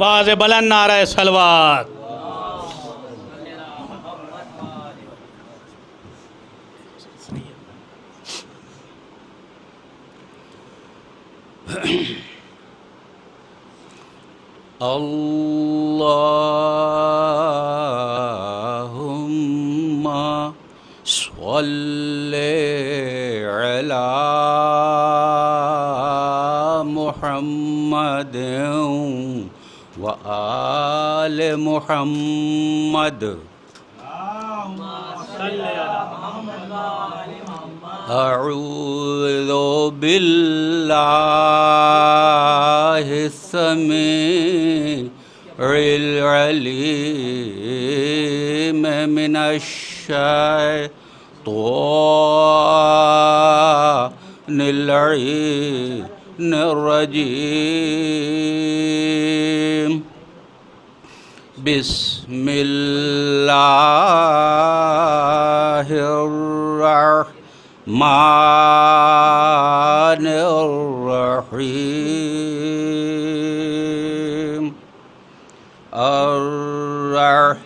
باز بلند نعرہ صلوات. اللہم صلی علی محمد وآل محمد. اعوذ باللہ السمیع العلیم من الشیطان اللعین الرجیم. بسم اللہ الرحمن الرحیم. الرحمن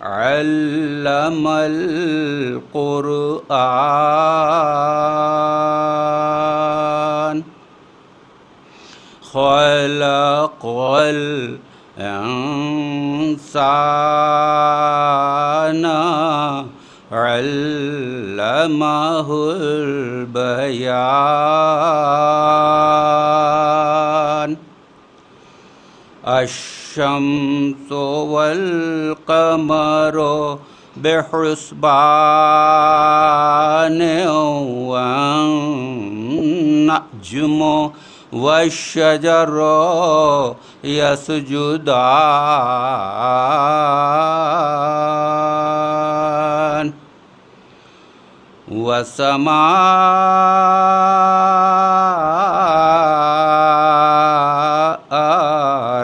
علم القرآن. خلق الإنسان علمه البيان. الشمس والقمر بحسبان والنجم والشجر يسجدان. والسماء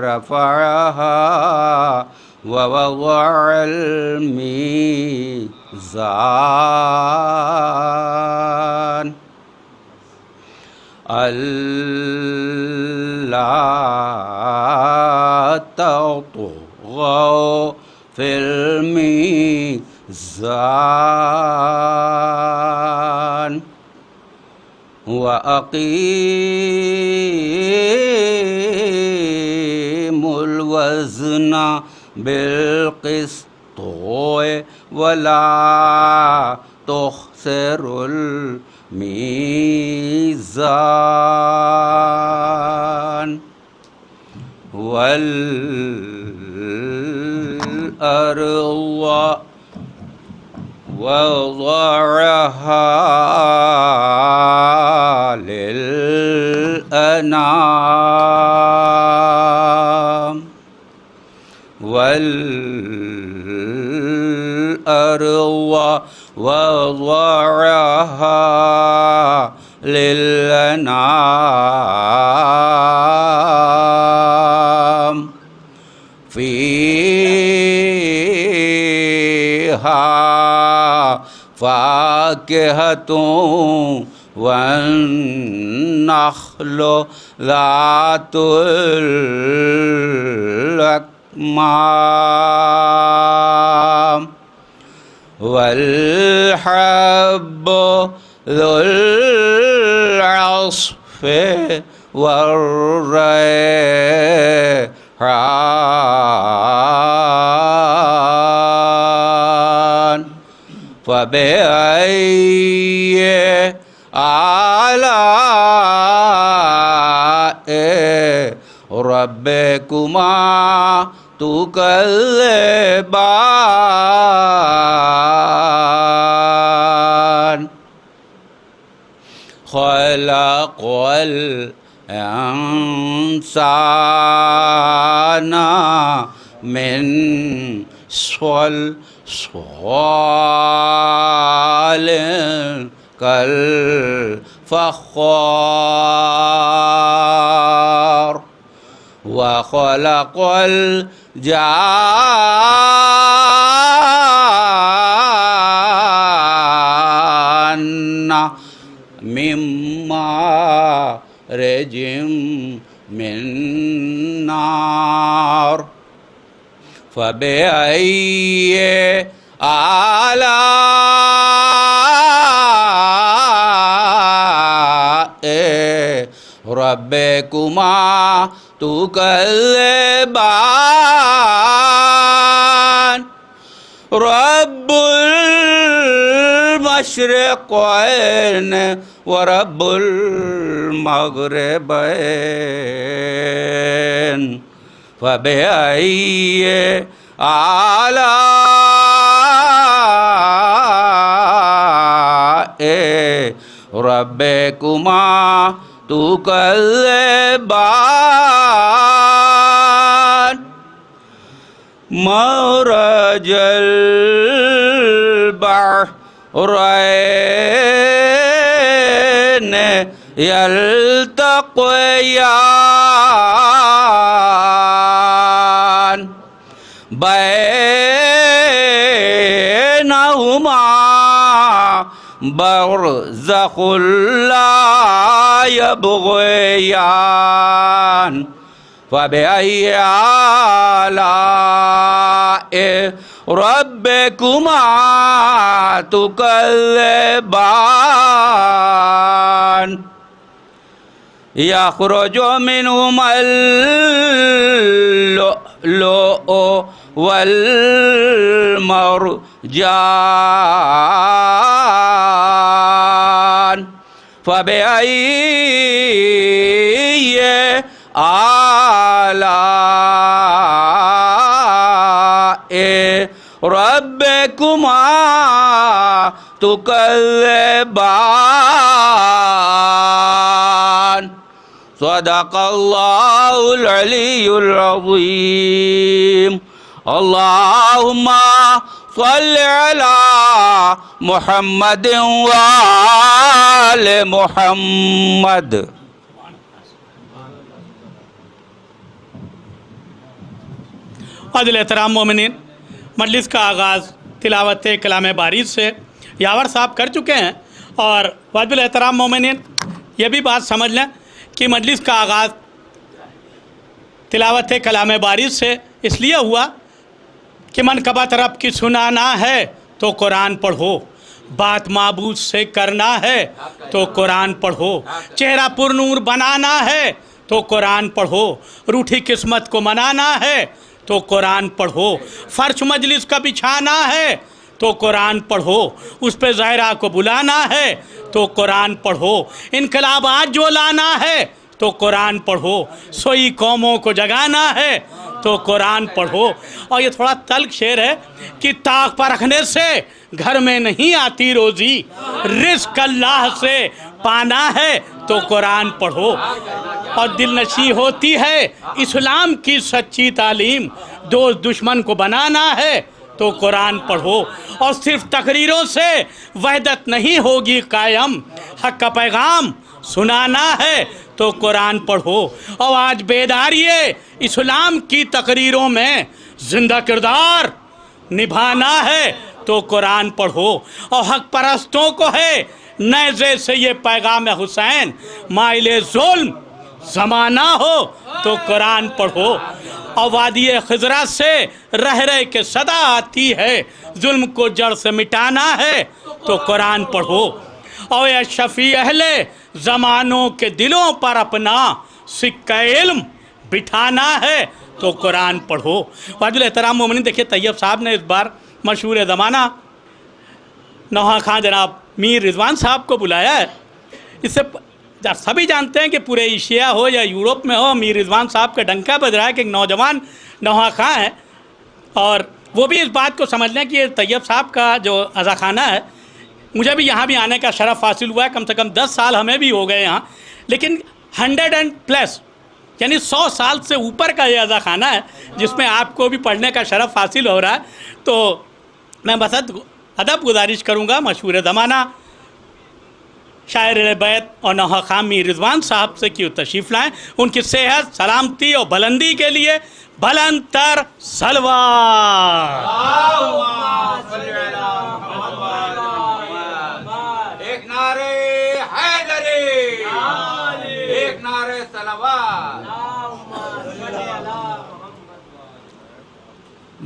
رفعها ووضع الميزان. ألا تطغوا في الميزان وأقيموا الوزن بالقسط ولا تخسروا الميزان. والأرض وضعها للأنام. والأرض وضعها للأنام. فيها فاكهة والنخل ذات الأكمام. والحب ذو العصف والريحان. فبأي آلاء ربكما تكذبان. خلق الإنسان من صلصال كالفخار. وخلق الجان من مارج من نار فبأي آلاء ربكما تكذبان رب المشرقين ورب المغربين فبأي آلاء ربكما تكذبان مرج البحرين يلتقيان بينهما برزخ لا يبغيان فبأي آلاء ربكما تكذبان يخرج منهما اللؤلؤ والمرجان فبأي آلاء ربكما تكذبان صدق الله العلي العظيم اللهم صل على محمد وآل محمد عادل احترام مومنین، مجلس کا آغاز تلاوت کلام باری سے یاور صاحب کر چکے ہیں، اور عادل احترام مومنین یہ بھی بات سمجھ لیں کہ مجلس کا آغاز تلاوت کلام باری سے اس لیے ہوا کہ منقبت رب کی سنانا ہے تو قرآن پڑھو، بات معبود سے کرنا ہے تو قرآن پڑھو، چہرہ پر نور بنانا ہے تو قرآن پڑھو، روٹھی قسمت کو منانا ہے تو قرآن پڑھو، فرش مجلس کا بچھانا ہے تو قرآن پڑھو، اس پہ زہرا کو بلانا ہے تو قرآن پڑھو، انقلابات جو لانا ہے تو قرآن پڑھو، سوئی قوموں کو جگانا ہے تو قرآن پڑھو۔ اور یہ تھوڑا تلخ شعر ہے کہ طاق پر رکھنے سے گھر میں نہیں آتی روزی، رزق اللہ سے پانا ہے تو قرآن پڑھو، اور دل نشیں ہوتی ہے اسلام کی سچی تعلیم، دوست دشمن کو بنانا ہے تو قرآن پڑھو، اور صرف تقریروں سے وحدت نہیں ہوگی قائم، حق کا پیغام سنانا ہے تو قرآن پڑھو، اور آج بیداری اسلام کی تقریروں میں زندہ کردار نبھانا ہے تو قرآن پڑھو، اور حق پرستوں کو ہے نیزے سے یہ پیغام حسین، مائل ظلم زمانہ ہو تو قرآن پڑھو، اور وادی خضرا سے رہ رہ کے صدا آتی ہے، ظلم کو جڑ سے مٹانا ہے تو قرآن پڑھو، اور اے شفیع اہل زمانوں کے دلوں پر اپنا سکہ علم بٹھانا ہے تو قرآن پڑھو۔ واجب احترام مومنین، دیکھیے طیب صاحب نے اس بار مشہور زمانہ نوحہ خان جناب میر رضوان صاحب کو بلایا ہے۔ اس سے سبھی جانتے ہیں کہ پورے ایشیا ہو یا یورپ میں ہو، میر رضوان صاحب کا ڈنکا بج رہا ہے کہ ایک نوجوان نوحہ خان ہے، اور وہ بھی اس بات کو سمجھ لیں کہ یہ طیب صاحب کا جو عزا خانہ ہے، مجھے بھی یہاں بھی آنے کا شرف حاصل ہوا ہے، کم سے کم 10 سال ہمیں بھی ہو گئے یہاں، لیکن 100+ یعنی 100 سال سے اوپر کا یہ عزا خانہ ہے جس میں آپ کو بھی پڑھنے کا شرف حاصل ہو رہا ہے۔ تو میں بس ادب گزارش کروں گا مشہور زمانہ شاعر بیت اور نوحہ خان میر رضوان صاحب سے کیوں تشریف لائیں. ان کی صحت، سلامتی اور بلندی کے لیے بلند تر صلوات. ایک نعرے حیدری، ایک نعرے صلوات.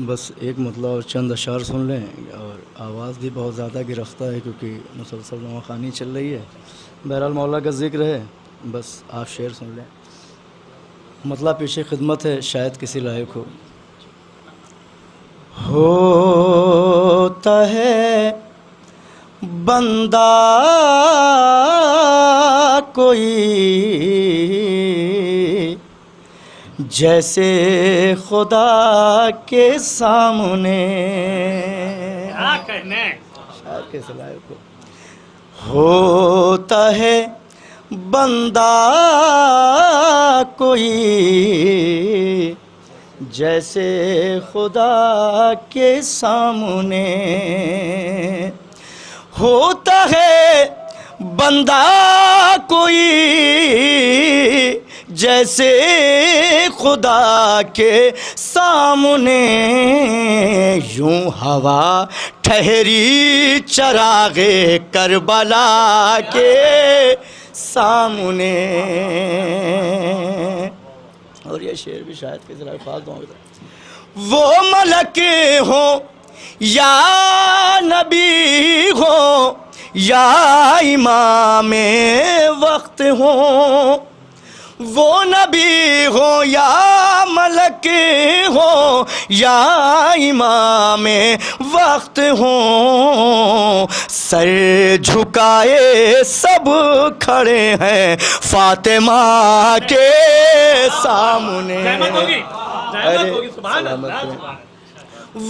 بس ایک مطلب اور چند اشعار سن لیں، اور آواز بھی بہت زیادہ گرفتہ ہے کیونکہ مسلسل نواخوانی چل رہی ہے. بہرحال مولا کا ذکر ہے، بس آپ شعر سن لیں. مطلب پیش خدمت ہے، شاید کسی لائق ہو. ہوتا ہے بندہ کوئی جیسے خدا کے سامنے. کیا کہنے. شاید کیسے لائق ہو. ہوتا ہے بندہ کوئی جیسے خدا کے سامنے. ہوتا ہے بندہ کوئی جیسے خدا کے سامنے. یوں ہوا ٹھہری چراغ کربلا کے سامنے. اور یہ شعر بھی شاید کسی طرح خاص دعا ہوتا. وہ ملک ہو یا نبی ہو یا امام وقت ہو. وہ نبی ہو یا ملک ہو یا امام وقت ہو. سر جھکائے سب کھڑے ہیں فاطمہ کے سامنے.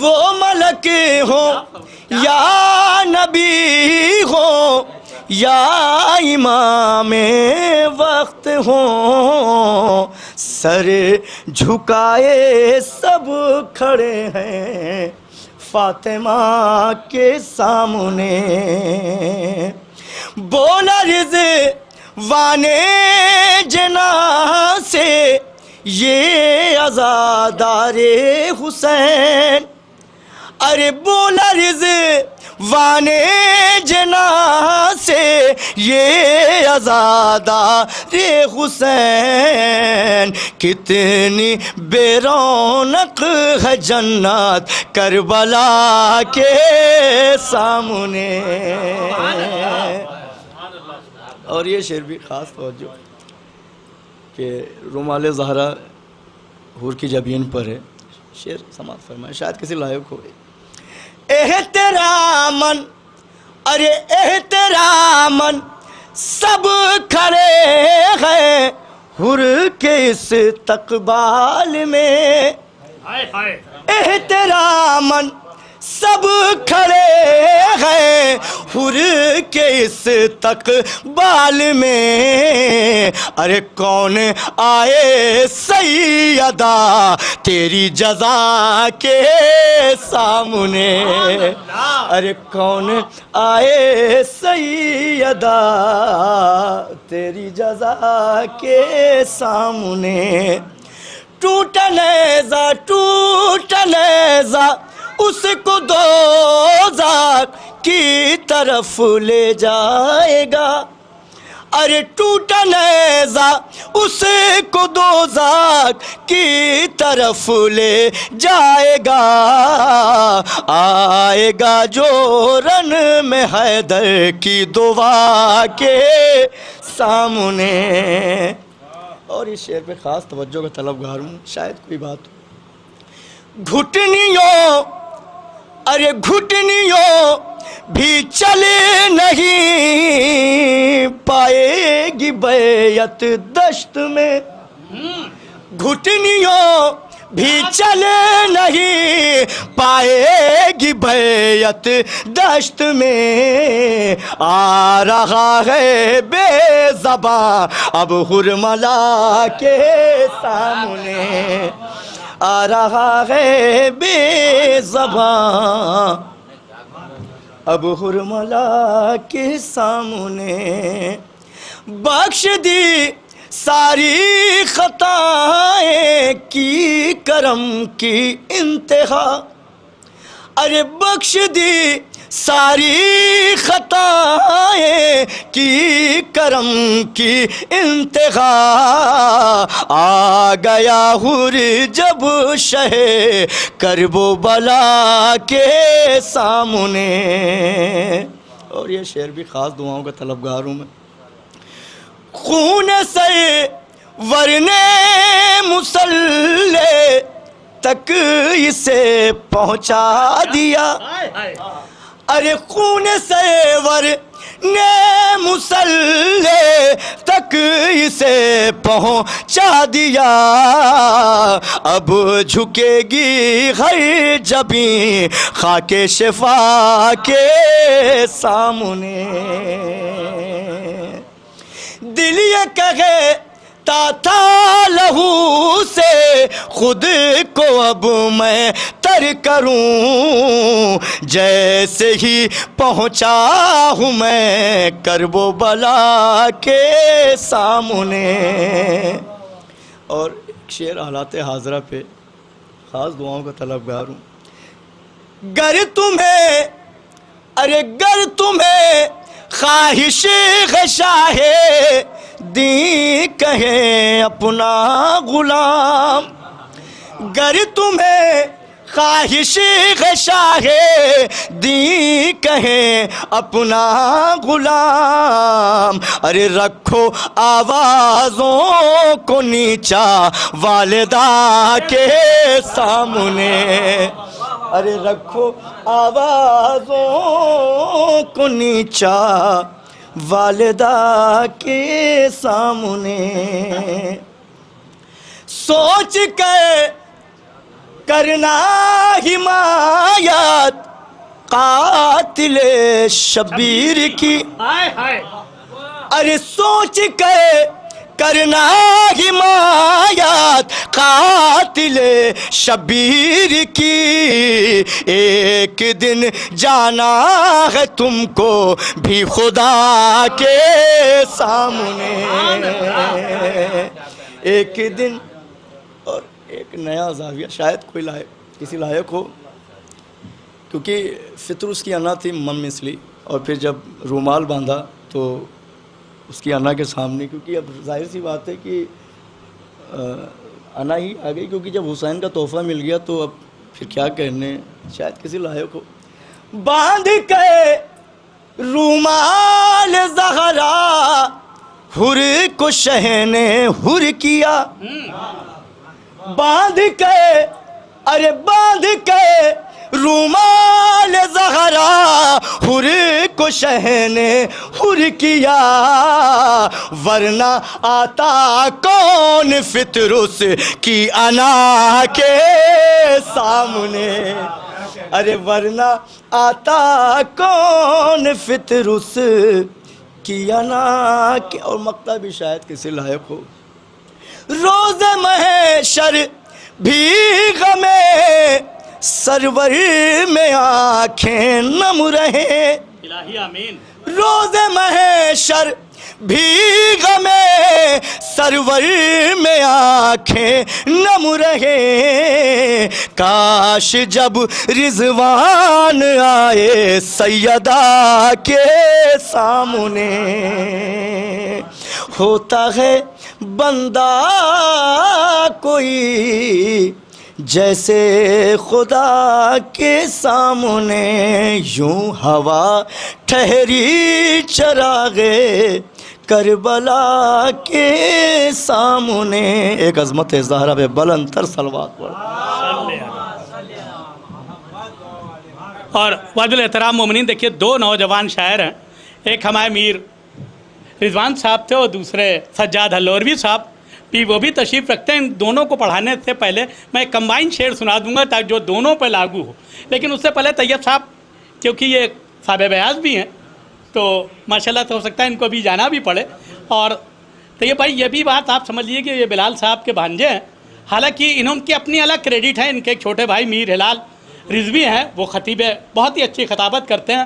وہ ملک ہو یا نبی ہو یا امام وقت ہو. سر جھکائے سب کھڑے ہیں فاطمہ کے سامنے. بولا رضوانے جنا سے یہ عزادار حسین. ارے بولا رضوانے جنا سے یہ عزادار حسین. کتنی بے رونق ہے جنت کربلا کے سامنے. اور یہ شعر بھی خاص توجہ کہ رومال زہرا حور کی جبین پر ہے. شعر سماعت فرمائے، شاید کسی لائق ہو. احترامن ارے احترامن سب کھڑے ہیں حور کے اس استقبال میں. احترامن سب کھڑے ہیں حور کے اس استقبال میں. ارے کون آئے سیدہ تیری جزا کے سامنے. ارے کون آئے سیدہ تیری جزا کے سامنے. ٹوٹا نیزہ ٹوٹا نیزہ اس کو دوزخ کی طرف لے جائے گا. ارے ٹوٹا نیزہ اس کو دوزخ کی طرف لے جائے گا. آئے گا جو رن میں حیدر کی دعا کے سامنے. اور اس شعر پہ خاص توجہ کا طلبگار ہوں، شاید کوئی بات ہو. گھٹنیوں ارے گھٹنیوں بھی چلے نہیں پائے گی بیعت دشت میں. گھٹنیوں بھی چلے نہیں پائے گی بیعت دشت میں. آ رہا ہے بے زباں اب حرملا کے سامنے. آ رہا ہے بے زباں اب حرملا کے سامنے، بخش دی ساری خطائیں کی کرم کی انتہا، ارے بخش دی ساری خطائیں کی کرم کی انتہا، آ گیا حر جب شہ کرب و بلا کے سامنے۔ اور یہ شعر بھی خاص دعاؤں کا طلبگار ہوں میں۔ خون سے ورنے مسلح تک اسے پہنچا دیا، ارے خون سے ورنے مسلح تک اسے پہنچا دیا، اب جھکے گی ہر جبیں خاک شفا کے سامنے۔ دل یہ کہے تا لہو سے خود کو اب میں تر کروں، جیسے ہی پہنچا ہوں میں کرب و بلا کے سامنے۔ اور ایک شعر حالات حاضرہ پہ خاص دعاؤں کا طلبگار ہوں۔ گر تمہیں خواہش غشاہ دی کہے اپنا غلام، گر تمہیں خواہش غشاہ دی کہے اپنا غلام، ارے رکھو آوازوں کو نیچا والدہ کے سامنے، ارے رکھو آوازوں کو نیچا والدہ کے سامنے۔ سوچ کے کرنا حمایت قاتل شبیر کی، ارے سوچ کے کرنا حمایت قاتل شبیر کی، ایک دن جانا ہے تم کو بھی خدا کے سامنے، ایک دن۔ اور ایک نیا زاویہ شاید کوئی لائق کسی لائق ہو، کیونکہ فطر اس کی انا تھی مم مثلی، اور پھر جب رومال باندھا تو اس کی انا کے سامنے، کیونکہ اب ظاہر سی بات ہے کہ انا ہی آ گئی، کیونکہ جب حسین کا تحفہ مل گیا تو اب پھر کیا کہنے، شاید کسی لائق ہو۔ باندھ کے رومال زہرا حر کو شہ نے حر کیا، باندھ کے رومال زہرا حر کو شہ نے حر کیا، ورنہ آتا کون فطر اس کی انا کے سامنے، ارے ورنہ آتا کون فطر اس کی انا کے۔ اور مقطع بھی شاید کسی لائق ہو۔ روز محشر بھی غم سرور میں آنکھیں نم رہے، الہی آمین۔ روز محشر بھی غم سرور میں آنکھیں نم رہے، کاش جب رضوان آئے سیدہ کے سامنے، ہوتا ہے بندہ کوئی جیسے خدا کے سامنے، یوں ہوا ٹھہری چراغے کربلا کے سامنے۔ ایک عظمت زہرا پہ بلند تر صلوات پڑھ۔ اور وادل احترام مومنین، دیکھیے دو نوجوان شاعر ہیں، ایک ہمارے میر رضوان صاحب تھے اور دوسرے سجاد ہلوروی صاحب بھی، وہ بھی تشریف رکھتے ہیں۔ ان دونوں کو پڑھانے سے پہلے میں ایک کمبائن شعر سنا دوں گا تاکہ جو دونوں پہ لاگو ہو، لیکن اس سے پہلے طیب صاحب کیونکہ یہ صاحب بیاض بھی ہیں تو ماشاءاللہ تو ہو سکتا ہے ان کو بھی جانا بھی پڑے۔ اور طیب بھائی یہ بھی بات آپ سمجھ لیجیے کہ یہ بلال صاحب کے بھانجے ہیں، حالانکہ انہوں کی اپنی الگ کریڈٹ ہے، ان کے ایک چھوٹے بھائی میر ہلال رضوی ہیں، وہ خطیب بہت ہی اچھی خطابت کرتے ہیں،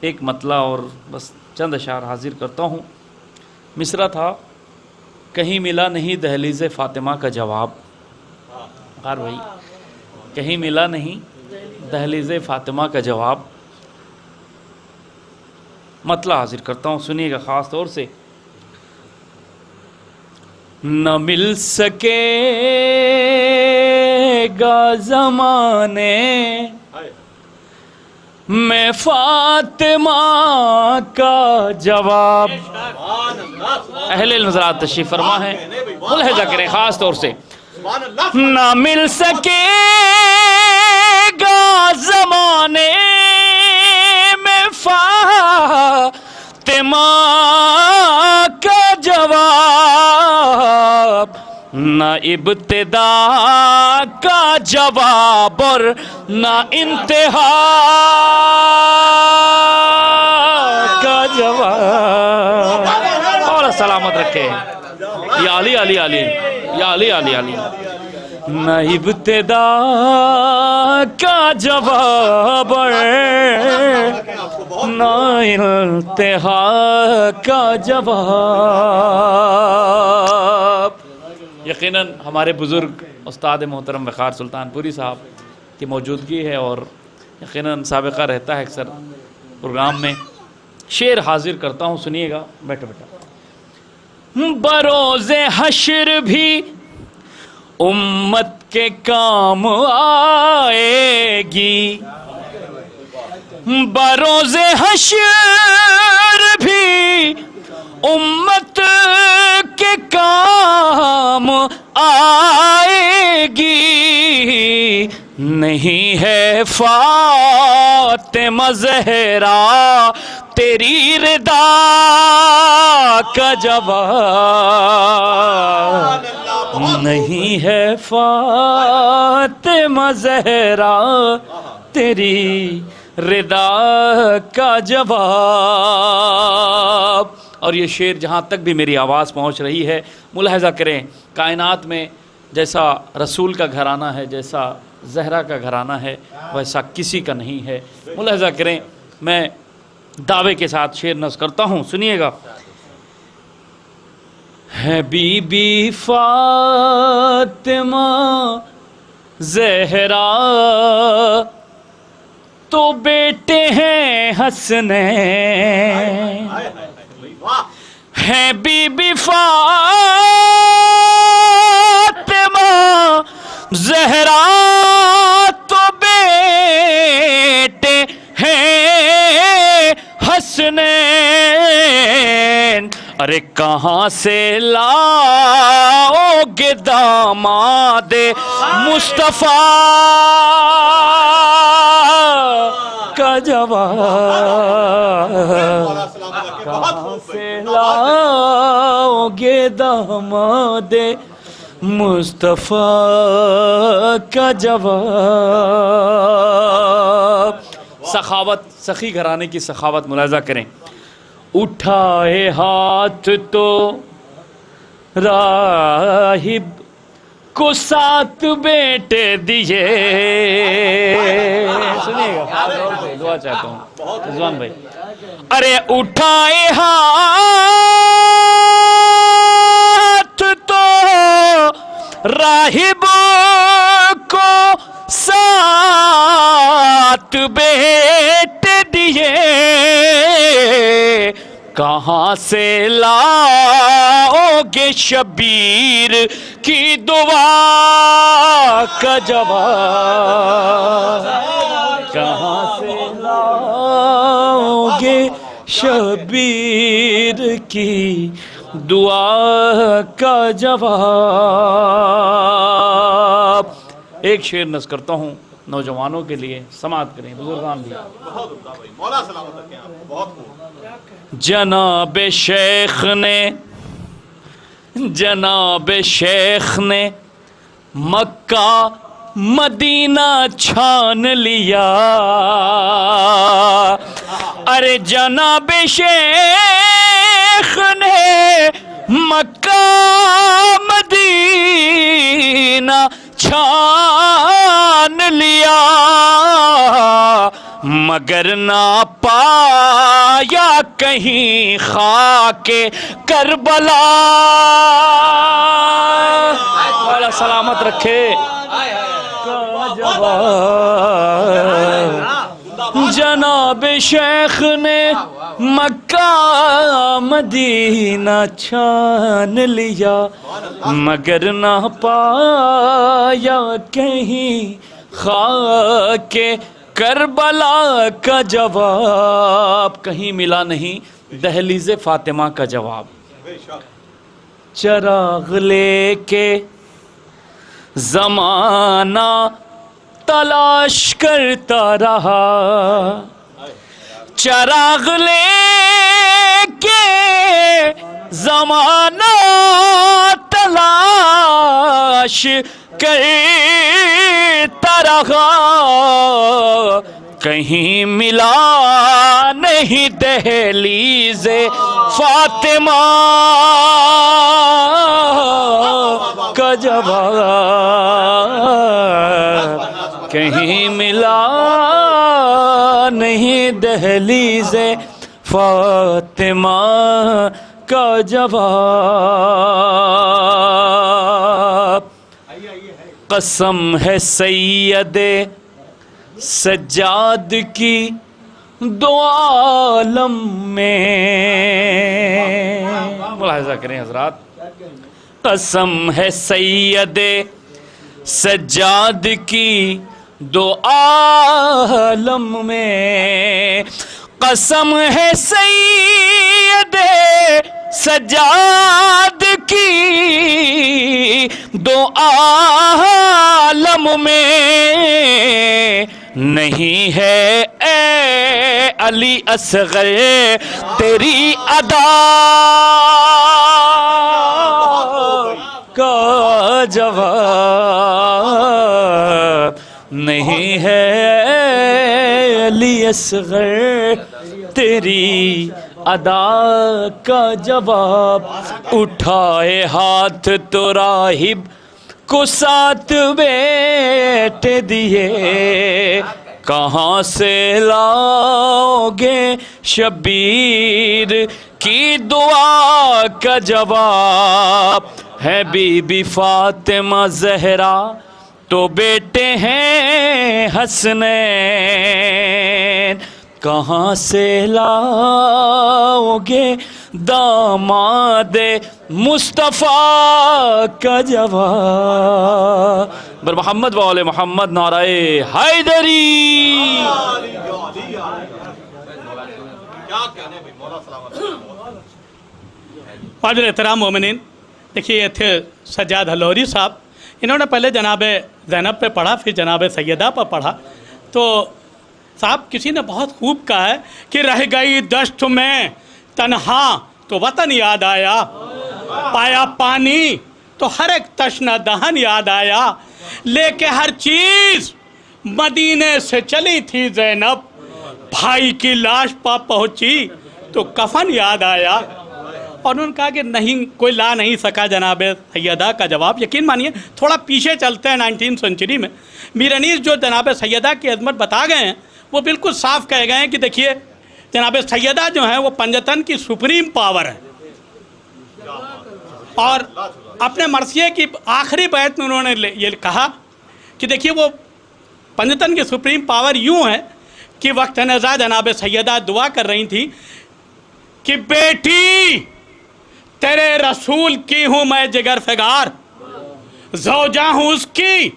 ایک مطلع اور بس چند اشعار حاضر کرتا ہوں. مصرع تھا کہیں ملا نہیں دہلیز فاطمہ کا جواب. غار بھائی کہیں ملا نہیں دہلیز فاطمہ کا جواب. مطلع حاضر کرتا ہوں سنیے گا خاص طور سے. نہ مل سکے گا زمانے میں فاطمہ کا جواب. اہل نظرات تشریف فرما ہے ملاحظہ کریں خاص طور سے. نہ مل سکے گا زمانے میں فاطمہ کا جواب. نہ ابتدا کا جواب اور نہ انتہا کا جواب. اور سلامت رکھے یا علی علی علی یا علی علی علی. نہ ابتدا کا جواب نہ انتہا کا جواب. یقیناً ہمارے بزرگ استاد محترم وقار سلطان پوری صاحب کی موجودگی ہے اور یقیناً سابقہ رہتا ہے اکثر پروگرام میں. شعر حاضر کرتا ہوں سنیے گا. بیٹھو بیٹھو. بروز حشر بھی امت کے کام آئے گی. بروز حشر بھی امت کے کام آئے گی. نہیں ہے فاطمہ زہرا تیری رضا کا جواب. نہیں ہے فاطمہ زہرا تیری رضا کا جواب. اور یہ شعر جہاں تک بھی میری آواز پہنچ رہی ہے ملاحظہ کریں کائنات میں جیسا رسول کا گھرانہ ہے جیسا زہرا کا گھرانہ ہے ویسا کسی کا نہیں ہے. ملاحظہ کریں میں دعوے کے ساتھ شعر نظم کرتا ہوں سنیے گا. ہے بی بی فاطمہ زہرا تو بیٹے ہیں حسنین. ہے بی بی فاطمہ زہرا تو بیٹے ہیں حسنین. ارے کہاں سے لاؤ گے داماد مصطفیٰ کا جواب. کہاں سے لاؤ گے داماد مصطفیٰ کا جواب. سخاوت سخی گھرانے کی سخاوت ملاحظہ کریں. اٹھائے ہاتھ تو راہب کو 7 بیٹے دیے. سنیے گا دعا چاہتا ہوں رضوان بھائی. ارے اٹھائے ہاتھ تو راہب کو 7 بیٹے دیے. کہاں سے لاؤ گے شبیر کی دعا کا جواب. کہاں سے لاؤ گے شبیر کی دعا کا جواب. ایک شعر نظم کرتا ہوں نوجوانوں کے لیے سماعت کریں بزرگان بھی. جناب شیخ نے مکہ مدینہ چھان لیا. ارے جناب شیخ نے مکہ مدینہ چھان لیا. مگر نہ پایا کہیں خاک کربلا، والا سلامت رکھے کا جواب۔ جناب شیخ نے مکہ مدینہ چھان لیا، مگر نہ پایا کہیں خاک کربلا کا جواب، کہیں ملا نہیں دہلیز فاطمہ کا جواب۔ چراغ لے کے زمانہ تلاش کرتا رہا، چراغ لے کے زمانہ تلاش کرتا رہا، کہیں ملا نہیں دہلیز فاطمہ کا جواب، کہیں ملا نہیں دہلیز فاطمہ کا جواب۔ قسم ہے سید سجاد کی دو عالم میں، ملاحظہ کریں حضرات، قسم ہے سید سجاد کی دو عالم میں، قسم ہے سید سجاد کی دو عالم میں، نہیں ہے اے علی اصغر تیری ادا کا جواب، نہیں ہے علی اصغر تیری ادا کا جواب۔ اٹھائے ہاتھ تو راہب کو ساتھ بیٹے دیے، کہاں سے لاؤ گے شبیر کی دعا کا جواب، ہے بی بی فاطمہ زہرا تو بیٹے ہیں حسنین، کہاں سے لاؤ گے داماد مصطفیٰ کا جواب۔ بر محمد و آل محمد نعرہ حیدری۔ قابل احترام مومنین، دیکھیے یہ تھے سجاد ہلوری صاحب، انہوں نے پہلے جناب زینب پہ پڑھا، پھر جناب سیدہ پہ پڑھا، تو صاحب کسی نے بہت خوب کہا ہے کہ رہ گئی دشت میں تنہا تو وطن یاد آیا، پایا پانی تو ہر ایک تشنہ دہن یاد آیا، لے کے ہر چیز مدینے سے چلی تھی زینب، بھائی کی لاش پا پہنچی تو کفن یاد آیا۔ اور انہوں نے کہا کہ نہیں، کوئی لا نہیں سکا جناب سیدہ کا جواب۔ یقین مانیے تھوڑا پیچھے چلتے ہیں 19 سنچری میں، میر انیس جو جناب سیدہ کی عظمت بتا گئے ہیں وہ بالکل صاف کہہ گئے ہیں کہ دیکھیے جناب سیدہ جو ہیں وہ پنجتن کی سپریم پاور ہے، اور اپنے مرثیے کی آخری بیت میں انہوں نے یہ کہا کہ دیکھیے وہ پنجتن کی سپریم پاور یوں ہے کہ وقت نزا جناب سیدہ دعا کر رہی تھی کہ بیٹی تیرے رسول کی ہوں میں جگر فگار، زوجہ ہوں اس کی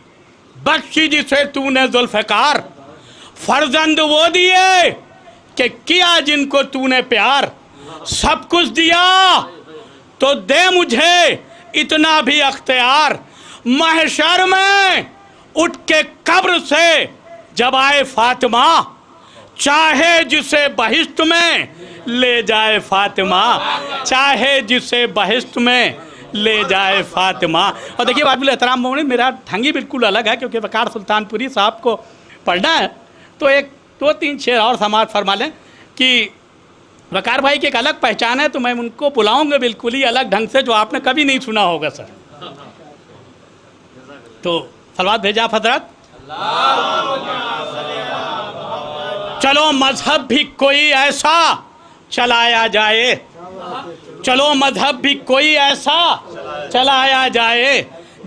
بخشی جسے تو نے ذوالفقار، فرزند وہ دیے کہ کیا جن کو تو نے پیار، سب کچھ دیا تو دے مجھے اتنا بھی اختیار، محشر میں اٹھ کے قبر سے جب آئے فاطمہ، چاہے جسے بہشت میں لے جائے فاطمہ، چاہے جسے بہشت میں لے جائے فاطمہ۔ اور دیکھیے قابل احترام مومنین، میرا ڈھنگی بالکل الگ ہے کیونکہ وقار سلطان پوری صاحب کو پڑھنا ہے، تو ایک دو تین شعر اور سماعت فرما لیں کہ وقار بھائی کی ایک الگ پہچان ہے، تو میں ان کو بلاؤں گا بالکل ہی الگ ڈھنگ سے جو آپ نے کبھی نہیں سنا ہوگا سر۔ تو صلوات بھیجا آپ حضرات۔ چلو مذہب بھی کوئی ایسا چلایا جائے، چلو مذہب بھی کوئی ایسا چلایا جائے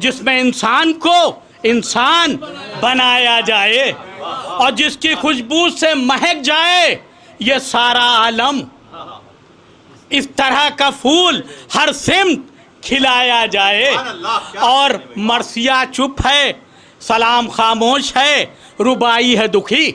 جس میں انسان کو انسان بنایا جائے، اور جس کی خوشبو سے مہک جائے یہ سارا عالم، اس طرح کا پھول ہر سمت کھلایا جائے۔ اور مرثیہ چپ ہے، سلام خاموش ہے، ربائی ہے دکھی۔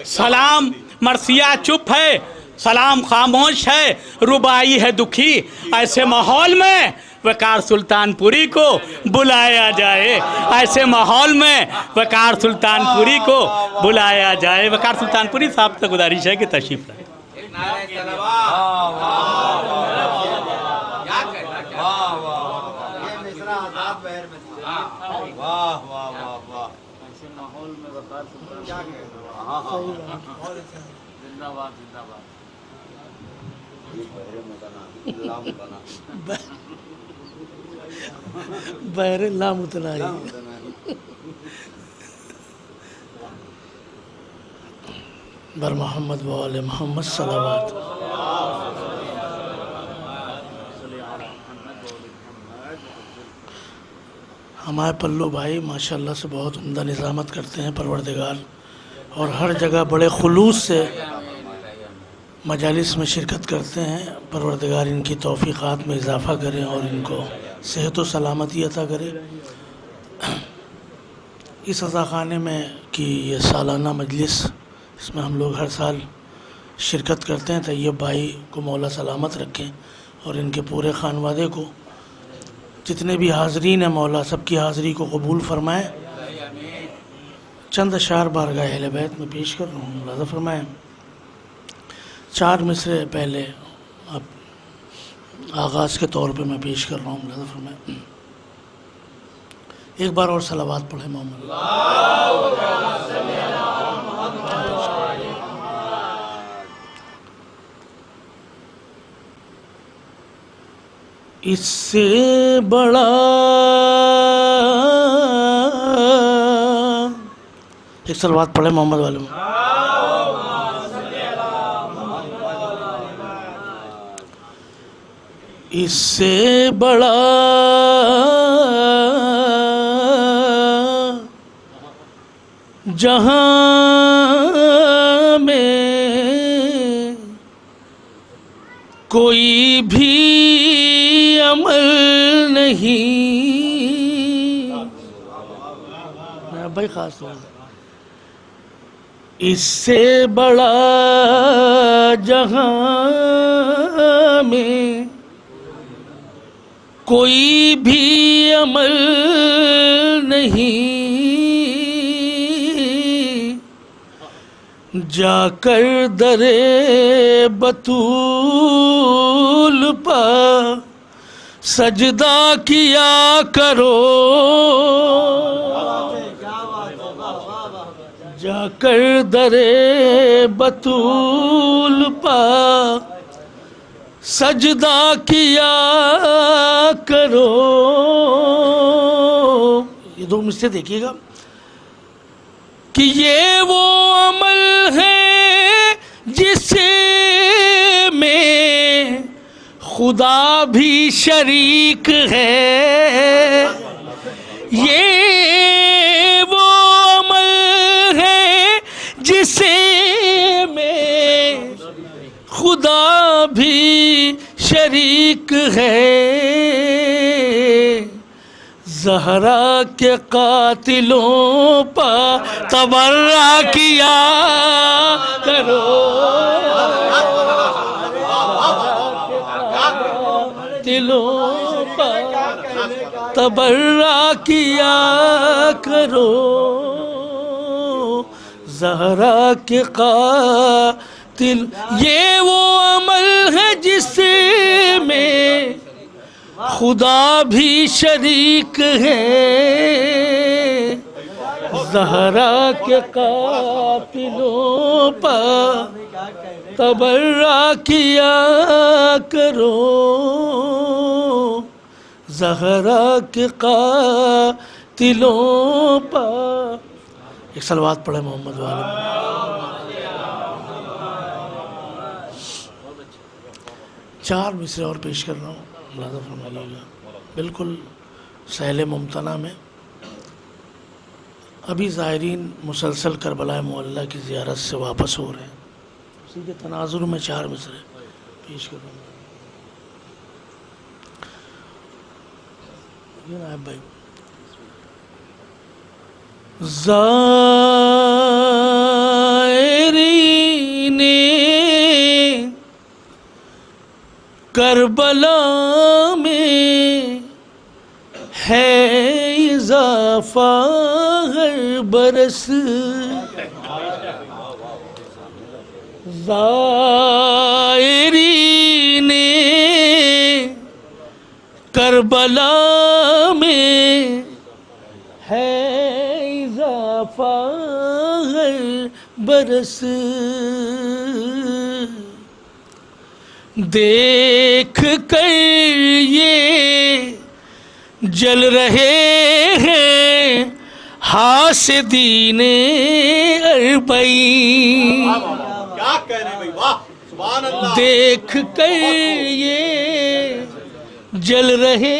سلام مرثیہ چپ ہے، سلام خاموش ہے، ربائی ہے دکھی۔ ایسے ماحول میں وقار سلطان پوری کو بلایا جائے، ایسے ماحول میں وقار سلطان پوری کو بلایا جائے۔ وقار سلطان پوری صاحب سے گزارش ہے کہ تشریف لائیں۔ نعرہ صلوات۔ کیا کہنا چاہتے ہیں؟ یہ مصرع آزاد بہر میں تھا۔ واہ واہ واہ واہ، ایسے ماحول میں وقار سلطان کیا کہنا؟ زندہ باد زندہ باد۔ بہر لامتناہی۔ بر محمد و آل محمد صلوات۔ ہمارے پلو بھائی ماشاءاللہ سے بہت عمدہ نظامت کرتے ہیں پروردگار، اور ہر جگہ بڑے خلوص سے مجالس میں شرکت کرتے ہیں۔ پروردگار ان کی توفیقات میں اضافہ کرے اور ان کو صحت و سلامتی عطا کرے۔ اس عزاخانے میں کی یہ سالانہ مجلس، اس میں ہم لوگ ہر سال شرکت کرتے ہیں۔ طیب بھائی کو مولا سلامت رکھیں اور ان کے پورے خانوادے کو، جتنے بھی حاضرین ہیں مولا سب کی حاضری کو قبول فرمائیں۔ چند اشعار بارگاہ اہل بیت میں پیش کر رہا ہوں، ملاحظہ فرمائیں۔ 4 مصرے پہلے اب آغاز کے طور پہ میں پیش کر رہا ہوں، ملاحظہ فرمائیں۔ ایک بار اور صلوات پڑھیں محمد۔ اس سے بڑا ایک صلوات پڑھیں محمد والوں۔ اس سے بڑا جہاں میں کوئی بھی عمل نہیں۔ بھائی خاص طور سے اس سے بڑا جہاں میں کوئی بھی عمل نہیں، جا کر درے بطول پا سجدہ کیا کرو، جا کر درے بطول پا سجدہ کیا کرو۔ یہ 2 مصرے دیکھیے گا کہ یہ وہ عمل ہے جس میں خدا بھی شریک ہے، یہ وہ عمل ہے جس میں خدا بھی شریک ہے۔ زہرا کے قاتلوں پا تبرہ کیا کرو، قاتلوں پا تبرہ کیا کرو، زہرا کے قاتل یہ وہ عمل ہے جس میں خدا بھی شریک ہے، زہرا کے قاتلوں پا تبرہ کیا کرو، زہرا کے قاتلوں پا ایک صلوات پڑھے محمد والے. چار مصرے اور پیش کر رہا ہوں، ملاحظہ فرمائیے گا، بالکل سہل ممتنع میں. ابھی زائرین مسلسل کربلا معلیٰ کی زیارت سے واپس ہو رہے ہیں، اسی کے تناظر میں چار مصرے پیش کر رہا ہوں. یہ نائب بھائی. زائرین کربلا میں ہے اضافہ ہر برس، زائرین کربلا میں ہے اضافہ ہر برس، دیکھ کر یہ جل رہے ہیں حاسدین اربعین. کیا کہہ رہے ہیں بھائی، واہ سبحان اللہ. دیکھ کر یہ جل رہے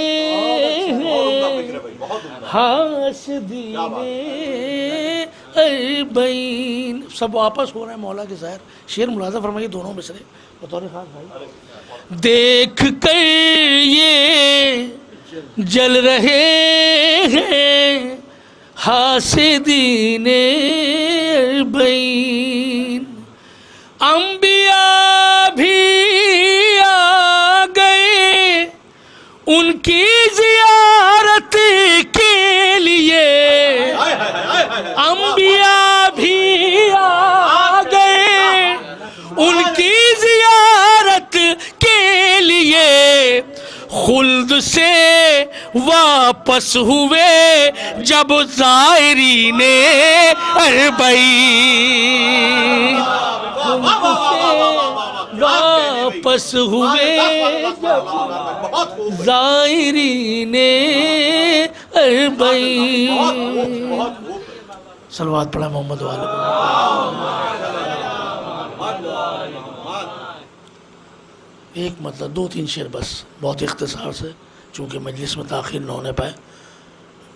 ہیں حاسدین اربعین. سب واپس ہو رہے ہیں مولا کے ظاہر. شعر ملاحظہ فرمائیے دونوں مصرے بطور خاص بھائی. دیکھ کر یہ جل رہے ہیں حاسدین اربعین، انبیاء بھی آ گئے ان کی زیارت کے لیے، انبیاء بھی آ گئے ان کی زیارت کے لیے، خلد سے واپس ہوئے جب زائرین اربعین، خلد سے واپس ہوئے جب زائرین اربعین. صلوات پڑھا محمد والے. ایک مطلب دو تین شعر بس بہت اختصار سے، چونکہ مجلس میں تاخیر نہ ہونے پائے.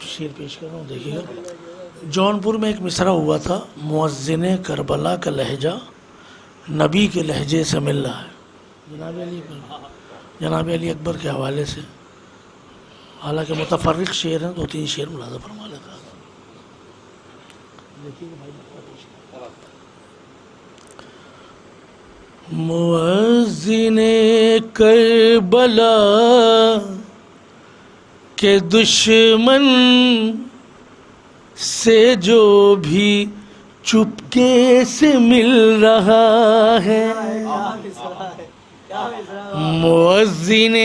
شعر پیش کر رہا ہوں، دیکھیے گا. جونپور میں ایک مصرع ہوا تھا، مؤذن کربلا کا لہجہ نبی کے لہجے سے مل رہا ہے. جناب علی اکبر کے حوالے سے، حالانکہ متفرق شعر ہیں، دو تین شعر ملاحظہ فرما لیتا. مؤذن کربلا کے دشمن سے جو بھی چپکے سے مل رہا ہے، مؤذن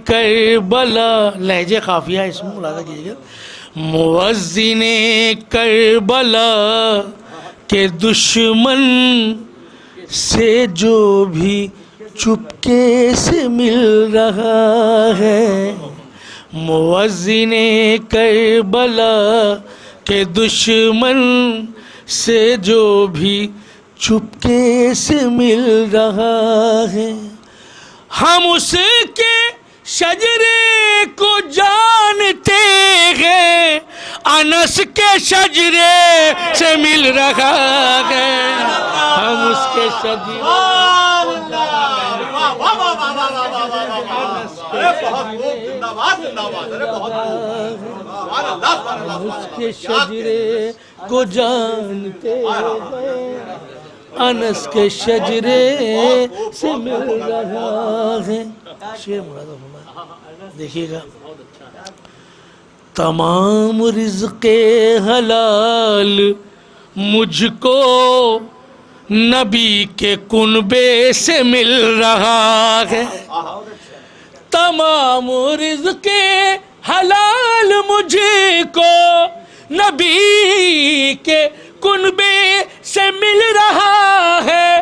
کربلا لہجے خافیہ اس میں ملاحظہ کیجیے گا. مؤذن کربلا کے دشمن سے جو بھی چپکے سے مل رہا ہے، مؤذن کربلا کے دشمن سے جو بھی چپکے سے مل رہا ہے، ہم اس کے شجرے کو جانتے ہیں، انس کے شجرے سے مل رہا ہے، ہم اس کے شجرے اس کے شجرے کو جانتے ہیں، انس کے شجرے سے مل رہا ہے. شعر مراد دیکھیے گا. تمام رزق حلال مجھ کو نبی کے کنبے سے مل رہا ہے، تمام رزق حلال مجھ کو نبی کے کنبے سے مل رہا ہے،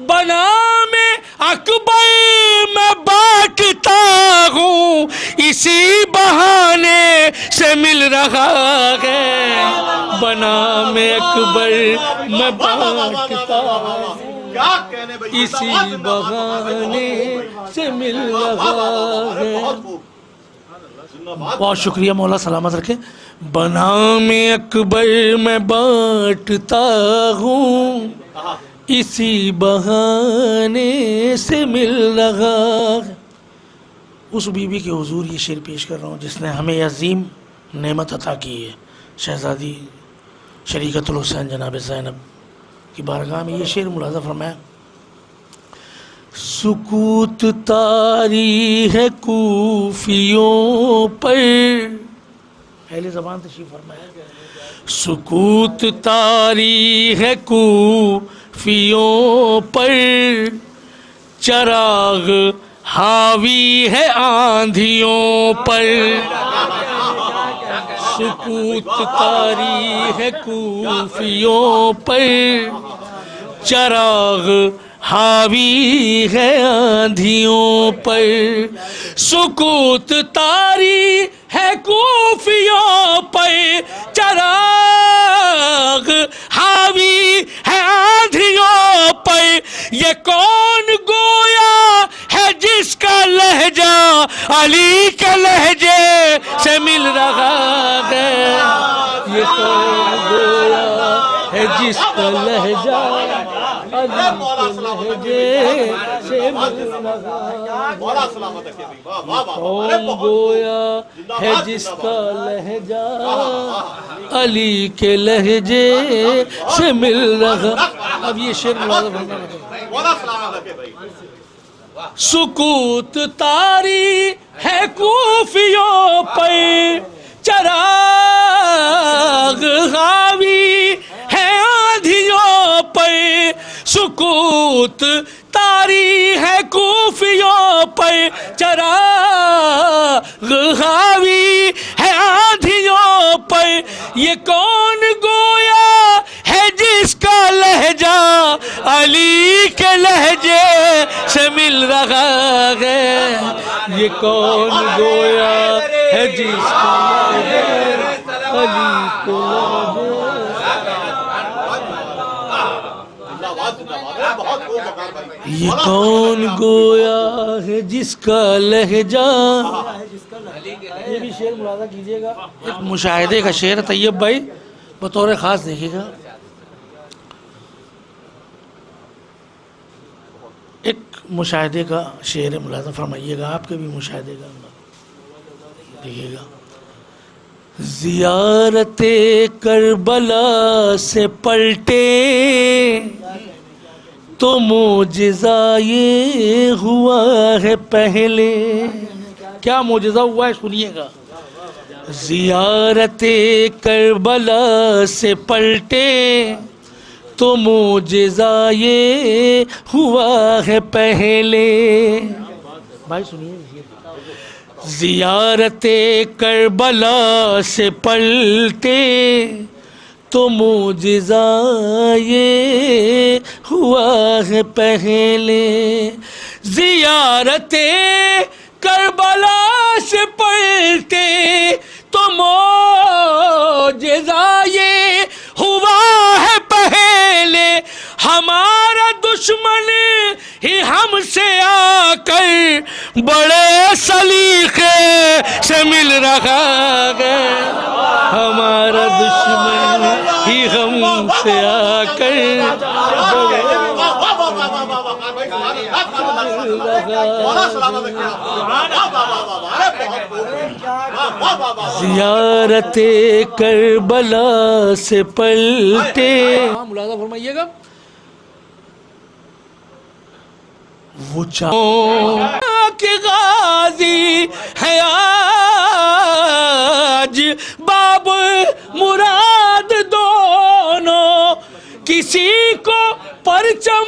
بنا میں اکبر میں بانٹتا ہوں اسی بہانے سے سے مل رہا ہے، بنام اکبر میں بانٹتا کیا کہنے بھائی، اسی بہانے سے مل رہا ہے۔ بہت شکریہ، مولا سلامت رکھے۔ بنام اکبر میں بانٹتا ہوں، اسی بہانے سے مل رہا ہے۔ اس بیوی کے حضور یہ شعر پیش کر رہا ہوں جس نے ہمیں عظیم نعمت عطا کی ہے، شہزادی شریکت الحسین جناب زینب کی بارگاہ میں یہ شعر ملاحظہ فرمایا۔ سکوت طاری ہے کوفیوں پر، اہل زبان تشریف فرمایا۔ سکوت طاری ہے کوفیوں پر، چراغ حاوی ہے آندھیوں پر۔ سکوت طاری ہے کوفیوں پر، چراغ حاوی ہے آندھیوں پر۔ سکوت طاری ہے کوفیوں پر، چراغ حاوی ہے آندھیوں پر۔ یہ کون گویا ہے جس کا لہجہ علی کے لہجے سے مل رہا ہے؟ یہ کون گویا ہے جس کا لہجہ علی کے لہجے سے مل رہا ہے؟ کون گویا ہے جس کا لہجہ علی کے لہجے سے مل رہا۔ اب یہ شعر سکوت طاری ہے کوفیوں پر، چراغ حاوی ہے آندھیوں پر۔ سکوت طاری ہے کوفیوں پر، چراغ حاوی ہے آندھیوں پر۔ یہ کون گویا ہے جس کا لہجہ علی کے لہجے سے مل رہا ہے؟ یہ کون گویا ہے جس کا لہجہ علی کے لہجے، یہ کون گویا ہے جس کا لہجہ۔ یہ بھی شعر ملاحظہ کیجیے گا، ایک مشاہدے کا شعر ہے طیب بھائی، بطور خاص دیکھیے گا۔ ایک مشاہدے کا شعر ملاحظہ فرمائیے گا، آپ کے بھی مشاہدے کا دیکھیے گا۔ زیارت کربلا سے پلٹے تو معجزہ یہ ہوا ہے پہلے۔ کیا معجزہ ہوا ہے سنیے گا۔ زیارت کربلا سے پلٹے تو معجزہ یہ ہوا ہے پہلے۔ بھائی سنیے، زیارت کربلا سے پلٹے تو معجزہ یہ ہوا ہے پہلے۔ زیارت کربلا سے پلٹے تو معجزہ یہ ہوا ہے پہلے۔ ہمارا دشمن ہی ہم سے آ کر بڑے سلیقے سے مل رہا ہے۔ ہمارا دشمن ہی ہم سے آ کر زیارت کربلا سے پلٹے۔ ملاحظہ فرمائیے گا، وہ کہ غازی ہے آج باب مراد دونوں، کسی کو پرچم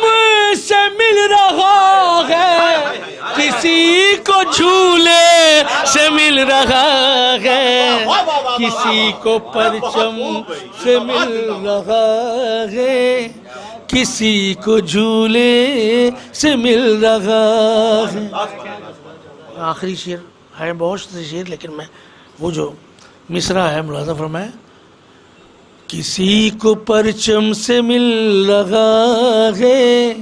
سے مل رہا ہے، کسی کو جھولے سے مل رہا ہے، کسی کو پرچم سے مل رہا ہے، کسی کو جھولے سے مل رہا ہے۔ آخری شعر ہے، بہت سے شعر، لیکن میں وہ جو مصرع ہے، ملاحظہ فرمائیں. کسی کو پرچم سے مل رہا ہے،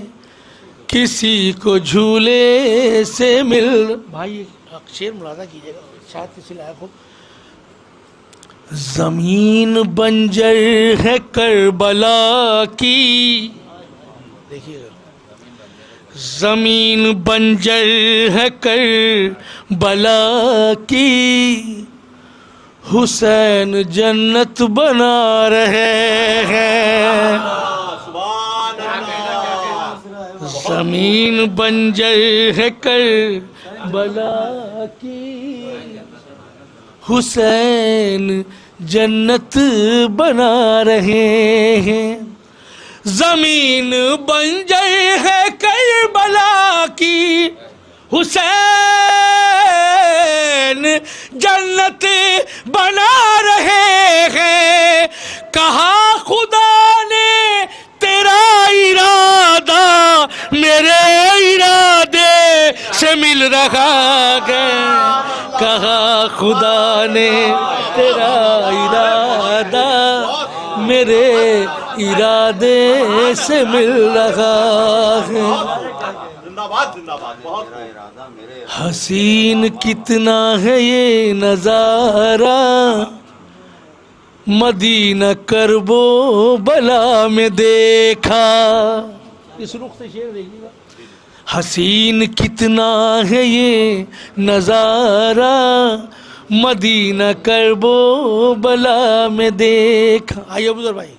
کسی کو جھولے سے مل. بھائی شعر ملاحظہ کیجیے گا، شاید کسی لائق ہو. زمین بنجر ہے کربلا کی، دیکھیے گا، زمین بنجر ہے کربلا کی، حسین جنت بنا رہے ہیں. زمین بنجر ہے کربلا کی، حسین جنت بنا رہے ہیں. زمین بنجر ہے کربلا کی، حسین جنت بنا رہے ہیں. کہا خدا نے تیرا ارادہ میرے ارادے سے مل رہا ہے. کہا خدا نے تیرا ارادہ میرے ارادے سے مل رہا ہے. حسین کتنا ہے یہ نظارہ، مدینہ کرب و بلا میں دیکھا. اس رخ سے شعر دیکھیے گا. حسین کتنا ہے یہ نظارہ، مدینہ کرب و بلا میں دیکھا. آئیے ابوذر بھائی.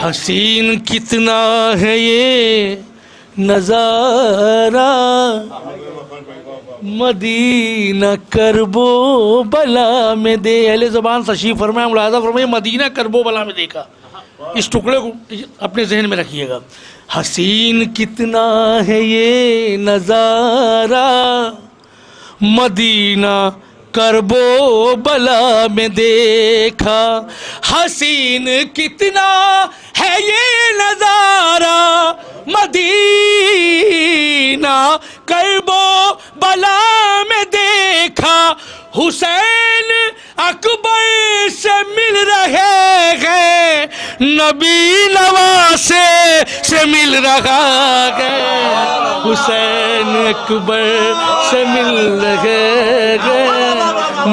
حسین کتنا ہے یہ نظارہ، مدینہ کرب و بلا میں دے. اہل زبان تشریف فرمائیں، ملاحظہ فرمائیں، مدینہ کرب و بلا میں دیکھا. اس ٹکڑے کو اپنے ذہن میں رکھیے گا. حسین کتنا ہے یہ نظارہ، مدینہ کرب و بلا میں دیکھا. حسین کتنا ہے یہ نظارہ، مدینہ کرب و بلا میں دیکھا. حسین اکبر سے مل رہے ہیں، نبی نواسے سے مل رہا ہے. حسین اکبر سے مل رہے ہیں،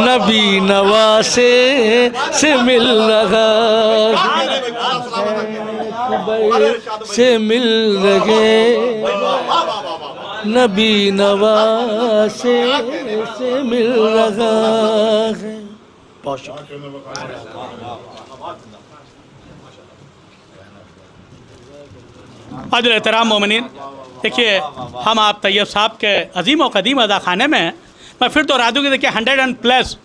نبی نواسے سے مل رہا ہے. اکبر سے مل رہے، نبی نواسے سے مل رہا ہے. بہت شکریہ. عزیز احترام مومنین، دیکھیے ہم آپ طیب صاحب کے عظیم و قدیم ادا خانے میں ہیں. میں پھر دوہرا دوں کہ دیکھیے 100+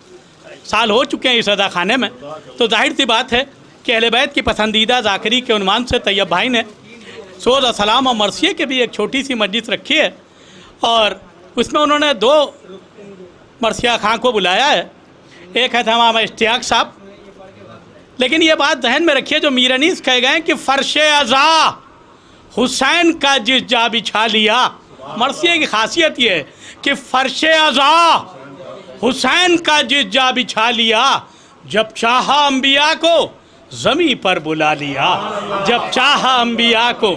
سال ہو چکے ہیں اس ادا خانے میں، تو ظاہر سی بات ہے کہ اہل بیت کی پسندیدہ ذاکری کے عنوان سے طیب بھائی نے سوز و سلام اور مرثیے کی بھی ایک چھوٹی سی مجلس رکھی ہے، اور اس میں انہوں نے 2 مرثیہ خاں کو بلایا ہے. ایک ہے تمام اشتیاق صاحب، لیکن یہ بات ذہن میں رکھیے جو میر انیس کہہ گئے کہ فرش عزا حسین کا جس جا بچھا لیا. مرثیے کی خاصیت یہ ہے کہ فرش عزا حسین کا جس جا بچھا لیا، جب چاہا انبیاء کو زمیں پر بلا لیا. جب چاہا انبیاء کو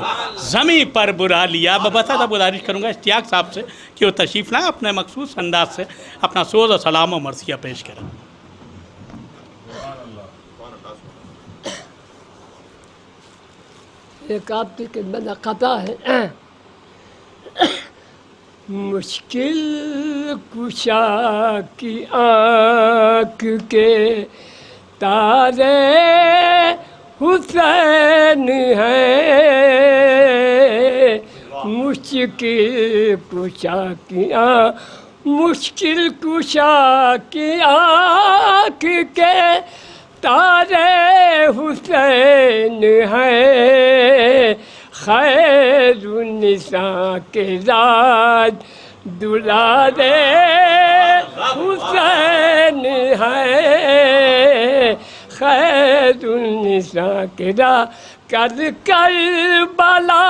زمیں پر بلا لیا. بس گزارش کروں گا اشتیاق صاحب سے کہ وہ تشریف لائیں، اپنے مخصوص انداز سے اپنا سوز و سلام و مرثیہ پیش کریں. ایک آپ کی خدمت قطع ہے. مشکل کشا کی آنکھ کے تارے حسین ہیں، مشکل کشا کی مشکل کشا کی آنکھ کے تارے حسین ہیں. خیر النساء کے ذات دلارے حسین ہیں. خیر النساء کے ذات کربلا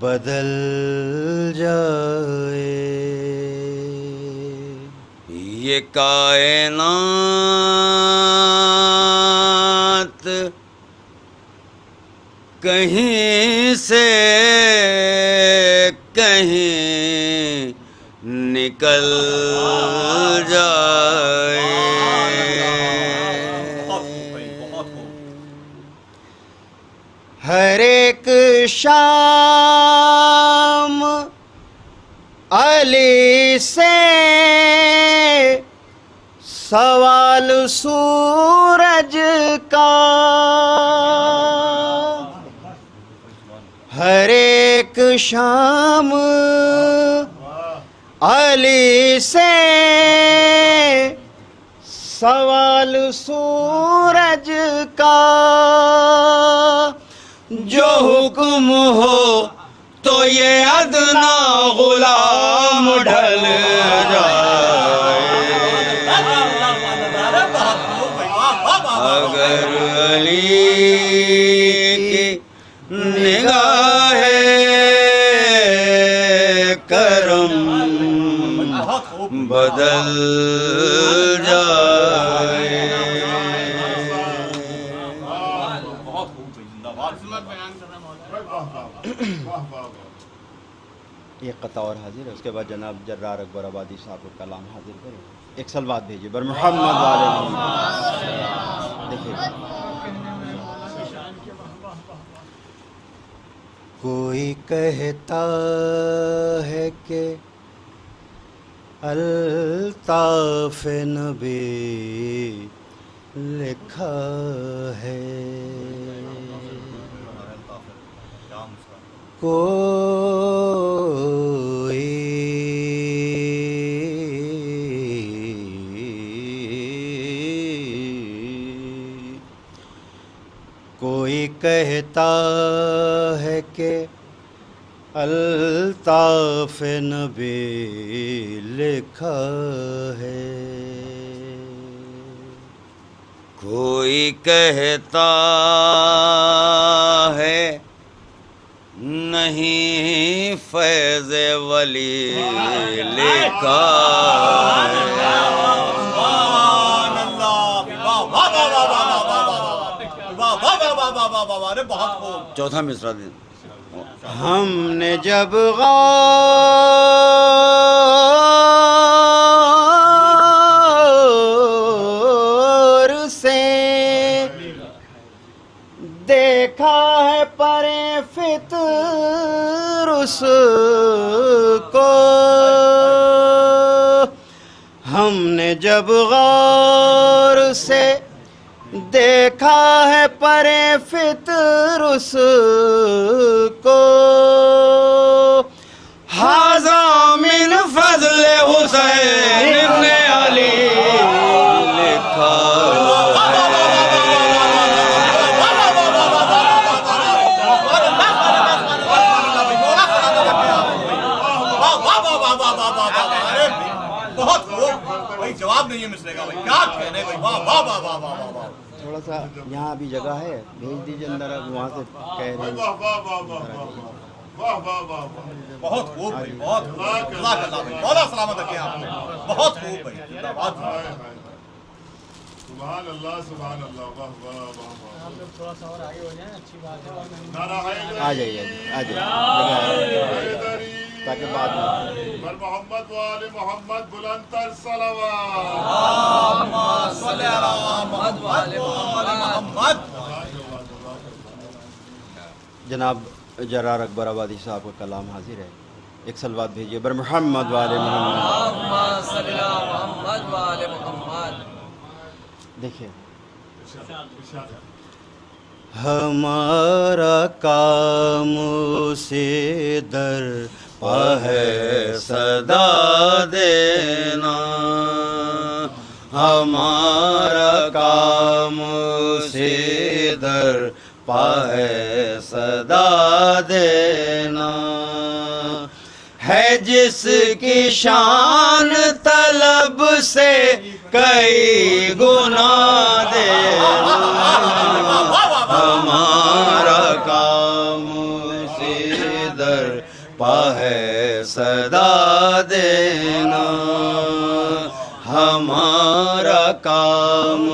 بدل جائے. یہ کائنات کہیں سے کہیں نکل جائے. ہر ایک شام علی سے سوال سورج کا. ہر ایک شام علی سے سوال سورج کا. جو حکم ہو تو یہ ادنا غلام ڈھل جائے. اگر علی کی نگاہ کرم بدل جائے. ایک قطع اور حاضر ہے، اس کے بعد جناب جرار اکبر آبادی صاحب کو کلام حاضر کریں. ایک سلوات بھیجیے بر محمد والے محمد. دیکھیے کوئی کہتا ہے کہ الطاف نبی لکھا ہے، کوئی کہتا ہے کہ الطاف نبی لکھا ہے. کوئی کہتا ہے نہیں فیض ولی لکھا ہے. چوتھا مصرع دیں. ہم نے جب غور سے دیکھا ہے پرے فطر اس کو، ہم نے جب غور سے دیکھا ہے پرے فطر اس کو، ھذا من فضل حسین ابن علی لکھا بہت بھائی جواب نہیں ہے مصرے کا. بھائی کیا کہنے بھائی. واہ واہ واہ واہ واہ واہ. تھوڑا سا یہاں ابھی جگہ ہے، بھیج دیجیے اندر. وہاں سے کہہ رہے ہیں بہت خوب بھائی. بہت جزاک اللہ بھائی. مولا سلامت رکھے آپ نے. بہت خوب بھائی. سبحان اللہ سبحان اللہ. واہ واہ واہ واہ. آپ لوگ تھوڑا سا اور آگے ہو جائیں، اچھی بات ہے. آ جائیے آ جائیے تاکہ بعد میں بر محمد وآل محمد بلند تر صلوات. صلی علی محمد وآل محمد. جناب جرار اکبر آبادی صاحب کا کلام حاضر ہے. ایک سلوات بھیجیے بر محمد والے محمد. دیکھیے ہمارا کام سے در پہ ہے صدا دینا، ہمارا کام سے در پہ ہے صدا دینا، ہے جس کی شان طلب سے کئی گنا دینا، ہمارا کام سے در پا ہے صدا دینا، ہمارا کام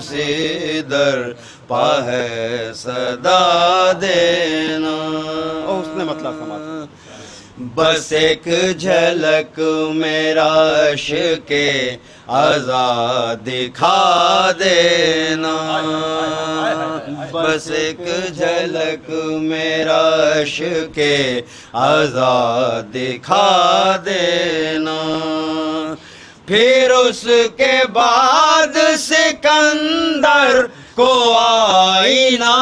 سے در پا ہے صدا دینا. اس نے مطلب سمجھ، بس ایک جھلک میرا عشق عزا دکھا دینا، بس ایک جھلک میرا عشق عزا دکھا دینا، پھر اس کے بعد سکندر کو آئینہ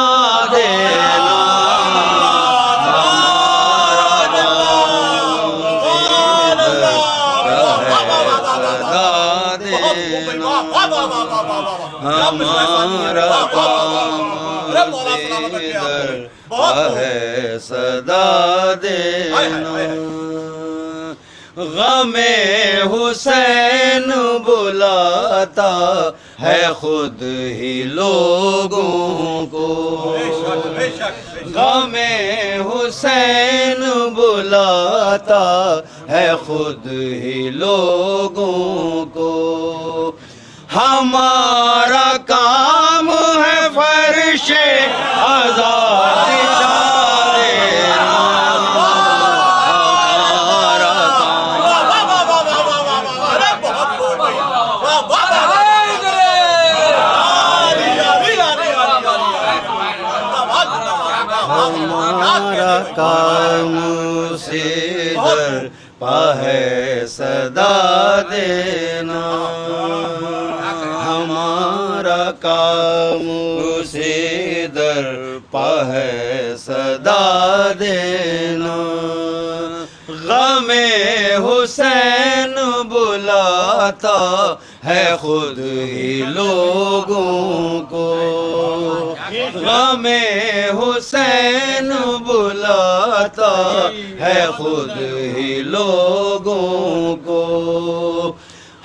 دینا. ہمارا کام ہے صدا دینا، غم حسین بلاتا ہے خود ہی لوگوں کو، غم حسین بلاتا ہے خود ہی لوگوں کو، ہمارا کام ہے فرش عزا بچھا دینا، ہمارا کام سے در پا ہے صدا دینا، ہمارا کام سے در پا ہے صدا دینا، غم حسین بلاتا ہے خود ہی لوگوں کو، غم حسین بلاتا ہے خود ہی لوگوں کو،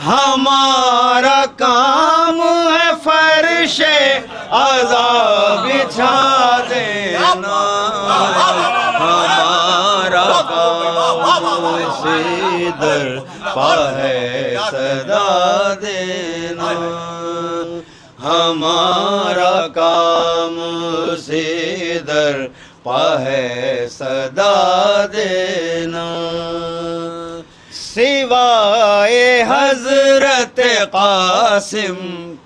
ہمارا کام ہے فرش عزا بچھا دینا، ہمارا کام سے در پا ہے صدا دینا، ہمارا کام سے در پا ہے صدا دینا، سوائے حضرت قاسم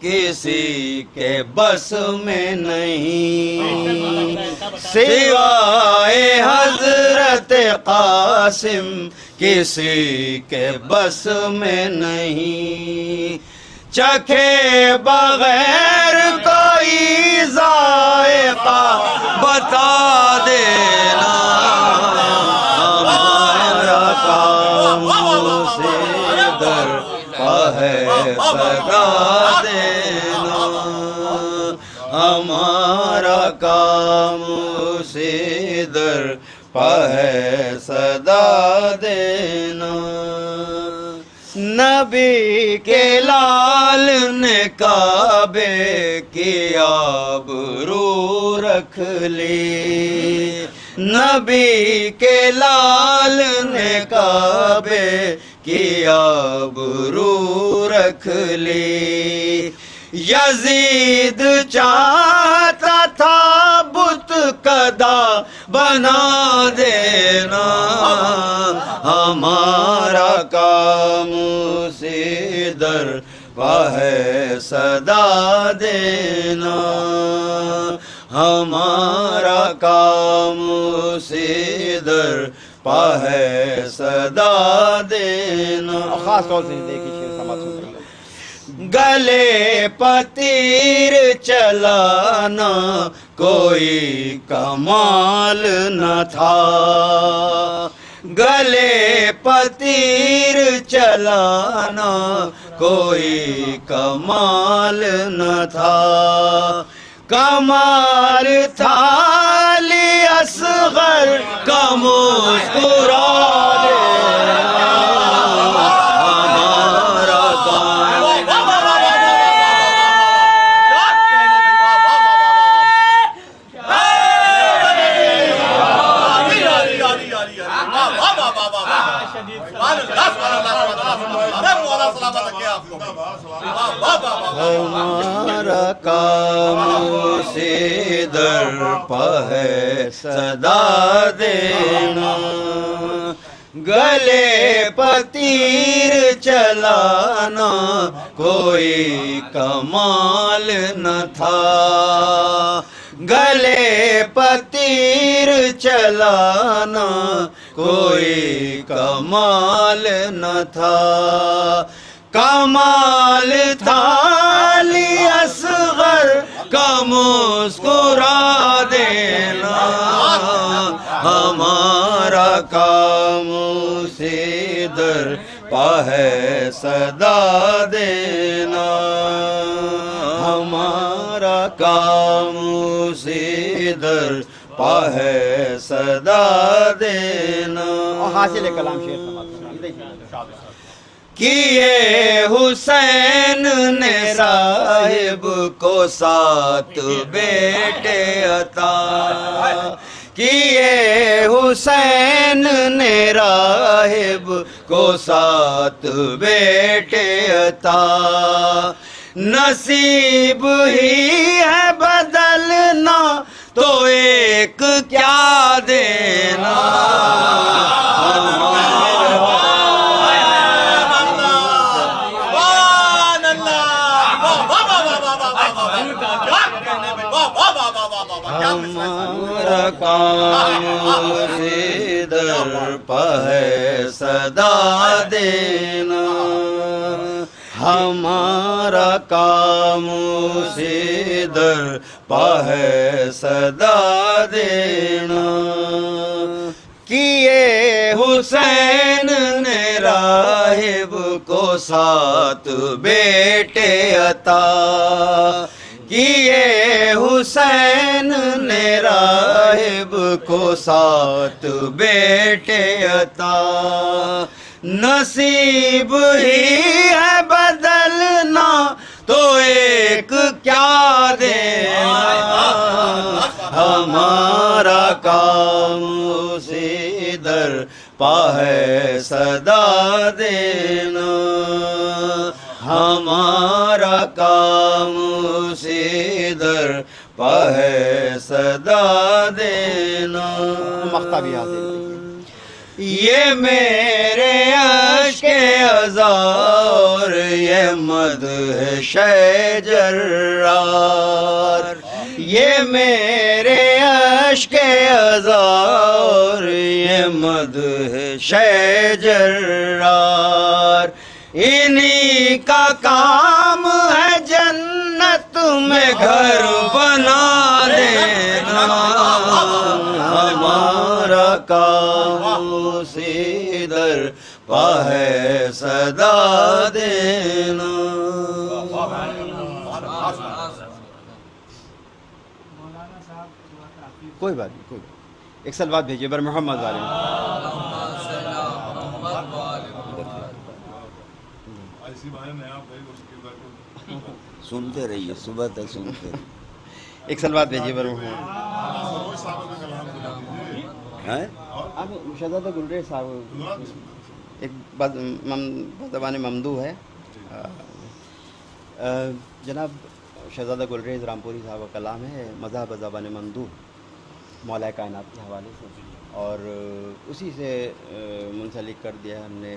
کسی کے بس میں نہیں، سوائے حضرت قاسم کسی کے بس میں نہیں، چکھے بغیر کوئی ذائقہ بتا دینا، ہمارا کام سے در پا ہے صدا دینا، ہمارا کام سے در پا ہے صدا دینا، نبی کے لال نے کعبے کی آبرو رکھ لی، نبی کے لال نے کعبے کی آبرو رکھ لی، یزید چاہتا تھا بت کدا بنا دینا، ہمارا کام سے در پا ہے صدا دینا، ہمارا کام سے در پا ہے صدا دینا. خاص طور سے دیکھیے شیر سماعت سن رہے ہیں. گلے پتیر چلانا کوئی کمال نہ تھا، گلے پتیر چلانا کوئی کمال نہ تھا، کمال تھا علی اصغر کا مسکرا دینا، ہمارا صدا دینا گلے پتیر چلانا کوئی کمال نہ تھا گلے پتیر چلانا کوئی کمال نہ تھا کمال تھا علی اصغر کا مسکرا دینا ہمارا کام سے در پا ہے صدا دینا ہمارا کام سے در پا ہے صدا دینا حاصل کلام شیخ کیے حسین نے صاحب کو 7 بیٹے عطا کیے حسین نے راہب کو 7 بیٹے عطا نصیب ہی ہے بدلنا تو ایک کیا دینا ہمارا کام سے در پا ہے صدا دینا ہمارا کام سے در پا ہے صدا دینا کیے حسین نے راہب کو 7 بیٹے عطا کیے حسین نے راہب کو 7 بیٹے عطا نصیب ہی ہے بدلنا تو ایک کیا دینا ہمارا کام سے در پا ہے صدا دینا ہمارا کام سے در پا ہے صدا دینا مقطع بھی حاصل یہ میرے عشق ازار یہ مدح جرار یہ میرے عشق ازار یہ مدح جرار انہی کا کام ہے جنت میں گھر بنا دینا ہمارا کام سے در پا ہے صدا دینا کوئی بات نہیں کوئی ایک سلوات بھیجیے بر محمد والے سنتے رہیے صبح تک سنتے رہیے ایک سلوات بھیجیے بر محمد اب شہزادہ گلریز صاحب ایک زبان ممدوح ہے جناب شہزادہ گلریز رامپوری صاحب کا کلام ہے مذہب زبان ممدوح مولا کائنات کے حوالے سے اور اسی سے منسلک کر دیا ہم نے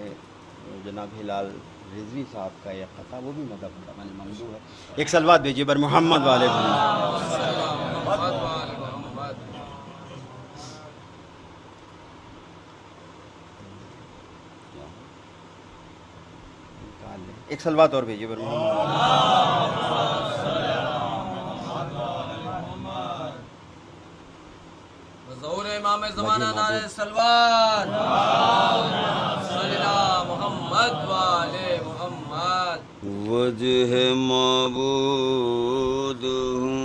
جناب ہلال رضوی صاحب کا یہ خطا وہ بھی مذہب زبان ممدوح ہے ایک سلوات بھیجیے بر محمد والے ایک سلوات اور بھیجیے بر ظہور امام زمانہ نعرہ سلوات صلی محمد والے محمد وجہ معبود ہوں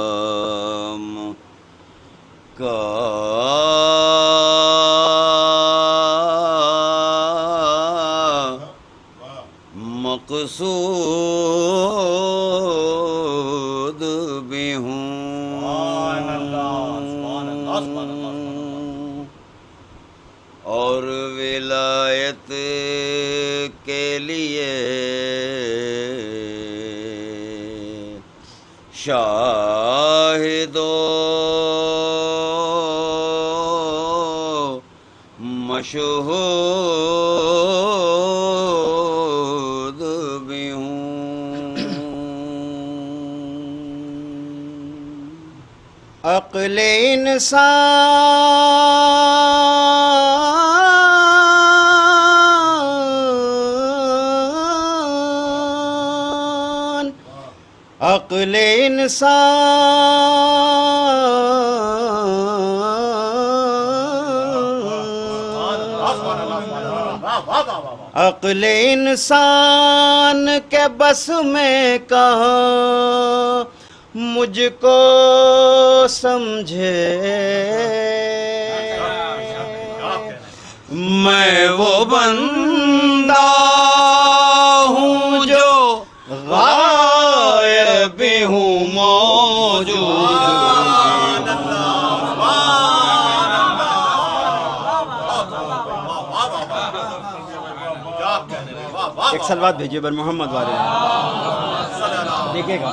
اسلام کا مقصود بھی ہوں اور ولایت کے لیے شاہدو مشہود بھی ہوں عقل انسان عقل عقل انسان کے بس میں کہاں مجھ کو سمجھے میں وہ بندہ ہوں جو غائب ہوں موجود ایک سلوات بھیجیے بر محمد والے دیکھے گا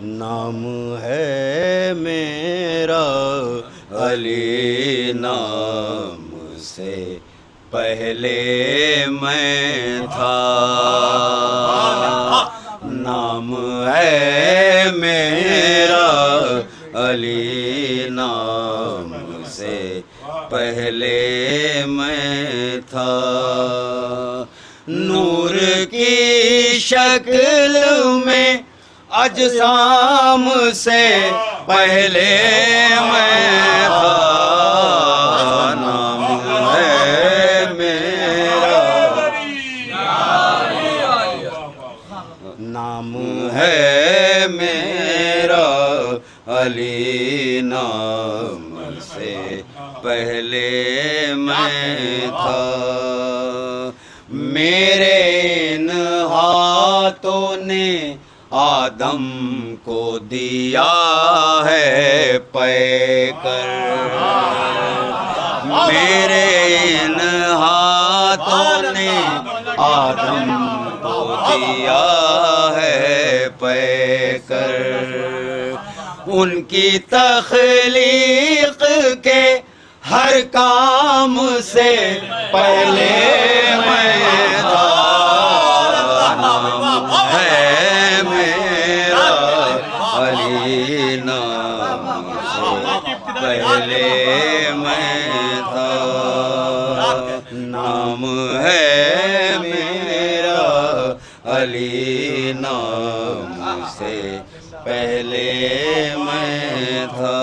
نام ہے میرا علی نام سے پہلے میں تھا نام ہے میرا علی نام سے پہلے میں تھا نور کی شکل میں اجسام سے پہلے میں تھا نام ہے میرا نام ہے میرا علی نام سے پہلے میں تھا میرے ان ہاتھوں نے آدم کو دیا ہے پے کر میرے ان ہاتھوں نے آدم کو دیا ہے پے کر ان کی تخلیق کے ہر کام سے پہلے میں تھا نام ہے میرا علی نام سے پہلے میں تھا نام ہے میرا علی نام سے پہلے میں تھا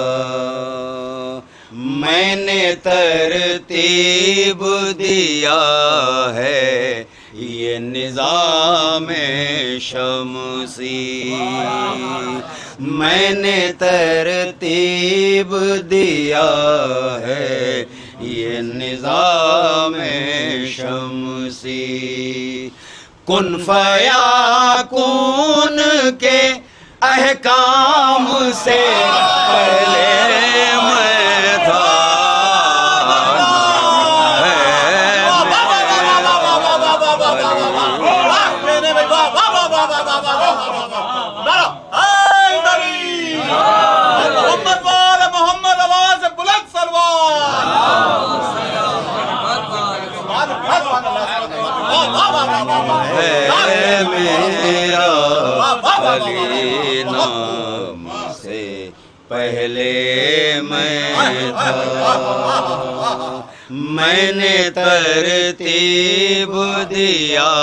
میں نے ترتیب دیا ہے یہ نظام شمسی میں نے ترتیب دیا ہے یہ نظام شمسی کن فیاکون کے احکام سے پہلے میں تھا میرا علی نام سے پہلے میں تھا میں نے ترتیب دیا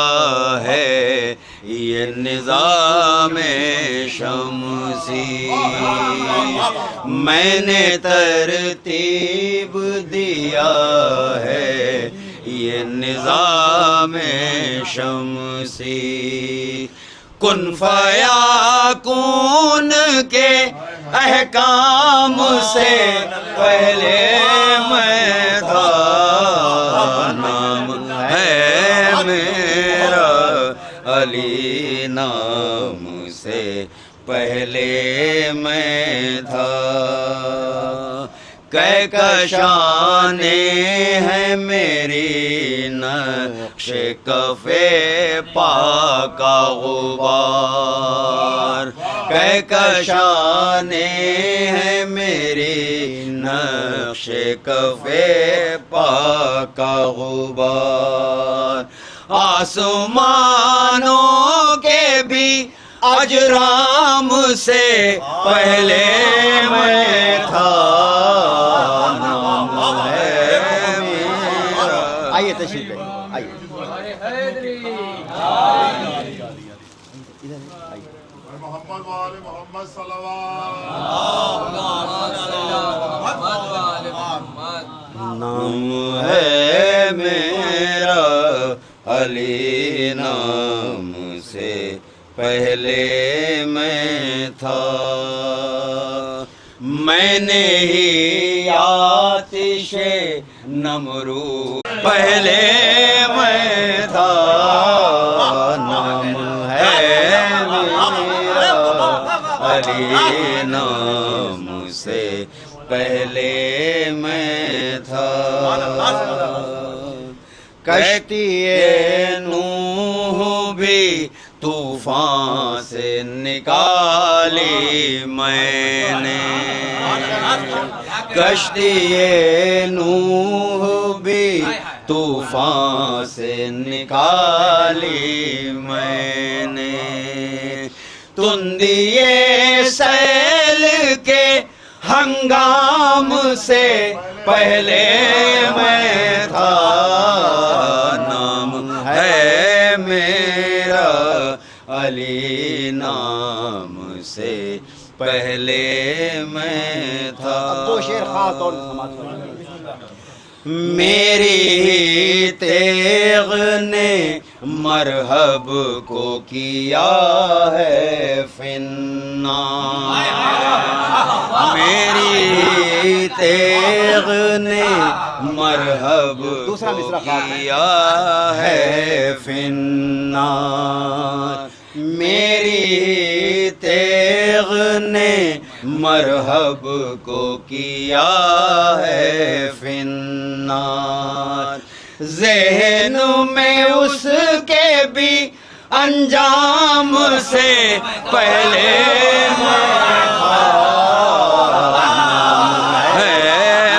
ہے یہ نظام شمسی میں نے ترتیب دیا ہے یہ نظام شمسی کن فیاکون کے احکام سے پہلے میں تھا نام ہے میرا علی نام سے پہلے میں تھا کہکشانے ہیں میری کفے پاک کا غبار کہکشانے ہیں میری نقش کفے پاک کا غبار آسمانوں کے بھی اجرام سے پہلے میں تھا نام ہے میرا آئیے تشریف لے آئیے محمد وآل محمد صلوات نام ہے میرا علی نام سے پہلے میں تھا میں نے ہی آتش نمرود پہلے میں تھا نام ہے میرا علی نام سے پہلے میں تھا کشتی نوح بھی طوفان سے نکالی میں نے کشتی نوح بھی طوفان سے نکالی میں نے تندیے سیل کے ہنگام سے پہلے میں تھا نام ہے میرا علی نام سے پہلے میں تھا دو شعر خاص طور سے سماعت فرمائیے میری تیغ نے مرحب کو کیا ہے فنا میری تیغ نے مرحب کو کیا ہے فنا میری تیغ نے مرحب کو کیا ہے فنار ذہن میں اس کے بھی انجام سے پہلے ہے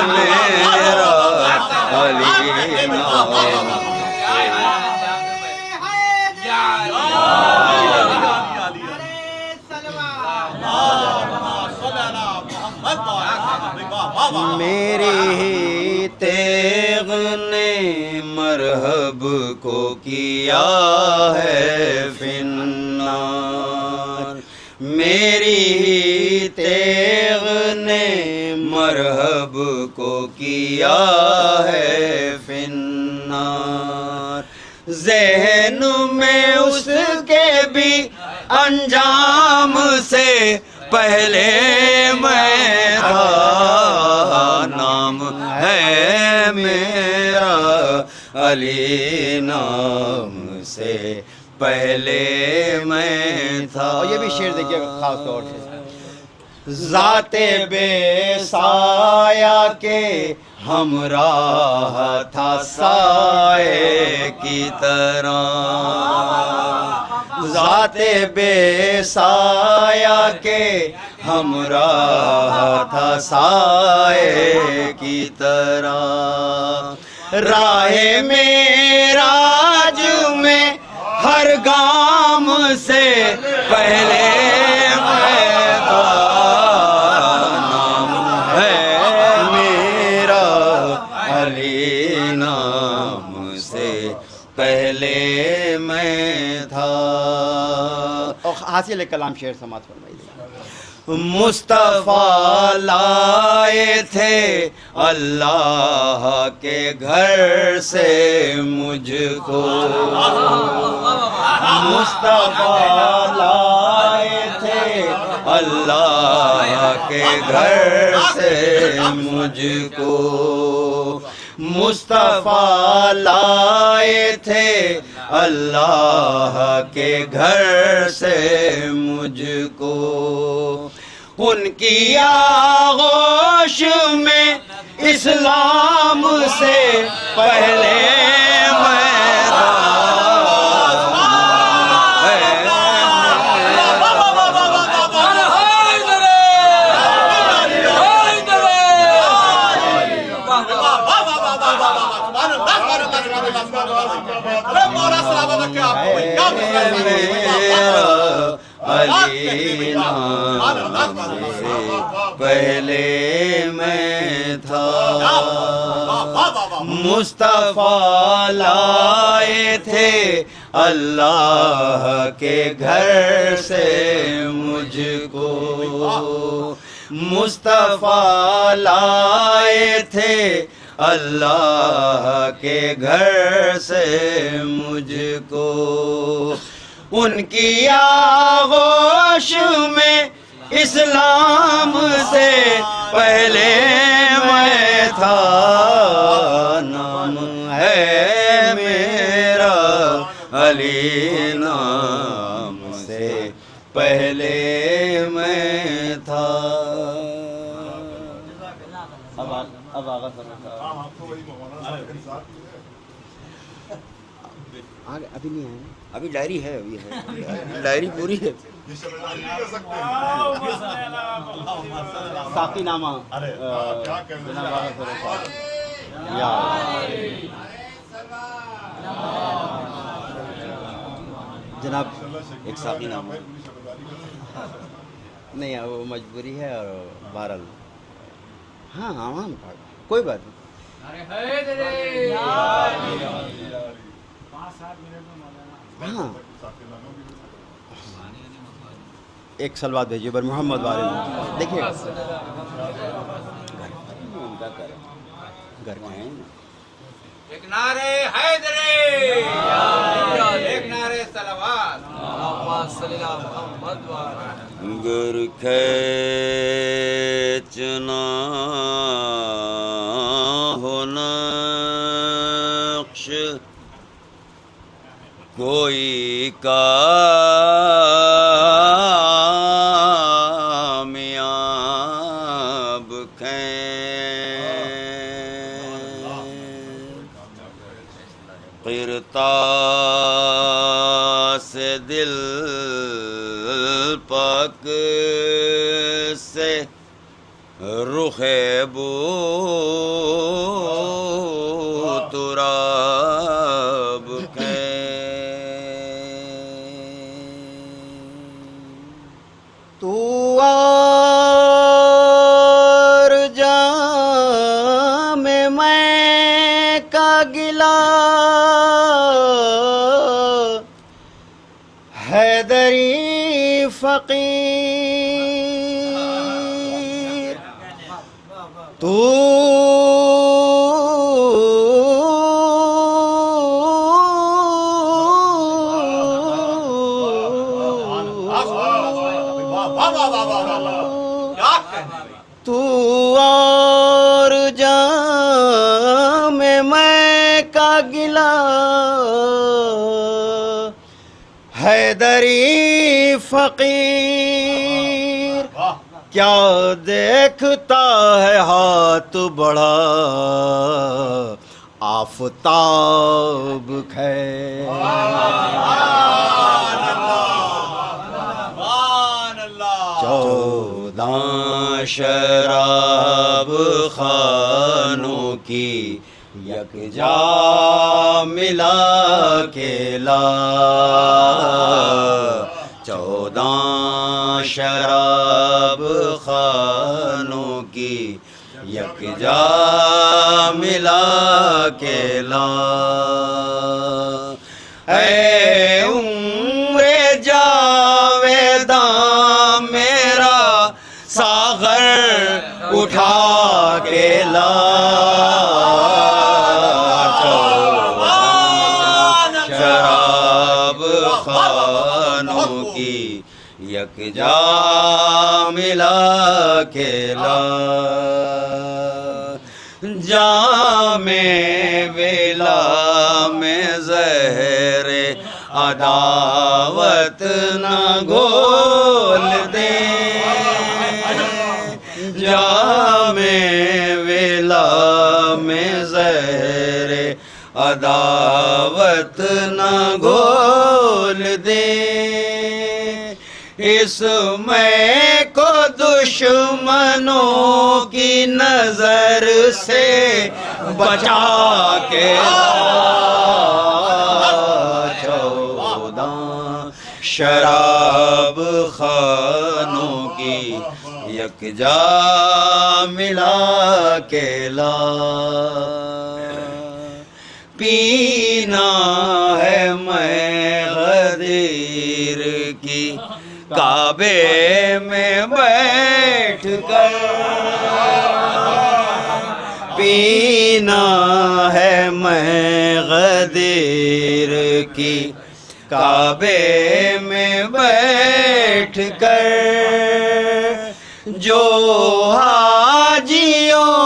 میرا علی نام میری تیغ نے مرحب کو کیا ہے فنار میری تیغ نے مرحب کو کیا ہے فنار ذہن میں اس کے بھی انجام سے پہلے میں تھا نام ہے میرا علی نام سے پہلے میں تھا اور یہ بھی شعر دیکھیے خاص طور سے ذات بے سایہ کے ہمراہ تھا سائے کی طرح ذات بے سایہ کے ہمراہ تھا سائے کی طرح راہ معراج میں ہر گام سے پہلے میں تھا نام ہے میرا علی نام سے پہلے میں تھا اور حاصل کلام شعر سماعت فرمائیے مصطفیٰ لائے تھے اللہ کے گھر سے مجھ کو مصطفیٰ لائے تھے اللہ کے گھر سے مجھ کو مصطفیٰ لائے تھے اللہ کے گھر سے مجھ کو ان کی آغوش میں اسلام سے پہلے میں تھا علی نام سے پہلے میں تھا مصطفیٰ لائے تھے اللہ کے گھر سے مجھ کو مصطفیٰ لائے تھے اللہ کے گھر سے مجھ کو ان کی آغوش میں اسلام سے پہلے میں تھا نام ہے میرا علی نام سے پہلے میں تھا اب آغا ابھی نہیں ہے ابھی ڈائری ہے ابھی ہے ڈائری پوری ہے ساقی نامہ جناب ایک ساقی نامہ نہیں وہ مجبوری ہے اور بہرحال ہاں ہاں کوئی بات نہیں ہاں ایک سلوات بھیجیے بر محمد والے دیکھیے گھر میں ایک نعرے حیدری ایک نعرے صلوات گر کھینچنا ہو نقش کوئی کامیاب قرطاس دل پاک سے رخ بو تراب تو اور جام میں کا گلا حیدری فقیر تو اور جام میں کا گلا حیدری فقیر کیا دیکھتا ہے ہاتھ بڑھا آفتاب خیر چودہ شراب خانوں کی یکجا ملا کے لا چودہ شراب خانوں کی یکجا ملا کے لا اے عمر جاویداں میرا ساغر اٹھا کے لا شراب خانوں کی یکجا ملا کے لا جام ویلا میں زہر عداوت نہ گھول دے جام ویلا میں زہر عداوت نہ گھول دے اس میں کو دشمنوں کی نظر سے بچا کے چودہ شراب خانوں کی یکجا ملا کے لا پینا ہے میں غدیر کی کعبے میں بیٹھ کر پینا ہے میں غدیر کی کعبے میں بیٹھ کر جو حاجیوں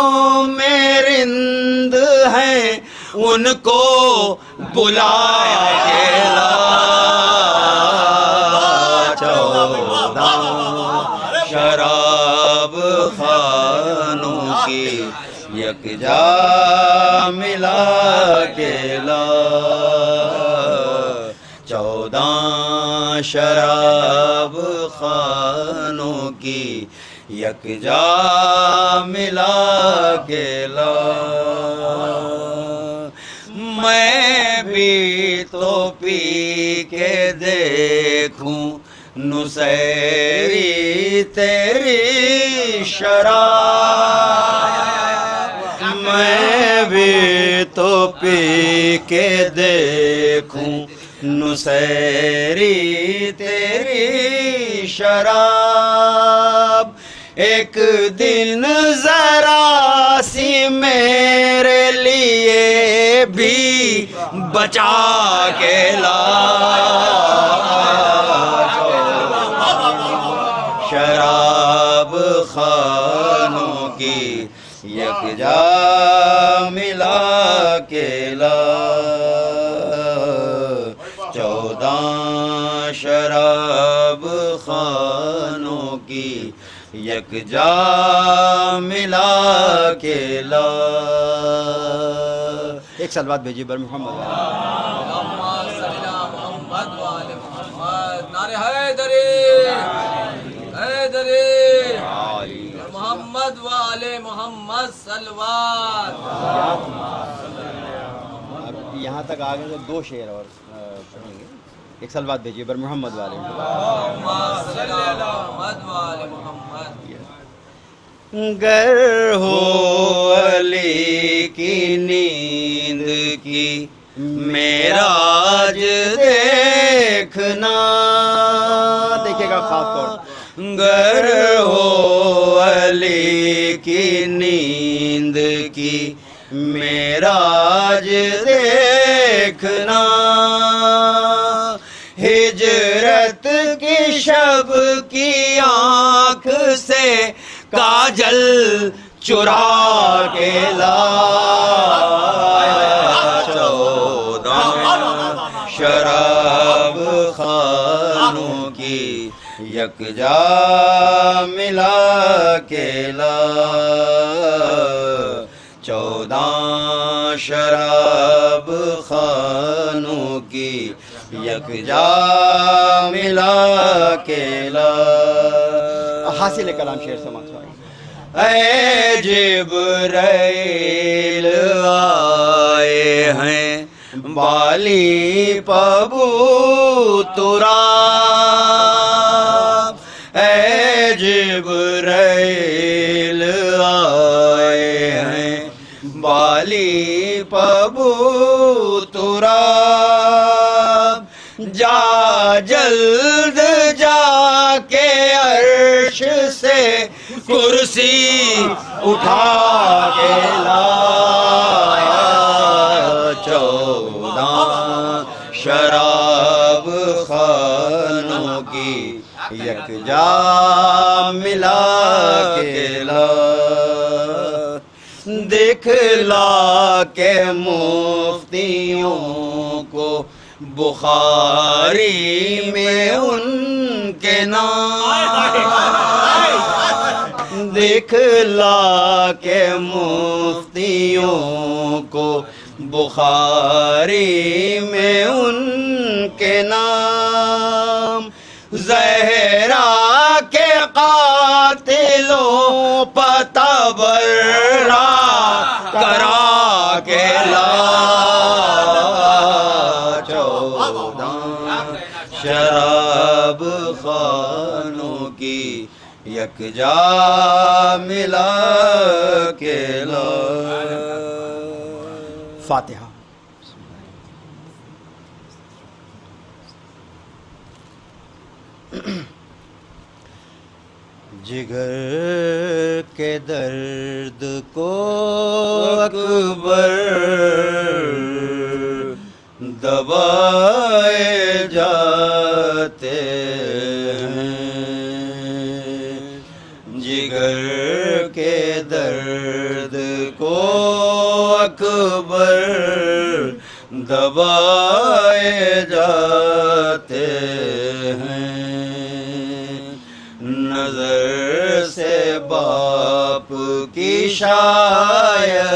میں رند ہیں ان کو بلا کے لا چودہ شراب خانوں کی یکجا ملا کے لا 14 شراب خانوں کی یکجا ملا کے لا میں بھی تو پی کے دیکھوں نصیری تیری شراب میں بھی تو پی کے دیکھوں نصیری تیری شراب ایک دن ذرا سی میرے لیے بھی بچا کے لا شراب خانوں کی یکجا ملا کے لا 14 شراب خانوں کی یکجا ملا کے لا ایک سلوات بھیجیے بر محمد نعرہ حیدری حیدری محمد و آل محمد صلوات. اب یہاں تک آگے تو 2 شعر اور پڑھیں گے. ایک سلوات بھیجیے بر محمد والے گر ہو علی کی نیند کی معراج دیکھنا دیکھے گا خاص طور گر ہو علی کی نیند کی معراج دیکھنا ہجرت کی شب کی آنکھ سے کاجل چرا کے لا 14 شراب خانوں کی یکجا ملا کے لا 14 شراب خانوں کی یکجا ملا کے لا حاصل کلام شعر سماعت سوائے اے جبرائیل آئے ہیں بالی پبو تراب اے جبرائیل آئے ہیں بالی پبو تراب جا جلد جا کے عرش سے کرسی اٹھا کے لا 14 شراب خانوں کی یکجا ملا کے لا دکھلا کے مفتیوں کو بخاری میں ان کے نام دکھلا کے مفتیوں کو بخاری میں ان کے نام زہرا کے قاتلوں پتہ برا کرا کے لا 14 شراب سب خانوں کی یکجا ملا کے لا. فاتحہ. جگر کے درد کو اکبر دبائے جاتے ہیں. جگر کے درد کو اکبر دبائے جاتے ہیں. نظر سے باپ کی شاید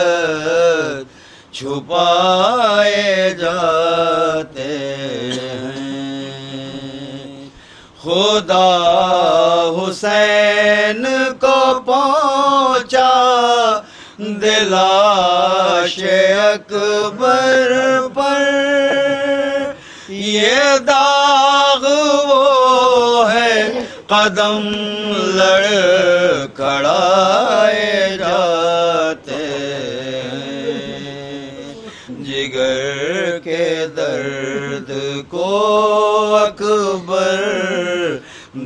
چھپائے جاتے ہیں. خدا حسین کو پہنچا دلاش اکبر پر. یہ داغ وہ ہے قدم لڑکھڑائے جاتے ہیں. جگر کے درد کو اکبر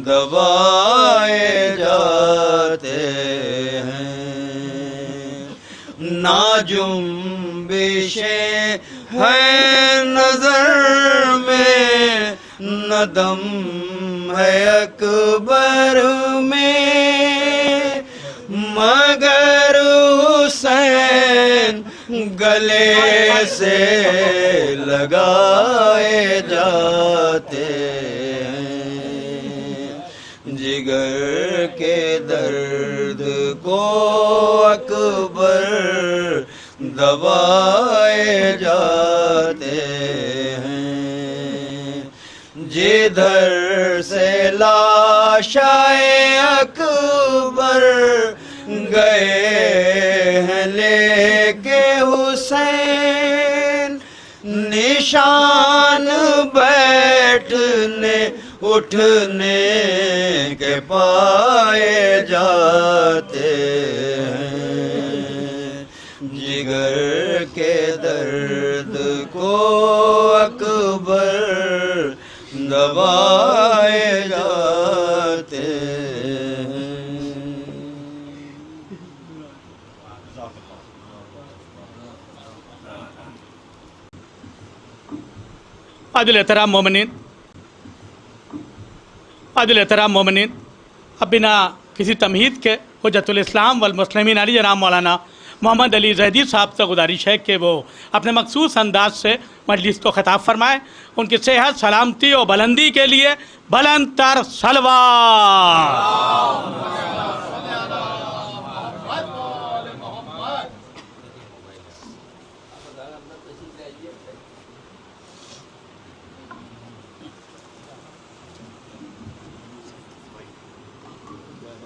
دبائے جاتے ہیں. نا جنبشیں ہیں نظر میں نہ دم ہے اکبر میں. مگر حسین گلے سے لگائے جاتے ہیں. جگر کے درد کو اکبر دبائے جاتے ہیں. جدھر سے لاشائے اکبر گئے ہیں لے کے حسین. نشان بیٹھنے اٹھنے کے پائے جاتے ہیں. جگر کے درد کو اکبر دبائے جاتے ہیں. عادل احترام مومنین، اب بنا کسی تمہید کے حجت الاسلام والمسلمین علی جناب مولانا محمد علی زیدی صاحب سے گزارش ہے کہ وہ اپنے مخصوص انداز سے مجلس کو خطاب فرمائے. ان کی صحت، سلامتی اور بلندی کے لیے بلند تر صلوات.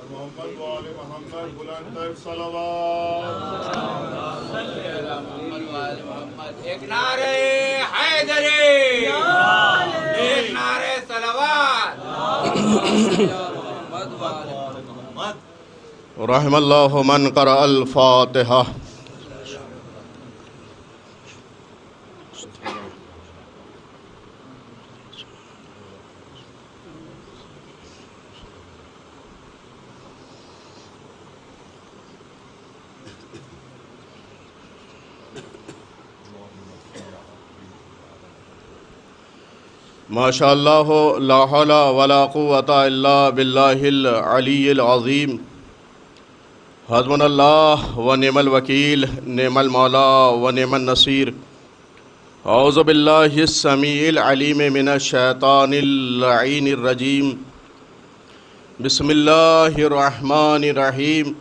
محمد وآل محمد بلند تر صلوات. ایک نعرہ حیدری، ایک نعرہ صلوات. رحم اللہ من قرأ الفاتحہ. ماشاء اللہ لا حول ولا قوة الا باللہ العلی العظیم. حسبنا اللہ و نعم الوکیل، نعم المولا و نعم النصیر. اعوذ باللہ السمیع العلیم من الشیطان اللعین الرجیم. بسم اللہ الرحمن الرحیم.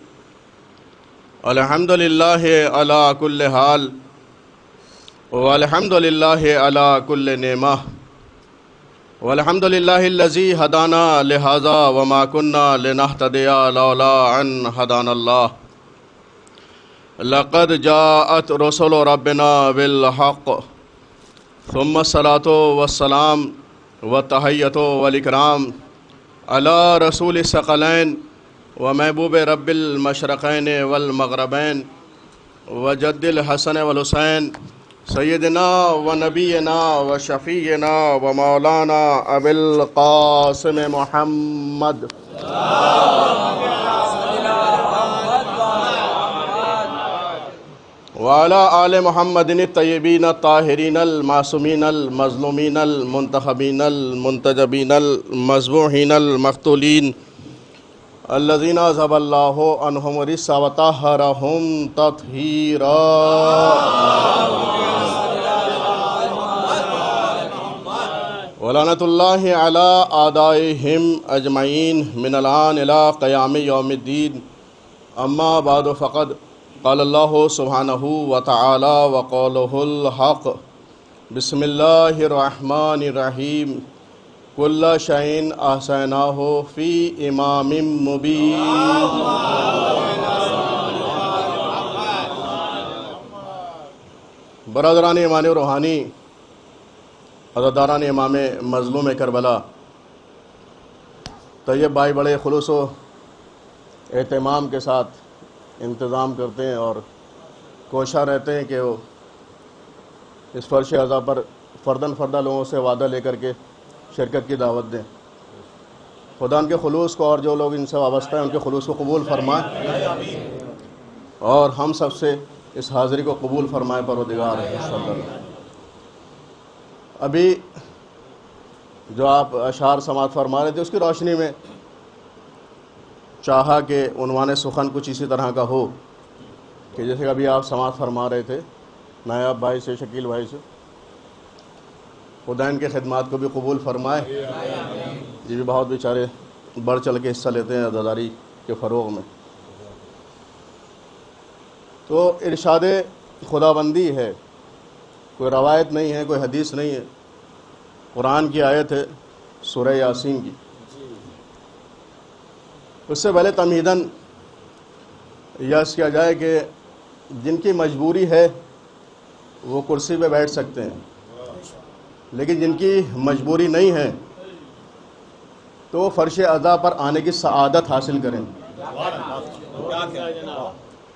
الحمدللہ علی کل حال والحمدللہ علی کل نعمہ والحمدللہ الذی ہدانا لہذا وما کننا لنہتدی لولا ان ہدانا اللہ. لقد جاءت رسل ربنا بالحق ثم الصلاة والسلام و تحیت والاکرام علی رسول الثقلین و محبوب رب المشرقین والمغربین و جد الحسن والحسین سیدنا و نبینا و شفیعنا و مولانا ابی القاسم محمد وعلی آل محمد الطیبین الطاہرین المعصومین المظلومین المنتخبین المنتجبین المذبوحین المقتولین الذین اذهب اللہ عنہم الرجس وطہرہم تطہیرا ولعنۃ اللہ علی اعدائہم اجمعین من الآن الی قیام یوم الدین اما بعد فقد قال اللہ سبحانہ وتعالی وقولہ الحق بسم اللہ الرحمن الرحیم کل شیء احصیناہ فی امام مبین۔ برادران ایمان روحانی، عزاداران امام مظلوم کربلا، طیب بھائی بڑے خلوص و اہتمام کے ساتھ انتظام کرتے ہیں اور کوشاں رہتے ہیں کہ وہ اس فرش عزا پر فرداً فردہ لوگوں سے وعدہ لے کر کے شرکت کی دعوت دیں۔ خدا ان کے خلوص کو اور جو لوگ ان سے وابستہ ہیں ان کے خلوص کو قبول فرمائے اور ہم سب سے اس حاضری کو قبول فرمائے پروردگار صلی اللہ علیہ وسلم۔ ابھی جو آپ اشعار سماعت فرما رہے تھے اس کی روشنی میں چاہا کہ عنوان سخن کچھ اسی طرح کا ہو کہ جیسے کہ ابھی آپ سماعت فرما رہے تھے نایاب بھائی سے، شکیل بھائی سے، خدا ان کے خدمات کو بھی قبول فرمائے۔ یہ بھی بہت بیچارے بڑھ چل کے حصہ لیتے ہیں عزاداری کے فروغ میں۔ تو ارشاد خداوندی ہے، کوئی روایت نہیں ہے، کوئی حدیث نہیں ہے، قرآن کی آیت ہے سورہ یاسین کی۔ اس سے پہلے تمہیداً یس کیا جائے کہ جن کی مجبوری ہے وہ کرسی پہ بیٹھ سکتے ہیں، لیکن جن کی مجبوری نہیں ہے تو وہ فرش عزا پر آنے کی سعادت حاصل کریں۔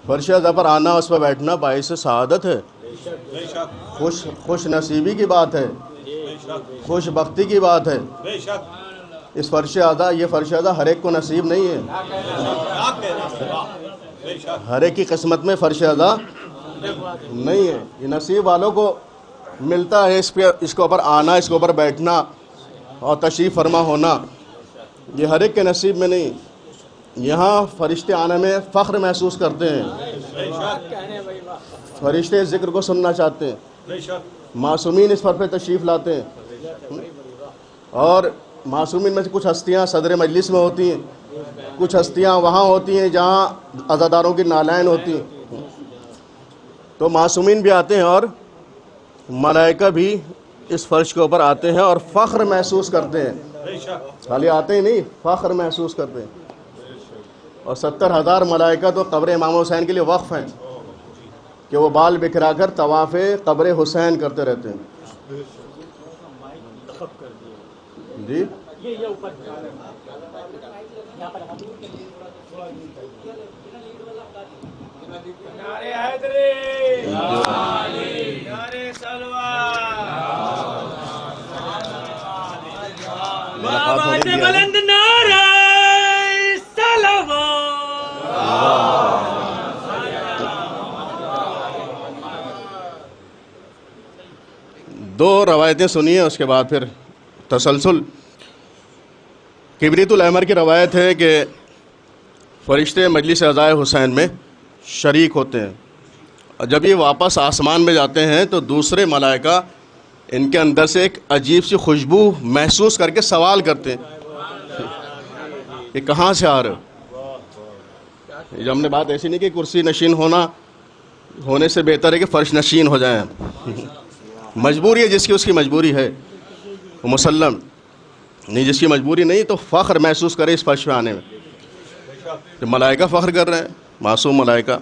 فرش عزا پر آنا، اس پہ بیٹھنا باعث سعادت ہے، خوش نصیبی کی بات ہے، خوش بختی کی بات ہے۔ اس فرش عزا، یہ فرش عزا ہر ایک کو نصیب نہیں ہے، ہر ایک کی قسمت میں فرش عزا نہیں ہے۔ یہ نصیب والوں کو ملتا ہے، اس کے اوپر آنا، اس کے اوپر بیٹھنا اور تشریف فرما ہونا، یہ ہر ایک کے نصیب میں نہیں۔ یہاں فرشتے آنے میں فخر محسوس کرتے ہیں، فرشتے ذکر کو سننا چاہتے ہیں، معصومین اس پر پہ تشریف لاتے ہیں، اور معصومین میں سے کچھ ہستیاں صدر مجلس میں ہوتی ہیں، کچھ ہستیاں وہاں ہوتی ہیں جہاں عزاداروں کی نالائن ہوتی ہیں۔ تو معصومین بھی آتے ہیں اور ملائکہ بھی اس فرش کے اوپر آتے ہیں اور فخر محسوس کرتے ہیں، خالی آتے ہی نہیں، فخر محسوس کرتے ہیں۔ اور 70,000 ملائکہ تو قبر امام حسین کے لیے وقف ہیں کہ وہ بال بکھرا کر طواف قبر حسین کرتے رہتے ہیں۔ جی بلند نعرہ سلوات۔ دو روایتیں سنیے، اس کے بعد پھر تسلسل۔ کبریت الاحمر کی روایت ہے کہ فرشتے مجلس عزائے حسین میں شریک ہوتے ہیں، اور جب یہ واپس آسمان میں جاتے ہیں تو دوسرے ملائکہ ان کے اندر سے ایک عجیب سی خوشبو محسوس کر کے سوال کرتے ہیں کہ کہاں سے آ رہے ہو۔ جب ہم نے بات ایسی نہیں کہ کرسی نشین ہونے سے بہتر ہے کہ فرش نشین ہو جائیں، مجبوری ہے جس کی اس کی مجبوری ہے، وہ مسلم نہیں، جس کی مجبوری نہیں تو فخر محسوس کرے اس فرش پہ آنے میں۔ جو ملائکہ فخر کر رہے ہیں، معصوم ملائکہ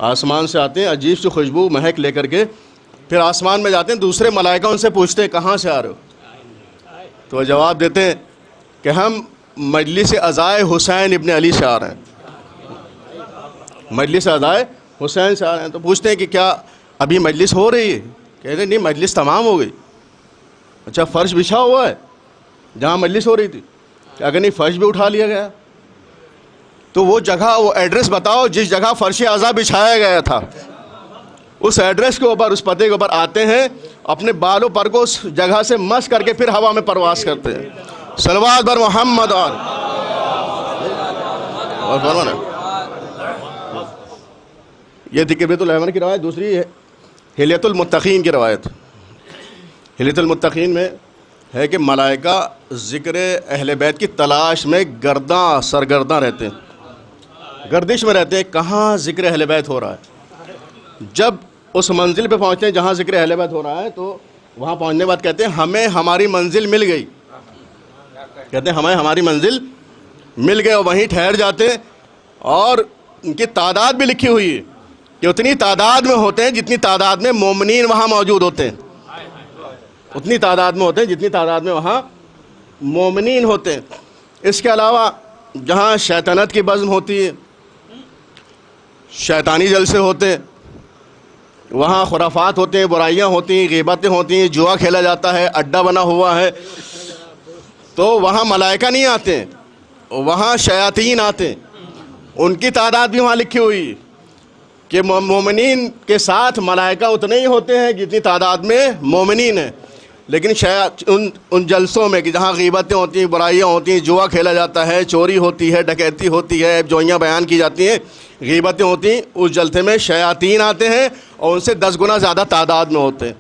آسمان سے آتے ہیں عجیب سی خوشبو مہک لے کر کے، پھر آسمان میں جاتے ہیں، دوسرے ملائکہ ان سے پوچھتے ہیں کہاں سے آ رہے ہو۔ تو وہ جواب دیتے ہیں کہ ہم مجلس عزائے حسین ابن علی سے آ رہے ہیں، مجلس عزائے حسین سے آ رہے ہیں۔ تو پوچھتے ہیں کہ کیا ابھی مجلس ہو رہی ہے؟ کہتے ہیں نہیں، مجلس تمام ہو گئی۔ اچھا فرش بچھا ہوا ہے جہاں مجلس ہو رہی تھی؟ کہ اگر نہیں فرش بھی اٹھا لیا گیا تو وہ جگہ، وہ ایڈریس بتاؤ جس جگہ فرش عزا بچھایا گیا تھا، اس ایڈریس کے اوپر، اس پتے کے اوپر آتے ہیں، اپنے بالوں پر کو اس جگہ سے مس کر کے پھر ہوا میں پرواز کرتے ہیں۔ صلوات بر محمد اور یہ تھی کبریت الحمر کی روایت۔ دوسری ہے حلیۃ المتقین کی روایت۔ حلیۃ المتقین میں ہے کہ ملائکہ ذکر اہل بیت کی تلاش میں گرداں سرگرداں رہتے ہیں، گردش میں رہتے ہیں، کہاں ذکر اہل بیت ہو رہا ہے۔ جب اس منزل پہ پہنچتے ہیں جہاں ذکر اہل بیت ہو رہا ہے تو وہاں پہنچنے کے بعد کہتے ہیں ہمیں ہماری منزل مل گئی، کہتے ہیں ہمیں ہماری منزل مل گئی، اور وہیں ٹھہر جاتے ہیں۔ اور ان کی تعداد بھی لکھی ہوئی ہے کہ اتنی تعداد میں ہوتے ہیں جتنی تعداد میں مومنین وہاں موجود ہوتے ہیں، اتنی تعداد میں ہوتے ہیں جتنی تعداد میں وہاں مومنین ہوتے ہیں۔ اس کے علاوہ جہاں شیطنت کی بزم ہوتی ہے، شیطانی جلسے ہوتے ہیں، وہاں خرافات ہوتے ہیں، برائیاں ہوتی ہیں، غیبتیں ہوتی ہیں، جوا کھیلا جاتا ہے، اڈا بنا ہوا ہے، تو وہاں ملائکہ نہیں آتے ہیں، وہاں شیاطین آتے ہیں۔ ان کی تعداد بھی وہاں لکھی ہوئی ہے کہ مومنین کے ساتھ ملائکہ اتنے ہی ہوتے ہیں جتنی تعداد میں مومنین ہیں، لیکن ان جلسوں میں کہ جہاں غیبتیں ہوتی ہیں، برائیاں ہوتی ہیں، جوا کھیلا جاتا ہے، چوری ہوتی ہے، ڈکیتی ہوتی ہے، جوئیاں بیان کی جاتی ہیں، غیبتیں ہوتی ہیں، اس جلسے میں شیاطین آتے ہیں اور ان سے 10 گنا زیادہ تعداد میں ہوتے ہیں،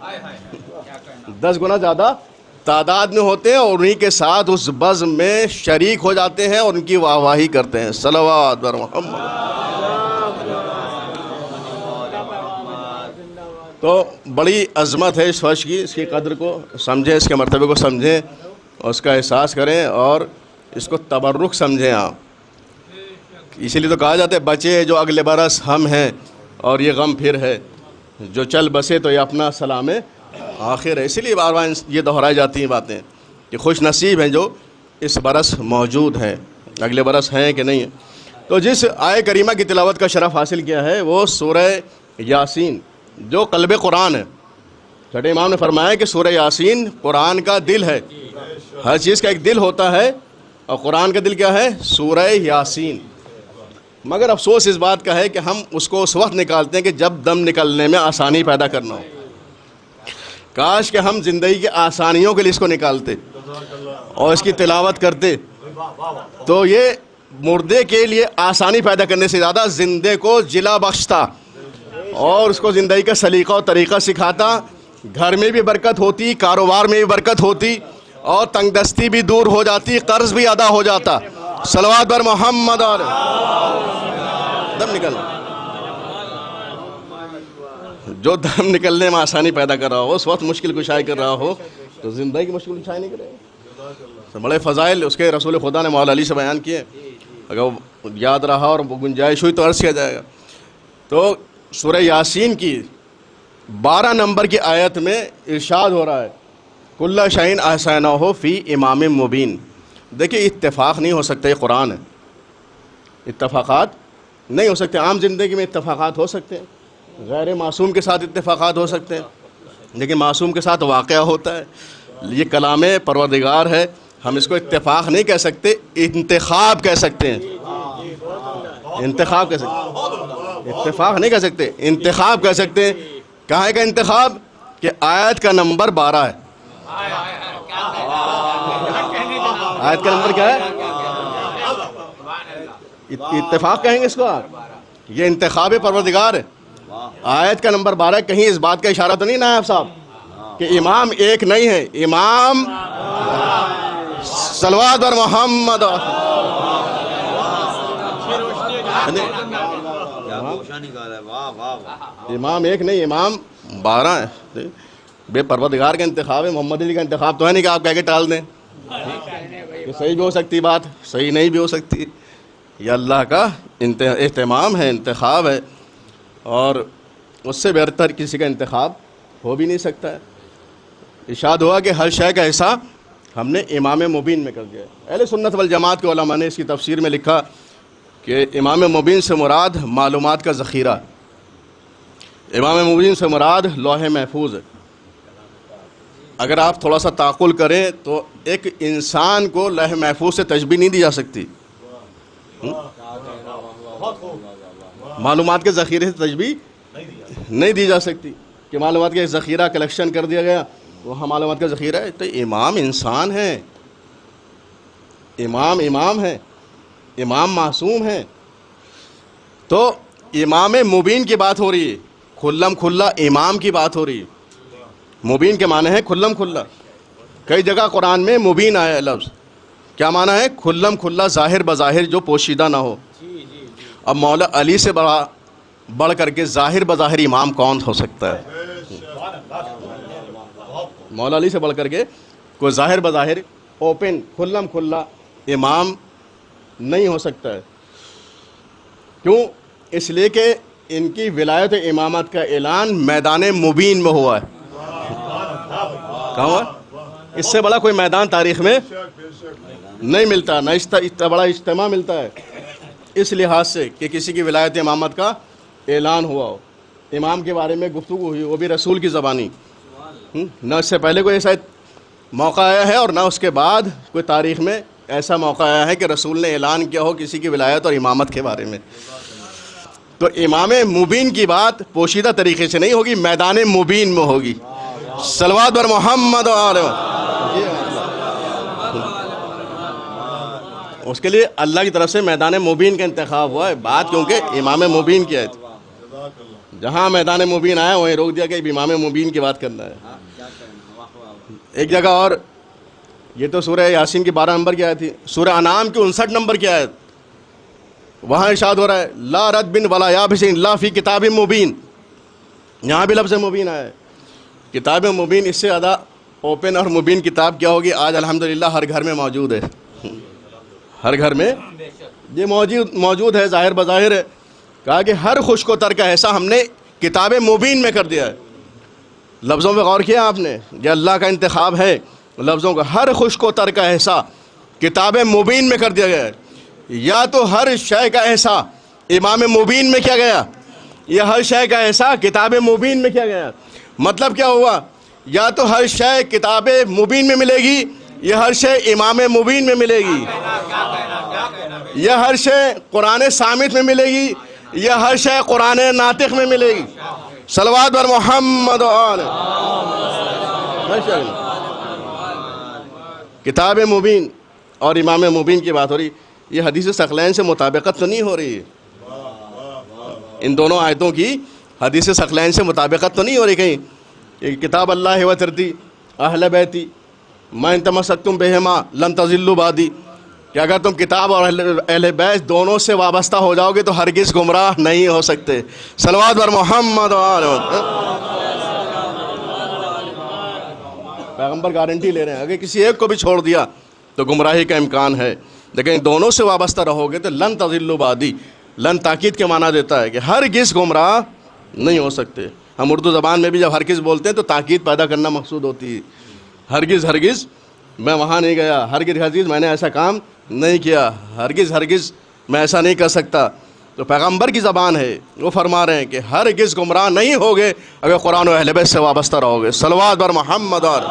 10 گنا زیادہ تعداد میں ہوتے ہیں، اور انہی کے ساتھ اس بزم میں شریک ہو جاتے ہیں اور ان کی واہ واہی کرتے ہیں۔ صلوات بر محمد۔ تو بڑی عظمت ہے اس فرش کی، اس کی قدر کو سمجھیں، اس کے مرتبے کو سمجھیں، اور اس کا احساس کریں اور اس کو تبرک سمجھیں آپ۔ اسی لیے تو کہا جاتا ہے بچے جو اگلے برس ہم ہیں اور یہ غم پھر ہے، جو چل بسے تو یہ اپنا سلام آخر ہے۔ اسی لیے بار بار یہ دہرائی جاتی ہیں باتیں کہ خوش نصیب ہیں جو اس برس موجود ہیں، اگلے برس ہیں کہ نہیں ہیں۔ تو جس آیہ کریمہ کی تلاوت کا شرف حاصل کیا ہے وہ سورہ یاسین جو قلب قرآن ہے۔ چھٹے امام نے فرمایا کہ سورہ یاسین قرآن کا دل ہے، ہر چیز کا ایک دل ہوتا ہے، اور قرآن کا دل کیا ہے؟ سورہ یاسین۔ مگر افسوس اس بات کا ہے کہ ہم اس کو اس وقت نکالتے ہیں کہ جب دم نکلنے میں آسانی پیدا کرنا ہو۔ کاش کہ ہم زندگی کی آسانیوں کے لیے اس کو نکالتے اور اس کی تلاوت کرتے، تو یہ مردے کے لیے آسانی پیدا کرنے سے زیادہ زندے کو جلا بخشتا اور اس کو زندگی کا سلیقہ و طریقہ سکھاتا، گھر میں بھی برکت ہوتی، کاروبار میں بھی برکت ہوتی، اور تنگ دستی بھی دور ہو جاتی، قرض بھی ادا ہو جاتا۔ صلوات بر محمد۔ اور دم نکل، جو دم نکلنے میں آسانی پیدا کر رہا ہو، اس وقت مشکل کشائی کر رہا ہو، تو زندگی کی مشکل کشائی نہیں کرے گا۔ بڑے فضائل اس کے رسول خدا نے مولا علی سے بیان کیے، اگر یاد رہا اور گنجائش ہوئی تو عرض کیا جائے گا۔ تو سورہ یاسین کی 12 نمبر کی آیت میں ارشاد ہو رہا ہے کُلَّ شَیْءٍ أَحْصَیْنَاهُ فِی إِمَامٍ مُبِین۔ دیکھیے اتفاق نہیں ہو سکتا، یہ قرآن ہے، اتفاقات نہیں ہو سکتے۔ عام زندگی میں اتفاقات ہو سکتے ہیں، غیر معصوم کے ساتھ اتفاقات ہو سکتے ہیں، لیکن معصوم کے ساتھ واقعہ ہوتا ہے۔ یہ کلام پروردگار ہے، ہم اس کو اتفاق نہیں کہہ سکتے، انتخاب کہہ سکتے ہیں، انتخاب کہہ سکتے ہیں، اتفاق نہیں کہہ سکتے، انتخاب کہہ سکتے ہیں۔ کہاں ہے کا انتخاب؟ کہ آیت کا نمبر 12 ہے۔ آیت کا نمبر کیا ہے؟ اتفاق کہیں گے اس کو آپ، یہ انتخاب پروردگار ہے۔ آیت کا نمبر 12، کہیں اس بات کا اشارہ تو نہیں نائب صاحب کہ امام ایک نہیں ہے، امام صلوات بر محمد۔ امام ایک نہیں، امام 12 ہے۔ بے پروردگار کا انتخاب ہے، محمد علی کا انتخاب تو ہے نہیں کہ آپ کہہ کے ٹال دیں کہ صحیح بھی ہو سکتی بات، صحیح نہیں بھی ہو سکتی۔ یہ اللہ کا اہتمام ہے، انتخاب ہے، اور اس سے بہتر کسی کا انتخاب ہو بھی نہیں سکتا ہے۔ ارشاد ہوا کہ ہر شے کا حصہ ہم نے امام مبین میں کر دیا ہے۔ اہل سنت والجماعت کے علماء نے اس کی تفسیر میں لکھا کہ امام مبین سے مراد معلومات کا ذخیرہ، امام مبین سے مراد لوح محفوظ ہے۔ اگر آپ تھوڑا سا تعقل کریں تو ایک انسان کو لوح محفوظ سے تشبیہ نہیں دی جا سکتی، معلومات کے ذخیرے سے تشبیہ نہیں دی جا سکتی کہ معلومات کا ذخیرہ کلیکشن کر دیا گیا، وہ معلومات کا ذخیرہ ہے۔ تو امام انسان ہے، امام ہے، امام معصوم ہے۔ تو امام مبین کی بات ہو رہی ہے، کھلم کھلا امام کی بات ہو رہی ہے۔ مبین کے معنی ہے کھلم کھلا، کئی جگہ قرآن میں مبین آیا ہے لفظ، کیا معنی ہے؟ کھلم کھلا، ظاہر بظاہر، جو پوشیدہ نہ ہو۔ اب مولا علی سے بڑھ کر کے ظاہر بظاہر امام کون ہو سکتا ہے؟ مولا علی سے بڑھ کر کے کوئی ظاہر بظاہر اوپن کھلم کھلا امام نہیں ہو سکتا ہے۔ کیوں؟ اس لیے کہ ان کی ولایت امامت کا اعلان میدان مبین میں ہوا ہے۔ کہاں ہوا؟ اس سے بڑا کوئی میدان تاریخ میں نہیں ملتا، نہ اتنا بڑا اجتماع ملتا ہے اس لحاظ سے کہ کسی کی ولایت امامت کا اعلان ہوا ہو، امام کے بارے میں گفتگو ہوئی، وہ بھی رسول کی زبانی۔ نہ اس سے پہلے کوئی ایسا موقع آیا ہے اور نہ اس کے بعد کوئی تاریخ میں ایسا موقع آیا ہے کہ رسول نے اعلان کیا ہو کسی کی ولایت اور امامت کے بارے میں۔ تو امام مبین کی بات پوشیدہ طریقے سے نہیں ہوگی، میدان مبین میں ہوگی۔ صلوات بر محمد و آل اس کے لیے اللہ کی طرف سے میدان مبین کا انتخاب ہوا ہے، بات کیونکہ امام مبین کی ہے، جہاں میدان مبین آیا وہیں روک دیا کہ امام مبین کی بات کرنا ہے۔ ایک جگہ اور، یہ تو سورہ یاسین کی 12 نمبر کی آیت تھی، سورہ انعام کی 59 نمبر کی آیت، وہاں ارشاد ہو رہا ہے لا رد بن ولا یابس الا فی کتاب مبین، یہاں بھی لفظ مبین آیا ہے۔ کتاب مبین اس سے زیادہ اوپن اور مبین کتاب کیا ہوگی؟ آج الحمدللہ ہر گھر میں موجود ہے، ہر گھر میں یہ موجود ہے، ظاہر بظاہر ہے۔ کہا کہ ہر خوش کو تر کا ایسا ہم نے کتاب مبین میں کر دیا ہے۔ لفظوں پہ غور کیا آپ نے؟ یہ اللہ کا انتخاب ہے لفظوں کا، ہر خوش کو تر کا ایسا کتاب مبین میں کر دیا گیا ہے۔ یا تو ہر شے کا ایسا امام مبین میں کیا گیا، یا ہر شے کا ایسا کتاب مبین میں کیا گیا۔ مطلب کیا ہوا؟ یا تو ہر شے کتاب مبین میں ملے گی، یا ہر شے امام مبین میں ملے گی، یا ہر شے قرآن صامت میں ملے گی، یا ہر شے قرآن ناطق میں ملے گی۔ صلوات بر محمد و آل کتاب مبین اور امام مبین کی بات ہو رہی، یہ حدیث ثقلین سے مطابقت تو نہیں ہو رہی ہے، ان دونوں آیتوں کی حدیث ثقلین سے مطابقت تو نہیں ہو رہی کہیں۔ یہ کتاب اللہ و ترتی اہل بیتی ما ان تمسکتم بہما لن تضلوا بعدی، کہ اگر تم کتاب اور اہل بیت دونوں سے وابستہ ہو جاؤ گے تو ہرگز گمراہ نہیں ہو سکتے۔ صلوات بر محمد و آل پیغمبر گارنٹی لے رہے ہیں، اگر کسی ایک کو بھی چھوڑ دیا تو گمراہی کا امکان ہے، لیکن دونوں سے وابستہ رہو گے تو لن تضلوا بعدی، لن تاکید کے معنی دیتا ہے کہ ہرگز گمراہ نہیں ہو سکتے۔ ہم اردو زبان میں بھی جب ہرگز بولتے ہیں تو تاکید پیدا کرنا مقصود ہوتی ہے، ہرگز ہرگز میں وہاں نہیں گیا، ہرگز ہرگز میں نے ایسا کام نہیں کیا، ہرگز ہرگز میں ایسا نہیں کر سکتا۔ تو پیغمبر کی زبان ہے، وہ فرما رہے ہیں کہ ہرگز گمراہ نہیں ہوگے اگر قرآن و اہل بیت سے وابستہ رہو گے۔ صلوات بر محمد اور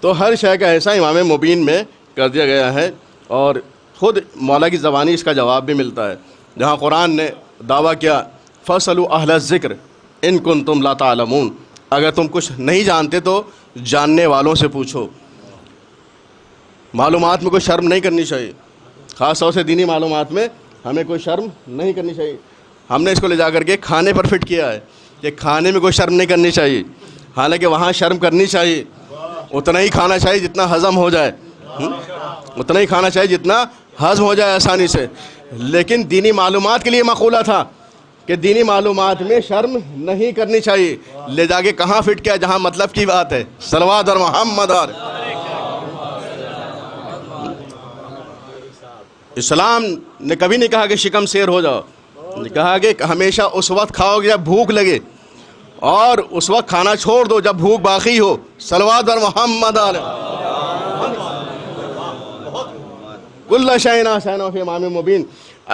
تو ہر شے کا ایسا امام مبین میں کر دیا گیا ہے، اور خود مولا کی زبانی اس کا جواب بھی ملتا ہے، جہاں قرآن نے دعویٰ کیا فَاسْأَلُوا أَهْلَ الذِّكْرِ إِن كُنتُمْ لَا تَعْلَمُونَ، اگر تم کچھ نہیں جانتے تو جاننے والوں سے پوچھو۔ معلومات میں کوئی شرم نہیں کرنی چاہیے، خاص طور سے دینی معلومات میں ہمیں کوئی شرم نہیں کرنی چاہیے۔ ہم نے اس کو لے جا کر کے کھانے پر فٹ کیا ہے کہ کھانے میں کوئی شرم نہیں کرنی چاہیے، حالانکہ وہاں شرم کرنی چاہیے، اتنا ہی کھانا چاہیے جتنا ہضم ہو جائے، اتنا ہی کھانا چاہیے جتنا ہضم ہو جائے آسانی سے۔ لیکن دینی معلومات کے لیے مقولہ تھا کہ دینی معلومات میں شرم نہیں کرنی چاہیے، لے جا کے کہاں فٹ کیا جہاں مطلب کی بات ہے۔ صلوات اور محمد اور اسلام نے کبھی نہیں کہا کہ شکم سیر ہو جاؤ، نے کہا کہ ہمیشہ اس وقت کھاؤ گے جب بھوک لگے، اور اس وقت کھانا چھوڑ دو جب بھوک باقی ہو. صلوات بر محمد کل شیء احصیناہ فی امام مبین.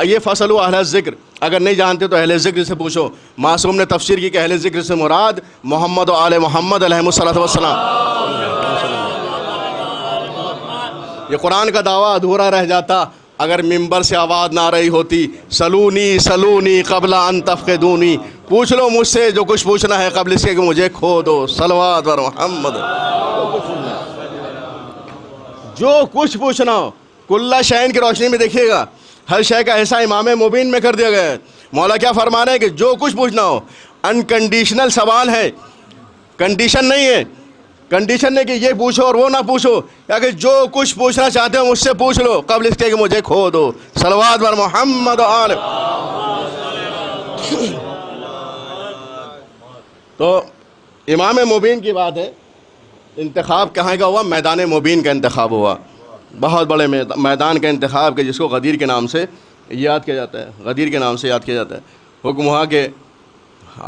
یہ فصل اہل ذکر، اگر نہیں جانتے تو اہل ذکر سے پوچھو. معصوم نے تفسیر کی کہ اہل ذکر سے مراد محمد و آل محمد علیہ الصلوۃ والسلام. یہ قرآن کا دعویٰ ادھورا رہ جاتا اگر ممبر سے آواز نہ رہی ہوتی سلونی سلونی قبل ان تفقدونی، پوچھ لو مجھ سے جو کچھ پوچھنا ہے قبل اس کے کہ مجھے کھو دو. صلوات بر محمد. جو کچھ پوچھنا ہو کل شیء کی روشنی میں دیکھیے گا ہر شے کا ایسا امام مبین میں کر دیا گیا ہے. مولا کیا فرما رہے ہیں کہ جو کچھ پوچھنا ہو انکنڈیشنل سوال ہے، کنڈیشن نہیں ہے. کنڈیشن نہیں کہ یہ پوچھو اور وہ نہ پوچھو، یا کہ جو کچھ پوچھنا چاہتے ہو مجھ سے پوچھ لو قبل اس کے کہ مجھے کھو دو. صلوات بر محمد آل. تو امام مبین کی بات ہے. انتخاب کہاں کا ہوا؟ میدان مبین کا انتخاب ہوا. بہت بڑے میدان کا انتخاب کہ جس کو غدیر کے نام سے یاد کیا جاتا ہے. غدیر کے نام سے یاد کیا جاتا ہے. حکم ہوا کہ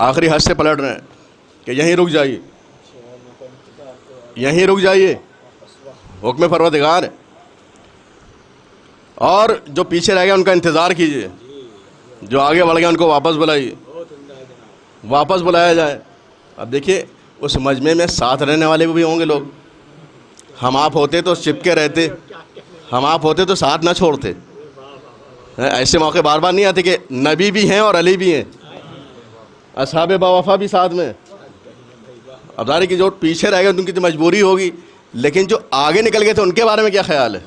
آخری حد سے پلٹ رہے ہیں کہ یہیں رک جائیے، یہیں رک جائیے. حکم پروردگار ہے. اور جو پیچھے رہ گئے ان کا انتظار کیجیے، جو آگے بڑھ گئے ان کو واپس بلائیے، واپس بلایا جائے. اب دیکھیے اس مجمع میں ساتھ رہنے والے بھی ہوں گے لوگ. ہم آپ ہوتے تو چپکے رہتے، ہم آپ ہوتے تو ساتھ نہ چھوڑتے. ایسے موقع بار بار نہیں آتے کہ نبی بھی ہیں اور علی بھی ہیں، اصحاب باوفا بھی ساتھ میں. اب ظاہر ہے کہ جو پیچھے رہ گئے ان کی تو مجبوری ہوگی، لیکن جو آگے نکل گئے تھے ان کے بارے میں کیا خیال ہے؟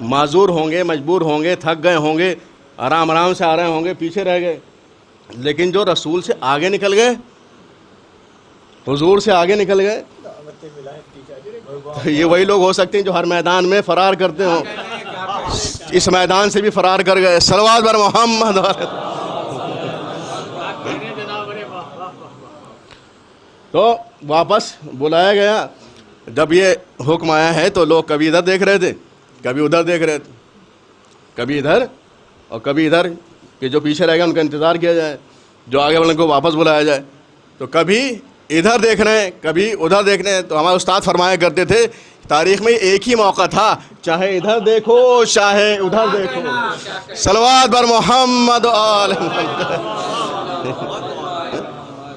معذور ہوں گے، مجبور ہوں گے، تھک گئے ہوں گے، آرام آرام سے آ رہے ہوں گے، پیچھے رہ گئے. لیکن جو رسول سے آگے نکل گئے، حضور سے آگے نکل گئے، یہ وہی لوگ ہو سکتے ہیں جو ہر میدان میں فرار کرتے ہوں. اس میدان سے بھی فرار کر گئے. صلوات بر محمد. تو واپس بلایا گیا. جب یہ حکم آیا ہے تو لوگ کبھی ادھر دیکھ رہے تھے، کبھی ادھر دیکھ رہے تھے، کبھی ادھر اور کبھی ادھر کہ جو پیچھے رہ گئے ان کا انتظار کیا جائے، جو آگے والوں کو واپس بلایا جائے. تو کبھی ادھر دیکھ رہے ہیں کبھی ادھر دیکھ رہے ہیں. تو ہمارے استاد فرمایا کرتے تھے تاریخ میں ایک ہی موقع تھا، چاہے ادھر دیکھو چاہے ادھر دیکھو. صلوات بر محمد آل.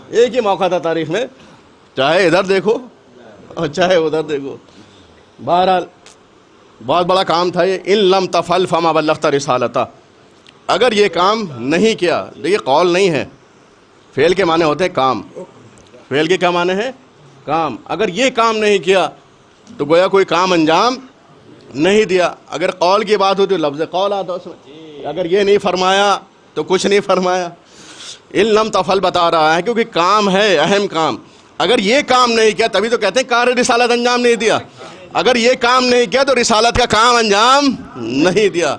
ایک ہی موقع تھا تاریخ میں، چاہے ادھر دیکھو اور چاہے ادھر دیکھو. بہرحال بہت بڑا کام تھا یہ. ان لم تفعل فما بلغت رسالتہ. اگر یہ کام نہیں کیا، یہ قول نہیں ہے، فعل کے معنی ہوتے ہیں کام. فعل کے کیا معنی ہے؟ کام. اگر یہ کام نہیں کیا تو گویا کوئی کام انجام نہیں دیا. اگر قول کی بات ہوتی تو لفظ قول آتا اس میں. اگر یہ نہیں فرمایا تو کچھ نہیں فرمایا. ان لم تفعل بتا رہا ہے کیونکہ کام ہے، اہم کام. اگر یہ کام نہیں کیا تبھی تو کہتے ہیں کار رسالت انجام نہیں دیا. اگر یہ کام نہیں کیا تو رسالت کا کام انجام نہیں دیا.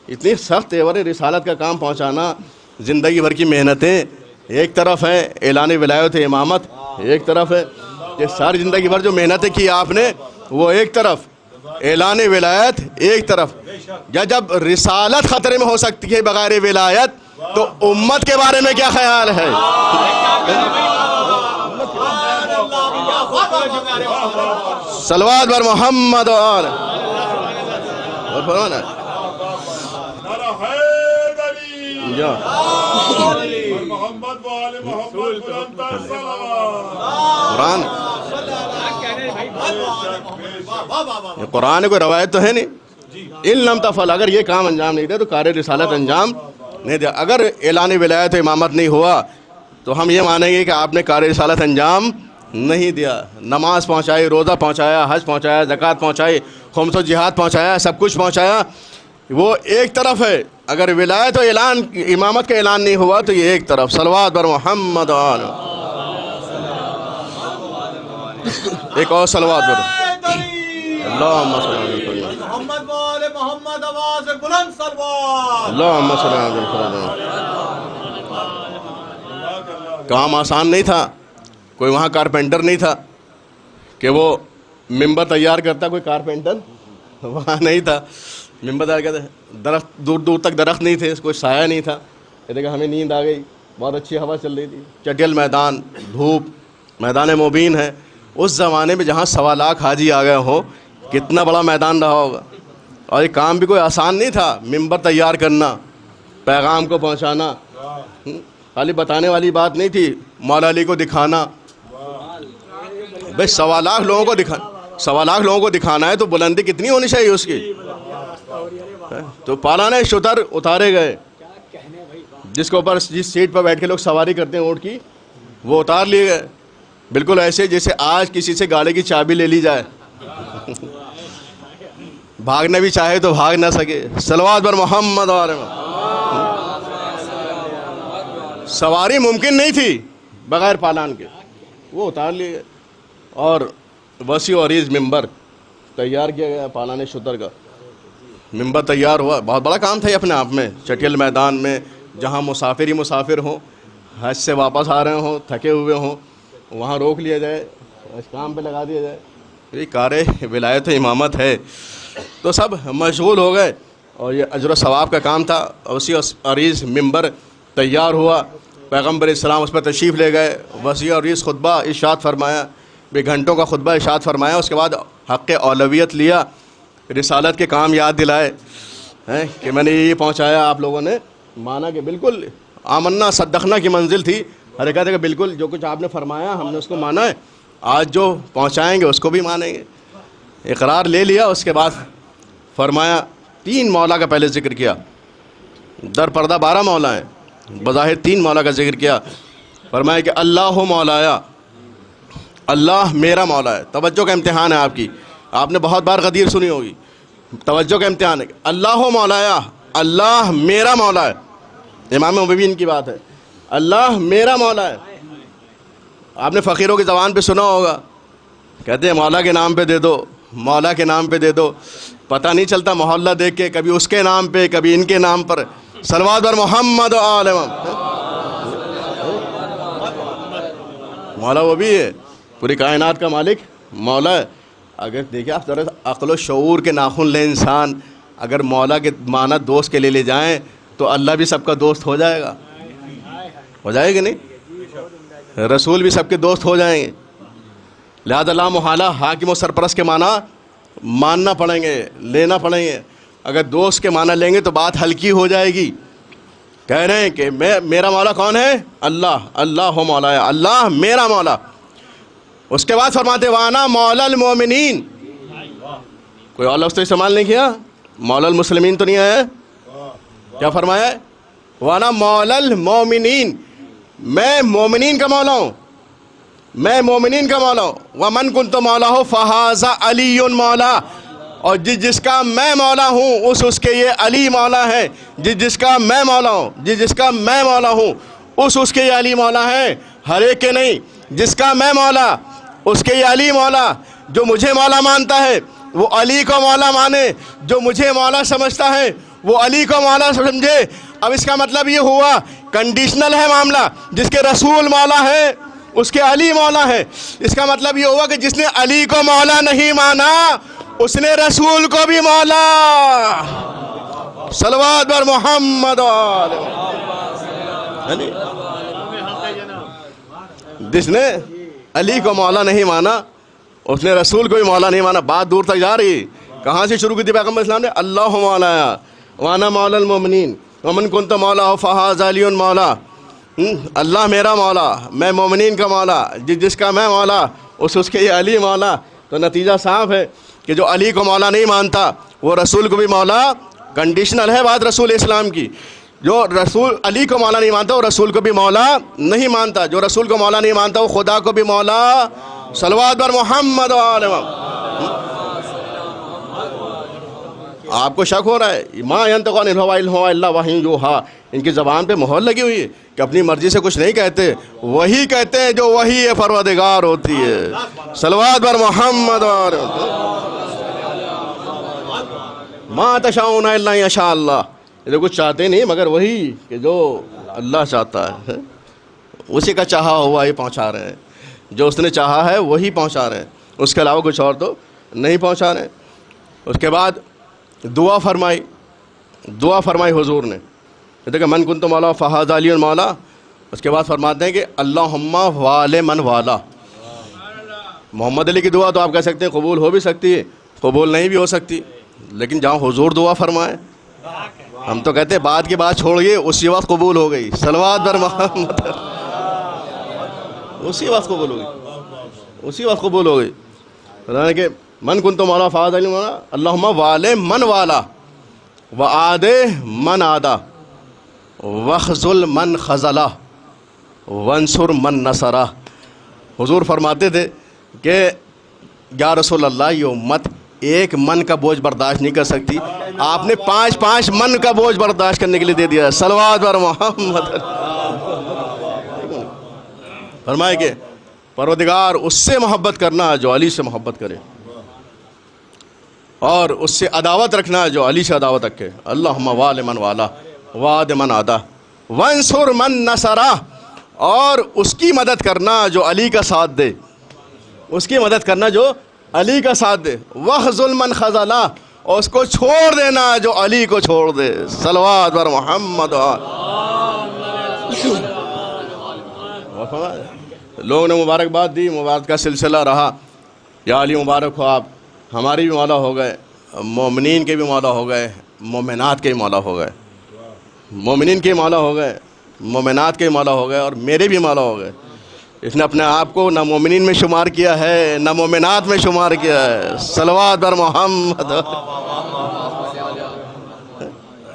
اتنی سخت تیور رسالت کا کام پہنچانا، زندگی بھر کی محنتیں ایک طرف ہے، اعلان ولایت امامت ایک طرف ہے. یہ ساری زندگی بھر جو محنتیں کی آپ نے وہ ایک طرف، اعلان ولایت ایک طرف. یا جب رسالت خطرے میں ہو سکتی ہے بغیر ولایت تو امت کے بارے میں کیا خیال ہے؟ صلوات بر محمد آل. اور فرمانا محمد وآل محمد بلندر قرآن، یہ قرآن کوئی روایت تو ہے نہیں. ان لم تفعل، اگر یہ کام انجام نہیں دیا تو کار رسالت انجام نہیں دیا. اگر اعلان ولایت امامت نہیں ہوا تو ہم یہ مانیں گے کہ آپ نے کار رسالت انجام نہیں دیا. نماز پہنچائی، روزہ پہنچایا، حج پہنچایا، زکوٰۃ پہنچائی، خمس و جہاد پہنچایا، سب کچھ پہنچایا، وہ ایک طرف ہے. اگر ولایت و اعلان امامت کا اعلان نہیں ہوا تو یہ ایک طرف. صلوات بر محمد آل. ایک اور صلوات بر اللہم صلی اللہ علیہ وسلم. محمد وآل محمد. آواز بلند صلوات. اللہم صلی اللہ علیہ وسلم. کام آسان نہیں تھا. کوئی وہاں کارپینٹر نہیں تھا کہ وہ ممبر تیار کرتا. کوئی کارپینٹر وہاں نہیں تھا. ممبر تیار کرتا. درخت دور دور تک درخت نہیں تھے، کوئی سایہ نہیں تھا. یہ دیکھا ہمیں نیند آ گئی بہت اچھی ہوا چل رہی تھی، چٹیل میدان، دھوپ، میدان مبین ہے. اس زمانے میں جہاں 1.25 لاکھ حاجی آ گئے ہوں، کتنا بڑا میدان رہا ہوگا. اور یہ کام بھی کوئی آسان نہیں تھا، ممبر تیار کرنا، پیغام کو پہنچانا، خالی بتانے والی بات نہیں تھی، مولا علی کو دکھانا. بھائی 1.25 لاکھ لوگوں کو دکھانا، 1.25 لاکھ لوگوں کو دکھانا ہے تو بلندی کتنی ہونی چاہیے اس کی. تو پالانے شتر اتارے گئے، جس کے اوپر جس سیٹ پر بیٹھ کے لوگ سواری کرتے ہیں اونٹ کی، وہ اتار لیے گئے. بالکل ایسے جیسے آج کسی سے گاڑی کی چابی لے لی جائے، بھاگنا بھی چاہے تو بھاگ نہ سکے. صلوات بر محمد سواری ممکن نہیں تھی بغیر پالان کے، وہ اتار لیے گئے. اور وسیع و عریض ممبر تیار کیا گیا پالان شتر کا. ممبر تیار ہوا، بہت بڑا کام تھا یہ اپنے آپ میں. چٹیل میدان میں جہاں مسافر ہی مسافر ہوں، حج سے واپس آ رہے ہوں، تھکے ہوئے ہوں، وہاں روک لیا جائے، اس کام پہ لگا دیا جائے. یہ کار ولایت و امامت ہے. تو سب مشغول ہو گئے اور یہ اجر و ثواب کا کام تھا. وسیع عریض ممبر تیار ہوا، پیغمبر اسلام اس پر تشریف لے گئے، وسیع عریض خطبہ ارشاد فرمایا، بے گھنٹوں کا خطبہ ارشاد فرمایا. اس کے بعد حق اولویت لیا، رسالت کے کام یاد دلائے کہ میں نے یہ پہنچایا. آپ لوگوں نے مانا کہ بالکل آمنا صدقنا کی منزل تھی. ہر ایک کہ بالکل جو کچھ آپ نے فرمایا ہم نے اس کو مانا ہے، آج جو پہنچائیں گے اس کو بھی مانیں گے. اقرار لے لیا. اس کے بعد فرمایا 3 مولا کا پہلے ذکر کیا. در پردہ 12 مولا ہیں، بظاہر 3 مولا کا ذکر کیا. فرمایا کہ اللہ مولایا، اللہ میرا مولا ہے. توجہ کا امتحان ہے آپ کی، آپ نے بہت بار غدیر سنی ہوگی. توجہ کا امتحان ہے. اللہ مولایا، اللہ میرا مولا ہے. امام مبین کی بات ہے، اللہ میرا مولا ہے. آپ نے فقیروں کی زبان پہ سنا ہوگا، کہتے ہیں مولا کے نام پہ دے دو، مولا کے نام پہ دے دو. پتہ نہیں چلتا محلہ دیکھ کے، کبھی اس کے نام پہ کبھی ان کے نام پر. صلوات بر محمد و آل مولا وہ بھی ہے، پوری کائنات کا مالک مولا ہے. اگر دیکھیں آپ ذرا عقل و شعور کے ناخن لیں انسان، اگر مولا کے معنی دوست کے لے جائیں تو اللہ بھی سب کا دوست ہو جائے گا. ہو جائے گا نہیں؟ رسول بھی سب کے دوست ہو جائیں گے. لہذا لا محالہ حاکم و سرپرست کے معنی ماننا پڑیں گے، لینا پڑیں گے. اگر دوست کے معنی لیں گے تو بات ہلکی ہو جائے گی. کہہ رہے ہیں کہ میرا مولا کون ہے؟ اللہ، اللہ ہو مولا ہے، اللہ میرا مولا. اس کے بعد فرماتے وانا مولا المومنین. کوئی اور لفظ تو استعمال نہیں کیا، مولا المسلمین تو نہیں آیا. کیا فرمایا ہے؟ وانا مولا المومنین، میں مومنین کا مولا ہوں، میں مومنین کا مولا ہوں. ومن کنت مولا ہو فہذا علی مولا، اور جس کا میں مولا ہوں اس کے یہ علی مولا ہے. جس کا میں مولا ہوں، جس کا میں مولا ہوں اس کے یہ علی مولا ہے. ہر ایک کے نہیں، جس کا میں مولا اس کے یہ علی مولا. جو مجھے مولا مانتا ہے وہ علی کو مولا مانے، جو مجھے مولا سمجھتا ہے وہ علی کو مولا سمجھے. اب اس کا مطلب یہ ہوا کنڈیشنل ہے معاملہ. جس کے رسول مولا ہے اس کے علی مولا ہے. اس کا مطلب یہ ہوا کہ جس نے علی کو مولا نہیں مانا اس نے رسول کو بھی مولا. صلوات بر محمد. جس نے علی کو مولا نہیں مانا اس نے رسول کو بھی مولا نہیں مانا. بات دور تک جا رہی. کہاں سے شروع کی تھی پیغمبر اسلام نے؟ اللہ مولایا وانا مولا المومنین ومن کنت مولا فہذا علی مولا. اللہ میرا مولا، میں مومنین کا مولا. جس کا میں مولا اس کے یہ علی مولا. تو نتیجہ صاف ہے کہ جو علی کو مولا نہیں مانتا وہ رسول کو بھی مولا. کنڈیشنل ہے بات رسول اسلام کی. جو رسول علی کو مولا نہیں مانتا وہ رسول کو بھی مولا نہیں مانتا. جو رسول کو مولا نہیں مانتا وہ خدا کو بھی مولا. صلوات بر محمد و آل محمد. آپ کو شک ہو رہا ہے ما ینطق عن الہوی ان ہوا الا وحی یوحی. ان کی زبان پہ مہر لگی ہوئی ہے کہ اپنی مرضی سے کچھ نہیں کہتے، وہی کہتے ہیں جو وحی پروردگار ہوتی ہے. صلوات بر محمد و آل ما تشاؤون الا ان یشاء اللہ. یہ کچھ چاہتے نہیں مگر وہی کہ جو اللہ چاہتا ہے، اسی کا چاہا ہوا یہ پہنچا رہے ہیں. جو اس نے چاہا ہے وہی پہنچا رہے ہیں، اس کے علاوہ کچھ اور تو نہیں پہنچا رہے ہیں. اس کے بعد دعا فرمائی حضور نے. دیکھیں من کنت مولا فہذا علی مولا اس کے بعد فرماتے ہیں کہ اللہم وال من والا. محمد علی کی دعا تو آپ کہہ سکتے ہیں قبول ہو بھی سکتی ہے, قبول نہیں بھی ہو سکتی, لیکن جہاں حضور دعا فرمائے, ہم تو کہتے ہیں بعد کی بات چھوڑیے, اسی وقت قبول ہو گئی. صلوات بر محمد, اسی وقت قبول ہو گئی, اسی وقت قبول ہو گئی. فرمایا کہ من کنت مولا فاز علی مولا اللہم وال من والا وعاد من عادا وخذل من خذلہ وانصر من نصرہ. حضور فرماتے تھے کہ یا رسول اللہ یہ امت ایک من کا بوجھ برداشت نہیں کر سکتی, آپ نے 5 من کا بوجھ برداشت کرنے کے لیے دے دیا. صلوات بر محمد. فرمائے کہ پروردگار اس سے محبت کرنا جو علی سے محبت کرے, اور اس سے عداوت رکھنا جو علی سے عداوت رکھے. اللہم وال من والا وعد من عادا وانصر من نصرہ, اور اس کی مدد کرنا جو علی کا ساتھ دے, اس کی مدد کرنا جو علی کا ساتھ دے. وخذل من خذلہ, اور اس کو چھوڑ دینا جو علی کو چھوڑ دے. صلوات بر محمد. لوگوں نے مبارکباد دی, مبارک کا سلسلہ رہا. یا علی مبارک ہو, آپ ہماری بھی مولا ہو گئے, مومنین کے بھی مولا ہو گئے, مومنات کے بھی مولا ہو گئے. مومنین کے مولا ہو گئے, مومنات کے مولا ہو گئے, اور میرے بھی مولا ہو گئے. اس نے اپنے آپ کو نہ مومنین میں شمار کیا ہے نہ مومنات میں شمار کیا ہے. صلوات بر محمد.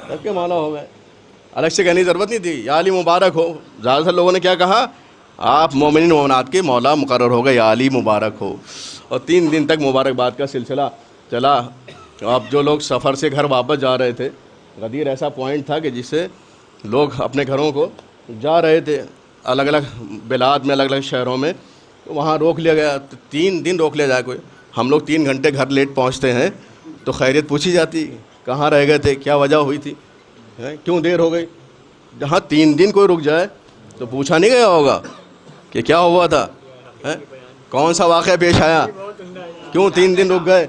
سب کے مولا ہو گئے, الگ سے کہنے کی ضرورت نہیں تھی. یا علی مبارک ہو. زیادہ تر لوگوں نے کیا کہا, آپ مومنین مومنات کے مولا مقرر ہو گئے, یا علی مبارک ہو. اور 3 دن تک مبارکباد کا سلسلہ چلا. اب جو لوگ سفر سے گھر واپس جا رہے تھے, غدیر ایسا پوائنٹ تھا کہ جس سے لوگ اپنے گھروں کو جا رہے تھے, الگ الگ بلاد میں, الگ الگ شہروں میں, وہاں روک لیا گیا. 3 دن روک لیا جائے کوئی. ہم لوگ 3 گھنٹے گھر لیٹ پہنچتے ہیں تو خیریت پوچھی جاتی, کہاں رہ گئے تھے, کیا وجہ ہوئی تھی, کیوں دیر ہو گئی. جہاں 3 دن کوئی رک جائے تو پوچھا نہیں گیا ہوگا کہ کیا ہوا تھا, کون سا واقعہ پیش آیا, کیوں 3 دن رک گئے.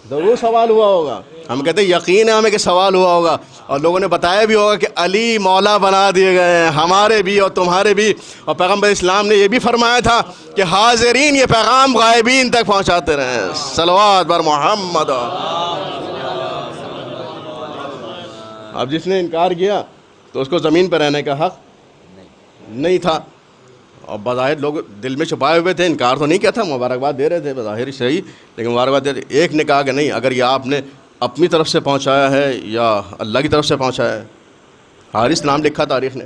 ضرور سوال ہوا ہوگا. ہم کہتے ہیں یقین ہے ہمیں کہ سوال ہوا ہوگا, اور لوگوں نے بتایا بھی ہوگا کہ علی مولا بنا دیے گئے ہیں, ہمارے بھی اور تمہارے بھی. اور پیغمبر اسلام نے یہ بھی فرمایا تھا کہ حاضرین یہ پیغام غائبین تک پہنچاتے رہیں. صلوات بر محمد. اب جس نے انکار کیا تو اس کو زمین پر رہنے کا حق نہیں تھا, اور بظاہر لوگ دل میں چھپائے ہوئے تھے, انکار تو نہیں کیا تھا, مبارکباد دے رہے تھے بظاہر صحیح, لیکن مبارکباد دے رہے. ایک نے کہا کہ نہیں, اگر یہ آپ نے اپنی طرف سے پہنچایا ہے یا اللہ کی طرف سے پہنچایا ہے. حارث نام لکھا تاریخ نے,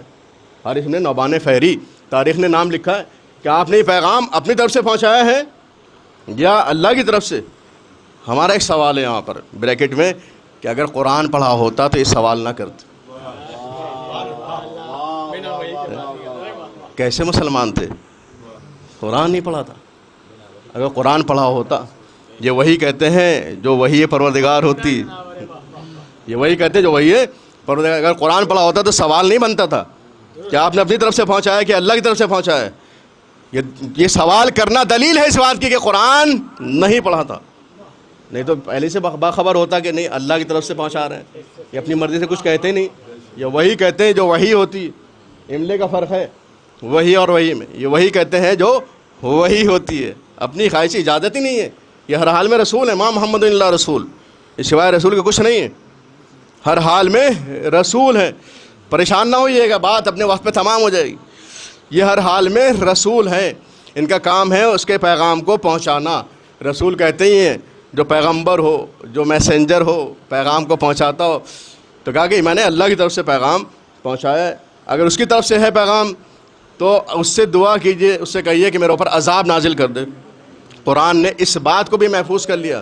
حارث نے نوبان فہری تاریخ نے نام لکھا ہے کہ آپ نے یہ پیغام اپنی طرف سے پہنچایا ہے یا اللہ کی طرف سے. ہمارا ایک سوال ہے یہاں پر بریکٹ میں کہ اگر قرآن پڑھا ہوتا تو یہ سوال نہ کرتے. کیسے مسلمان تھے, قرآن نہیں پڑھا تھا. اگر قرآن پڑھا ہوتا, یہ وہی کہتے ہیں جو وہی پروردگار ہوتی, یہ وہی کہتے ہیں جو وہی ہے پروردگار. اگر قرآن پڑھا ہوتا تو سوال نہیں بنتا تھا کہ آپ نے اپنی طرف سے پہنچایا کہ اللہ کی طرف سے پہنچایا ہے. یہ سوال کرنا دلیل ہے اس بات کی کہ قرآن نہیں پڑھا تھا, نہیں تو پہلے سے باخبر ہوتا کہ نہیں اللہ کی طرف سے پہنچا رہے ہیں. یہ اپنی مرضی سے کچھ کہتے نہیں, یہ وہی کہتے ہیں جو وہی ہوتی. املے کا فرق ہے وہی اور وہی میں, یہ وہی کہتے ہیں جو وہی ہوتی ہے, اپنی خواہش اجازت ہی نہیں ہے. یہ ہر حال میں رسول ہے, ماں محمد اللہ رسول, اس سوائے رسول کے کچھ نہیں ہے, ہر حال میں رسول ہے. پریشان نہ ہوئیے گا, بات اپنے وقت پہ تمام ہو جائے گی. یہ ہر حال میں رسول ہیں, ان کا کام ہے اس کے پیغام کو پہنچانا. رسول کہتے ہی ہیں جو پیغمبر ہو, جو میسنجر ہو, پیغام کو پہنچاتا ہو. تو کہا کہ میں نے اللہ کی طرف سے پیغام پہنچایا ہے. اگر اس کی طرف سے ہے پیغام تو اس سے دعا کیجئے, اس سے کہیے کہ میرے اوپر عذاب نازل کر دے. قرآن نے اس بات کو بھی محفوظ کر لیا,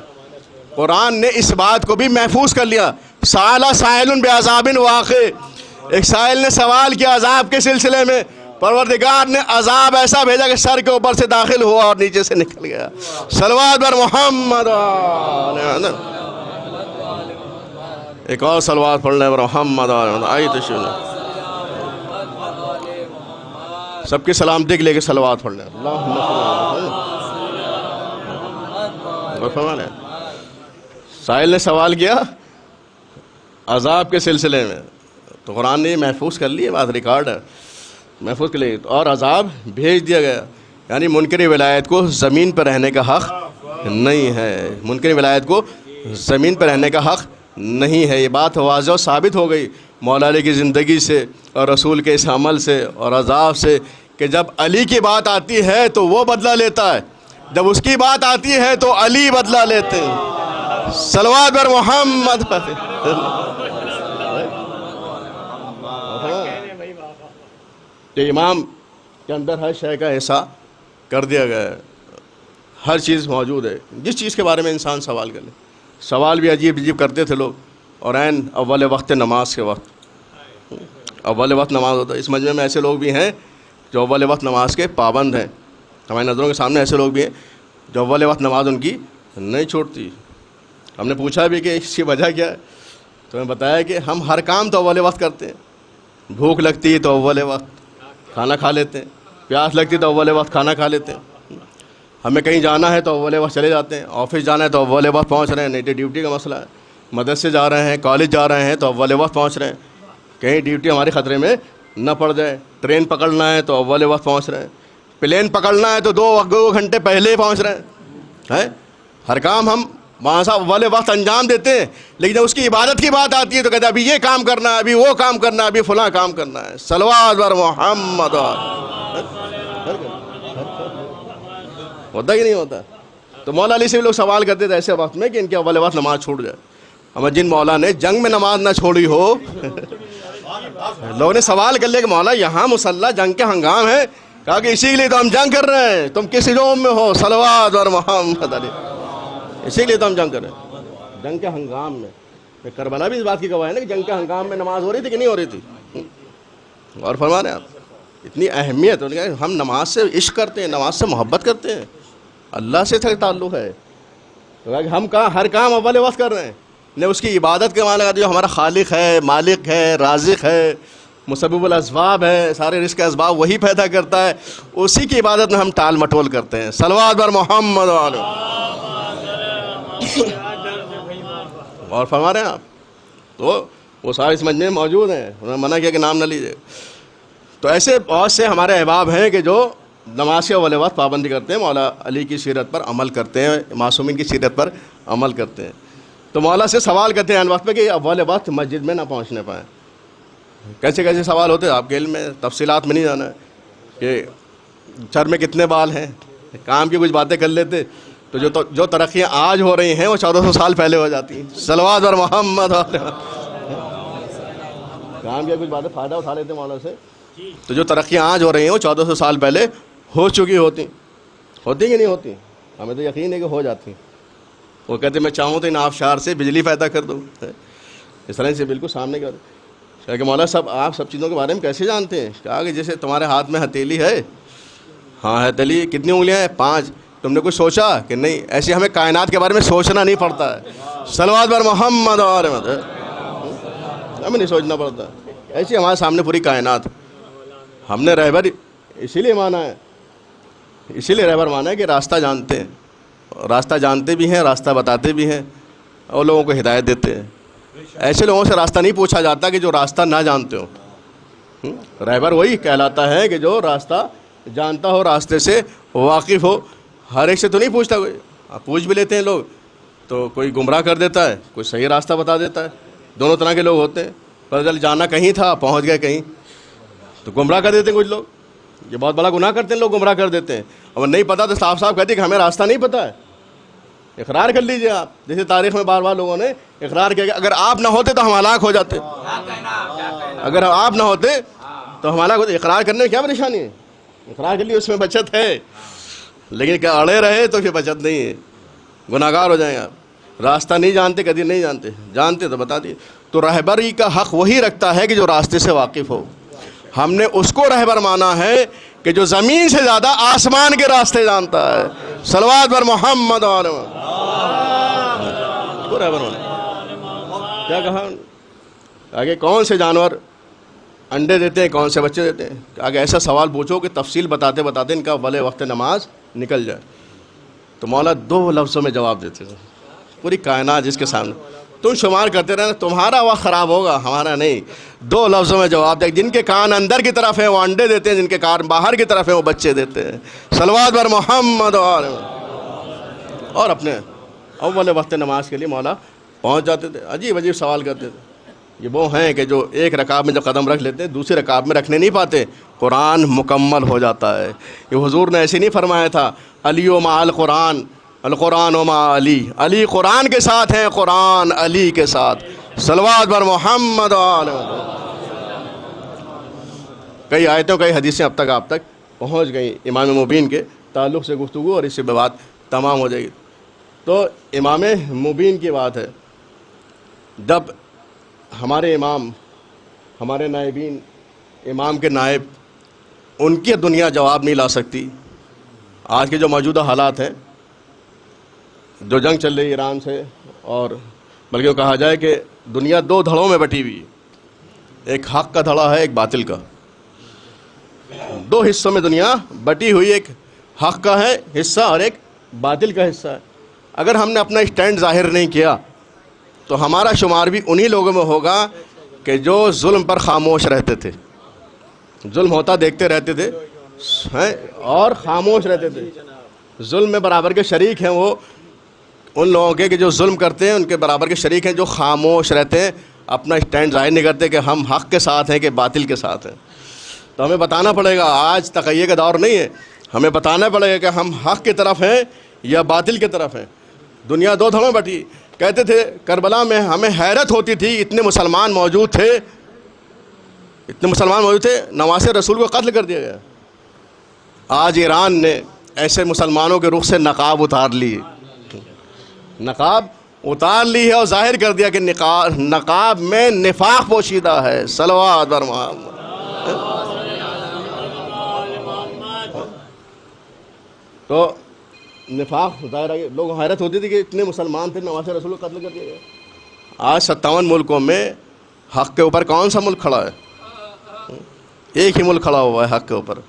قرآن نے اس بات کو بھی محفوظ کر لیا. سأل سائل بعذاب واقع, ایک سائل نے سوال کیا عذاب کے سلسلے میں, پروردگار نے عذاب ایسا بھیجا کہ سر کے اوپر سے داخل ہوا اور نیچے سے نکل گیا. صلوات بر محمد. ایک اور صلوات پڑھنے پر محمد. آئی تشریف سب کی سلامتی کے لے کے صلوات پڑھنے. سائل نے سوال کیا عذاب کے سلسلے میں, تو قرآن نے محفوظ کر لی, بات ریکارڈ ہے. محفوظ کے لیے، اور عذاب بھیج دیا گیا، یعنی منکر ولایت کو زمین پر رہنے کا حق نہیں ہے، منکر ولایت کو زمین پر رہنے کا حق نہیں ہے۔ یہ بات واضح و ثابت ہو گئی مولا علی کی زندگی سے اور رسول کے اس عمل سے اور عذاب سے، کہ جب علی کی بات آتی ہے تو وہ بدلہ لیتا ہے، جب اس کی بات آتی ہے تو علی بدلہ لیتے ہیں۔ صلوات بر محمد۔ تو امام کے اندر ہر شے کا ایسا کر دیا گیا ہے، ہر چیز موجود ہے، جس چیز کے بارے میں انسان سوال کر لے۔ سوال بھی عجیب عجیب کرتے تھے لوگ، اور عین اول وقت نماز کے وقت، اول وقت نماز ہوتا ہے۔ اس مجمع میں ایسے لوگ بھی ہیں جو اول وقت نماز کے پابند ہیں، ہماری نظروں کے سامنے ایسے لوگ بھی ہیں جو اول وقت نماز ان کی نہیں چھوڑتی۔ ہم نے پوچھا بھی کہ اس کی وجہ کیا ہے، تو میں بتایا کہ ہم ہر کام تو اول وقت کرتے ہیں، بھوک لگتی ہے تو اول وقت کھانا کھا لیتے ہیں، پیاس لگتی ہے تو اول وقت کھانا کھا لیتے ہیں، ہمیں کہیں جانا ہے تو اول وقت چلے جاتے ہیں، آفس جانا ہے تو اول وقت پہنچ رہے ہیں، نہیں تو ڈیوٹی کا مسئلہ ہے، مدرسے جا رہے ہیں، کالج جا رہے ہیں تو اول وقت پہنچ رہے ہیں، کہیں ڈیوٹی ہمارے خطرے میں نہ پڑ جائے، ٹرین پکڑنا ہے تو اول وقت پہنچ رہے ہیں، پلین پکڑنا ہے تو 2 گھنٹے پہلے ہی پہنچ رہے ہیں۔ ہر کام ہم وہاں سے اول وقت انجام دیتے ہیں، لیکن جب اس کی عبادت کی بات آتی ہے تو کہتے ہیں ابھی یہ کام کرنا ہے، ابھی وہ کام کرنا ہے، ابھی فلاں کام کرنا ہے۔ صلوات بر محمد۔ ہوتا کہ نہیں ہوتا؟ تو مولا علی سے بھی لوگ سوال کرتے تھے ایسے وقت میں کہ ان کی اول وقت نماز چھوٹ جائے۔ ہمیں جن مولا نے جنگ میں نماز نہ چھوڑی ہو، لوگوں نے سوال کر لیا کہ مولا یہاں مصلی جنگ کے ہنگام ہے، کہا کہ اسی کے لیے تو ہم جنگ کر رہے ہیں، تم کس یوم میں ہو؟ صلوات اور محمد علی، اسی لیے تو ہم جنگ کر رہے ہیں، جنگ کے ہنگام میں۔ کربلا بھی اس بات کی گواہ ہے نا کہ جنگ کے ہنگام میں نماز ہو رہی تھی کہ نہیں ہو رہی تھی۔ اور فرما رہے ہیں آپ اتنی اہمیت، ہم نماز سے عشق کرتے ہیں، نماز سے محبت کرتے ہیں، اللہ سے تعلق ہے، ہم ہر کام اول وقت کر رہے ہیں، نے اس کی عبادت کے معنی جو ہمارا خالق ہے، مالک ہے، رازق ہے، مسبب الاسباب ہے، سارے رزق کے اسباب وہی پیدا کرتا ہے، اسی کی عبادت میں ہم ٹال مٹول کرتے ہیں۔ صلوات بر محمد اور فرما رہے ہیں آپ، تو وہ سارے اس مجمع میں موجود ہیں، انہوں نے منع کیا کہ نام نہ لیجیے۔ تو ایسے بہت سے ہمارے احباب ہیں کہ جو نماز کے اول وقت پابندی کرتے ہیں، مولا علی کی سیرت پر عمل کرتے ہیں، معصومین کی سیرت پر عمل کرتے ہیں۔ تو مولا سے سوال کرتے ہیں ان وقت پہ کہ اول وقت مسجد میں نہ پہنچنے پائیں۔ کیسے کیسے سوال ہوتے ہیں آپ کے علم میں، تفصیلات میں نہیں جانا ہے کہ سر میں کتنے بال ہیں، کام کی کچھ باتیں کر لیتے تو جو ترقیاں آج ہو رہی ہیں وہ 1400 سال پہلے ہو جاتی ہیں۔ صلوات بر محمد۔ کام کی کچھ باتیں فائدہ اٹھا لیتے مولا سے، تو جو ترقیاں آج ہو رہی ہیں وہ 1400 سال پہلے ہو چکی ہوتی کہ نہیں ہوتی؟ ہمیں تو یقین ہے کہ ہو جاتی۔ وہ کہتے میں چاہوں تو ان آبشار سے بجلی پیدا کر دوں، اس طرح سے بالکل سامنے کر دوں کہ مولا صاحب آپ سب چیزوں کے بارے میں کیسے جانتے ہیں؟ کہا کہ جیسے تمہارے ہاتھ میں ہتھیلی ہے، ہاں ہتھیلی کتنی انگلیاں ہیں؟ 5۔ تم نے کچھ سوچا کہ نہیں؟ ایسے ہمیں کائنات کے بارے میں سوچنا نہیں پڑتا ہے۔ صلوات بر محمد اور ہمیں نہیں سوچنا پڑتا، ایسی ہمارے سامنے پوری کائنات۔ ہم نے رہبر اسی لیے مانا ہے، اسی لیے رہبر مانا ہے کہ راستہ جانتے ہیں، راستہ جانتے بھی ہیں، راستہ بتاتے بھی ہیں اور لوگوں کو ہدایت دیتے ہیں۔ ایسے لوگوں سے راستہ نہیں پوچھا جاتا کہ جو راستہ نہ جانتے ہو۔ رہبر وہی کہلاتا ہے کہ جو راستہ جانتا ہو، راستے سے واقف ہو۔ ہر ایک سے تو نہیں پوچھتا کوئی، پوچھ بھی لیتے ہیں لوگ تو کوئی گمراہ کر دیتا ہے، کوئی صحیح راستہ بتا دیتا ہے، دونوں طرح کے لوگ ہوتے ہیں۔ پتہ چل جانا کہیں تھا، پہنچ گئے کہیں تو گمراہ کر دیتے ہیں کچھ لوگ، یہ بہت بڑا گناہ کرتے ہیں لوگ، گمراہ کر دیتے ہیں۔ اور نہیں پتہ تو صاف صاف کہتے ہیں کہ ہمیں راستہ نہیں پتہ ہے۔ اقرار کر لیجئے آپ، جیسے تاریخ میں بار بار لوگوں نے اقرار کیا کہ اگر آپ نہ ہوتے تو ہم ہلاک ہو جاتے، اگر آپ نہ ہوتے تو ہم ہلاک ہوتے۔ اقرار کرنے میں کیا پریشانی ہے؟ اقرار کر لیے، اس میں بچت ہے، لیکن کہ اڑے رہے تو پھر بچت نہیں ہے، گناہ گار ہو جائیں آپ۔ راستہ نہیں جانتے، کبھی نہیں جانتے، جانتے تو بتا دیے۔ تو رہبری کا حق وہی رکھتا ہے کہ جو راستے سے واقف ہو۔ ہم نے اس کو رہبر مانا ہے کہ جو زمین سے زیادہ آسمان کے راستے جانتا ہے۔ صلوات بر محمد اور کو رہبر مانا۔ کیا کہا آگے؟ کون سے جانور انڈے دیتے ہیں، کون سے بچے دیتے ہیں؟ آگے ایسا سوال پوچھو کہ تفصیل بتاتے بتاتے ان کا اول وقت نماز نکل جائے۔ تو مولا 2 لفظوں میں جواب دیتے تھے، پوری کائنات جس کے سامنے تم شمار کرتے رہنا، تمہارا وقت خراب ہوگا، ہمارا نہیں. 2 لفظوں میں جواب دے. جن کے کان اندر کی طرف ہیں وہ انڈے دیتے ہیں، جن کے کان باہر کی طرف ہیں وہ بچے دیتے ہیں. صلوات بر محمد. اور اپنے اول وقت نماز کے لیے مولا پہنچ جاتے تھے. عجیب عجیب سوال کرتے تھے. یہ وہ ہیں کہ جو ایک رکعت میں جو قدم رکھ لیتے ہیں دوسری رکعت میں رکھنے نہیں پاتے، قرآن مکمل ہو جاتا ہے. یہ حضور نے ایسے نہیں فرمایا تھا علی و مع القرآن، القرآن و مع علی، علی قرآن کے ساتھ ہیں، قرآن علی کے ساتھ. صلوات بر محمد. کئی آیتوں کئی حدیثیں اب تک آپ تک پہنچ گئیں امام مبین کے تعلق سے گفتگو، اور اس سے بات تمام ہو جائے گی. تو امام مبین کی بات ہے، جب ہمارے امام، ہمارے نائبین، امام کے نائب، ان کی دنیا جواب نہیں لا سکتی. آج کے جو موجودہ حالات ہیں، جو جنگ چل رہی ایران سے، اور بلکہ کہا جائے کہ دنیا 2 دھڑوں میں بٹی ہوئی ہے. ایک حق کا دھڑا ہے، ایک باطل کا. 2 حصوں میں دنیا بٹی ہوئی، ایک حق کا ہے حصہ اور ایک باطل کا حصہ ہے. اگر ہم نے اپنا اسٹینڈ ظاہر نہیں کیا تو ہمارا شمار بھی انہی لوگوں میں ہوگا کہ جو ظلم پر خاموش رہتے تھے، ظلم ہوتا دیکھتے رہتے تھے اور خاموش رہتے تھے. ظلم میں برابر کے شریک ہیں وہ ان لوگوں کے کہ جو ظلم کرتے ہیں، ان کے برابر کے شریک ہیں جو خاموش رہتے ہیں، اپنا اسٹینڈ ظاہر نہیں کرتے کہ ہم حق کے ساتھ ہیں کہ باطل کے ساتھ ہیں. تو ہمیں بتانا پڑے گا، آج تقیہ کا دور نہیں ہے، ہمیں بتانا پڑے گا کہ ہم حق کی طرف ہیں یا باطل کی طرف ہیں. دنیا 2 دھڑوں بٹی. کہتے تھے کربلا میں ہمیں حیرت ہوتی تھی، اتنے مسلمان موجود تھے، نواسے رسول کو قتل کر دیا گیا. آج ایران نے ایسے مسلمانوں کے رخ سے نقاب اتار لی ہے اور ظاہر کر دیا کہ نقاب میں نفاق پوشیدہ ہے. صلوات بر محمد. تو نفاق ظاہر ہے. لوگ حیرت ہوتی تھی کہ اتنے مسلمان تھے، نواسے رسول کو قتل کر دیا گیا. آج 57 ملکوں میں حق کے اوپر کون سا ملک کھڑا ہے؟ ایک ہی ملک کھڑا ہوا ہے حق کے اوپر.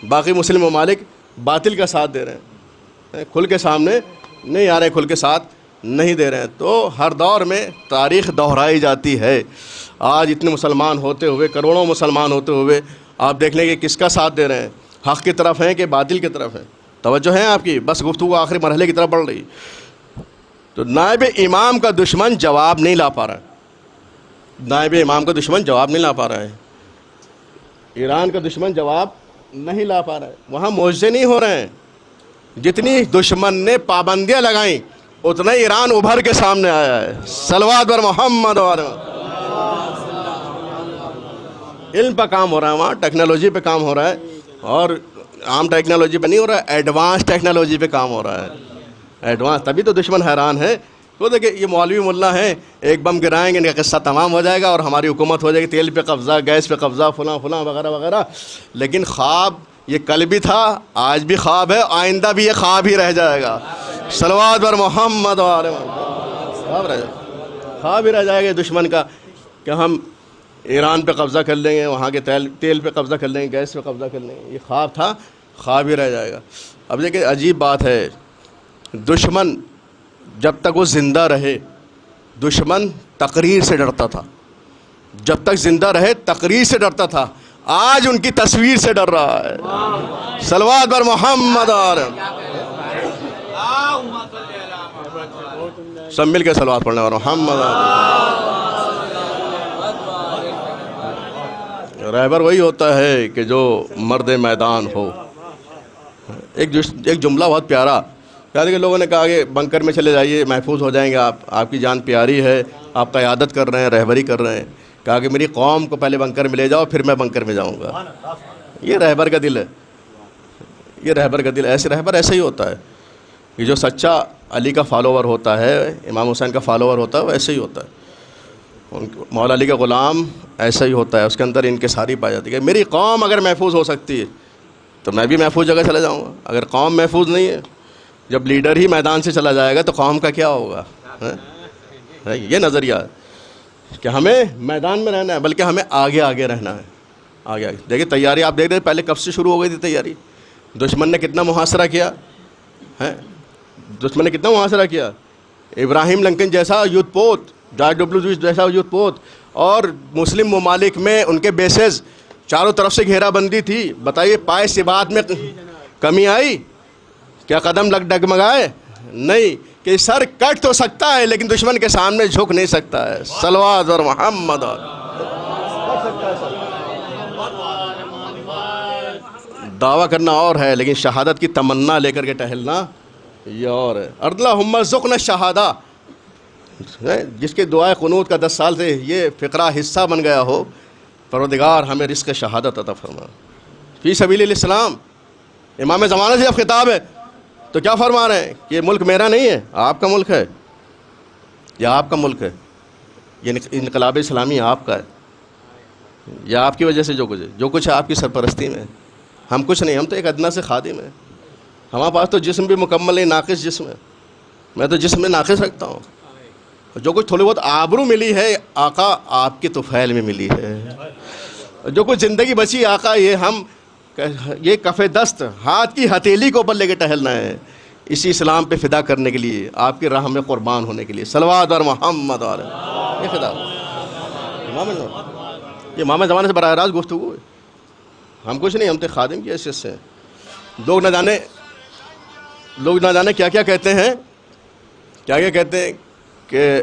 باقی مسلم ممالک باطل کا ساتھ دے رہے ہیں، کھل کے سامنے نہیں آ رہے، کھل کے ساتھ نہیں دے رہے ہیں. تو ہر دور میں تاریخ دہرائی جاتی ہے. آج اتنے مسلمان ہوتے ہوئے، کروڑوں مسلمان ہوتے ہوئے، آپ دیکھ لیں کہ کس کا ساتھ دے رہے ہیں، حق کی طرف ہیں کہ باطل کی طرف ہیں. توجہ ہے آپ کی؟ بس گفتگو آخری مرحلے کی طرف بڑھ رہی. تو نائب امام کا دشمن جواب نہیں لا پا رہا ہے، نائب امام کا دشمن جواب نہیں لا پا رہا ہے. ایران کا دشمن جواب نہیں لا پا رہا ہے. وہاں معجزے نہیں ہو رہے ہیں. جتنی دشمن نے پابندیاں لگائیں اتنا ہی ایران ابھر کے سامنے آیا ہے. صلوات بر محمد. علم پہ کام ہو رہا ہے، وہاں ٹیکنالوجی پہ کام ہو رہا ہے، اور عام ٹیکنالوجی پہ نہیں ہو رہا ہے، ایڈوانس ٹیکنالوجی پہ کام ہو رہا ہے. ایڈوانس. تبھی تو دشمن حیران ہے. تو دیکھیں یہ مولوی ملا ہیں، ایک بم گرائیں گے ان کا قصہ تمام ہو جائے گا اور ہماری حکومت ہو جائے گی، تیل پہ قبضہ، گیس پہ قبضہ، فلاں فلاں وغیرہ وغیرہ. لیکن خواب یہ کل بھی تھا، آج بھی خواب ہے، آئندہ بھی یہ خواب ہی رہ جائے گا. صلوات بر محمد. خواب ہی رہ جائے گا دشمن کا کہ ہم ایران پہ قبضہ کر لیں گے، وہاں کے تیل پہ قبضہ کر لیں گے، گیس پہ قبضہ کر لیں گے. یہ خواب تھا، خواب ہی رہ جائے گا. اب دیکھیں عجیب بات ہے، دشمن جب تک وہ زندہ رہے، دشمن تقریر سے ڈرتا تھا. جب تک زندہ رہے تقریر سے ڈرتا تھا. آج ان کی تصویر سے ڈر رہا ہے. صلوات بر محمد. سب مل کے صلوات پڑھنے والے محمد. رہبر وہی ہوتا ہے کہ جو مرد میدان ہو. ایک جملہ بہت پیارا، کہ لوگوں نے کہا کہ بنکر میں چلے جائیے، محفوظ ہو جائیں گے آپ کی جان پیاری ہے، آپ قیادت کر رہے ہیں، رہبری کر رہے ہیں. کہا کہ میری قوم کو پہلے بنکر میں لے جاؤ پھر میں بنکر میں جاؤں گا. یہ رہبر کا دل ہے، یہ رہبر کا دل. ایسے رہبر ایسا ہی ہوتا ہے کہ جو سچا علی کا فالوور ہوتا ہے، امام حسین کا فالوور ہوتا ہے، وہ ایسے ہی ہوتا ہے. مولا علی کا غلام ایسا ہی ہوتا ہے، اس کے اندر انکساری پائی جاتی ہے. میری قوم اگر محفوظ ہو سکتی ہے تو میں بھی محفوظ جگہ چلا جاؤں گا. اگر قوم محفوظ نہیں ہے، جب لیڈر ہی میدان سے چلا جائے گا تو قوم کا کیا ہوگا؟ یہ نظریہ ہے کہ ہمیں میدان میں رہنا ہے، بلکہ ہمیں آگے آگے رہنا ہے. آگے دیکھیں تیاری آپ دیکھ رہے ہیں، پہلے کب سے شروع ہو گئی تھی تیاری. دشمن نے کتنا محاصرہ کیا ہے، دشمن نے کتنا محاصرہ کیا. ابراہیم لنکن جیسا یدھ پوت جارج ڈبلیو بش جیسا وجود پوت، اور مسلم ممالک میں ان کے بیسز چاروں طرف سے گھیرا بندی تھی. بتائیے پائے سے بات میں کمی آئی؟ کیا قدم ڈگمگائے؟ نہیں. کہ سر کٹ تو سکتا ہے لیکن دشمن کے سامنے جھک نہیں سکتا ہے. صلوات اور محمد دعویٰ کرنا اور ہے لیکن شہادت کی تمنا لے کر کے ٹہلنا یہ اور ہے. اللہم ارزقنا شہادہ، جس کے دعائے قنوت کا 10 سال سے یہ فقرہ حصہ بن گیا ہو، پروردگار ہمیں رزق شہادت عطا فرما. فی سبیل الاسلام امام زمانہ سے اب خطاب ہے تو کیا فرما رہے ہیں کہ یہ ملک میرا نہیں ہے، آپ کا ملک ہے، یا آپ کا ملک ہے، یہ انقلاب اسلامی آپ کا ہے، یا آپ کی وجہ سے جو کچھ ہے آپ کی سرپرستی میں. ہم کچھ نہیں، ہم تو ایک ادنا سے خادم ہیں. ہمارے پاس تو جسم بھی مکمل نہیں، ناقص جسم ہے. میں تو جسم میں ناقص رکھتا ہوں. جو کچھ تھوڑی بہت آبرو ملی ہے آقا آپ کی طفیل میں ملی ہے. جو کچھ زندگی بچی آقا یہ کف دست ہاتھ کی ہتھیلی کو اوپر لے کے ٹہلنا ہے اسی اسلام پہ فدا کرنے کے لیے، آپ کی راہ میں قربان ہونے کے لیے. صلوات اور محمد اور یہ خدا یہ امام زمانے سے براہ راست گفتگو ہے. ہم کچھ نہیں، ہم تو خادم کی حیثیت سے. لوگ نہ جانے کیا کیا کہتے ہیں کہ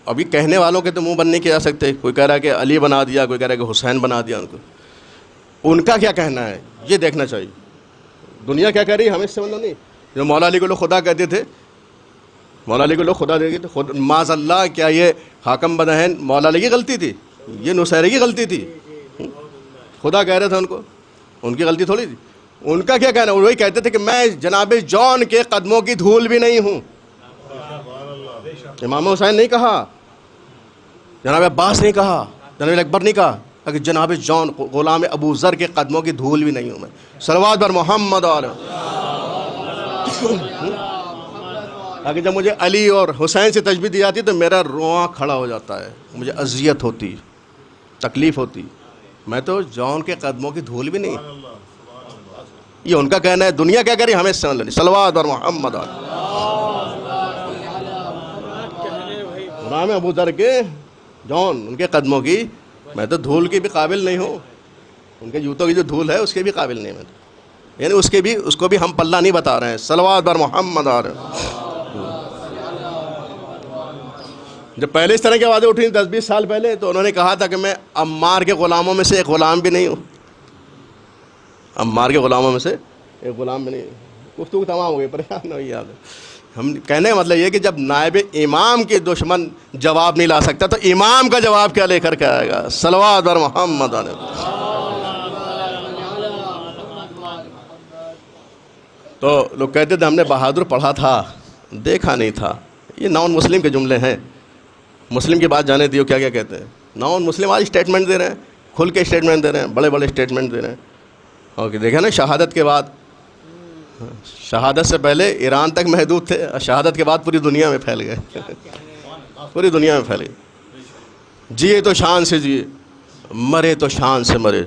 ابھی کہنے والوں کے تو منہ بند نہیں کیا جا سکتے. کوئی کہہ رہا ہے کہ علی بنا دیا، کوئی کہہ رہا ہے کہ حسین بنا دیا. ان کا کیا کہنا ہے یہ دیکھنا چاہیے. دنیا کیا کہہ رہی ہے ہمیں اس سے مطلب نہیں. جو مولا علی کو لوگ خدا کہتے تھے، مولا علی کو لوگ خدا دیتے تھے، معاذ اللہ کیا یہ حاکم بدہن مولا علی کی غلطی تھی؟ یہ نصیری کی غلطی تھی. خدا کہہ رہے تھے ان کو، ان کی غلطی تھوڑی تھی. ان کا کیا کہنا ہے؟ وہی کہتے تھے کہ میں جناب جون کے قدموں کی دھول بھی نہیں ہوں. امام حسین نہیں کہا، جناب عباس نہیں کہا، جناب اکبر نہیں کہا کہ جناب جون غلام ابو ذر کے قدموں کی دھول بھی نہیں ہوں میں. صلوات بر محمد. اور اگر جب مجھے علی اور حسین سے تشبیہ دی جاتی تو میرا رواں کھڑا ہو جاتا ہے، مجھے اذیت ہوتی، تکلیف ہوتی. میں تو جون کے قدموں کی دھول بھی نہیں. یہ ان کا کہنا ہے. دنیا کیا کہہ رہی ہمیں سمجھ لیں. صلوات اور محمد. غلام ابو ذر کے جون ان کے قدموں کی میں تو دھول کی بھی قابل نہیں ہوں. ان کے جوتوں کی جو دھول ہے اس کے بھی قابل نہیں. میں تو یعنی اس کو بھی ہم پلہ نہیں بتا رہے ہیں. صلوات بر محمد. جب پہلے اس طرح کی آوازیں اٹھی 10-20 سال پہلے تو انہوں نے کہا تھا کہ میں عمار کے غلاموں میں سے ایک غلام بھی نہیں ہوں. عمار کے غلاموں میں سے ایک غلام بھی نہیں ہوں. گفتگو تمام ہو گئی، پریشان ہوئی. یاد ہم کہنے کا مطلب یہ کہ جب نائب امام کے دشمن جواب نہیں لا سکتا تو امام کا جواب کیا لے کر کے آئے گا. صلوات بر محمد. تو لوگ کہتے تھے ہم نے بہادر پڑھا تھا دیکھا نہیں تھا. یہ نان مسلم کے جملے ہیں. مسلم کی بات جانے دیو کیا کیا کہتے ہیں. نان مسلم آج اسٹیٹمنٹ دے رہے ہیں، کھل کے اسٹیٹمنٹ دے رہے ہیں، بڑے بڑے اسٹیٹمنٹ دے رہے ہیں. اوکے دیکھا نا، شہادت کے بعد، شہادت سے پہلے ایران تک محدود تھے اور شہادت کے بعد پوری دنیا میں پھیل گئے. پوری دنیا میں پھیل گئے. جیے تو شان سے جیے، مرے تو شان سے مرے.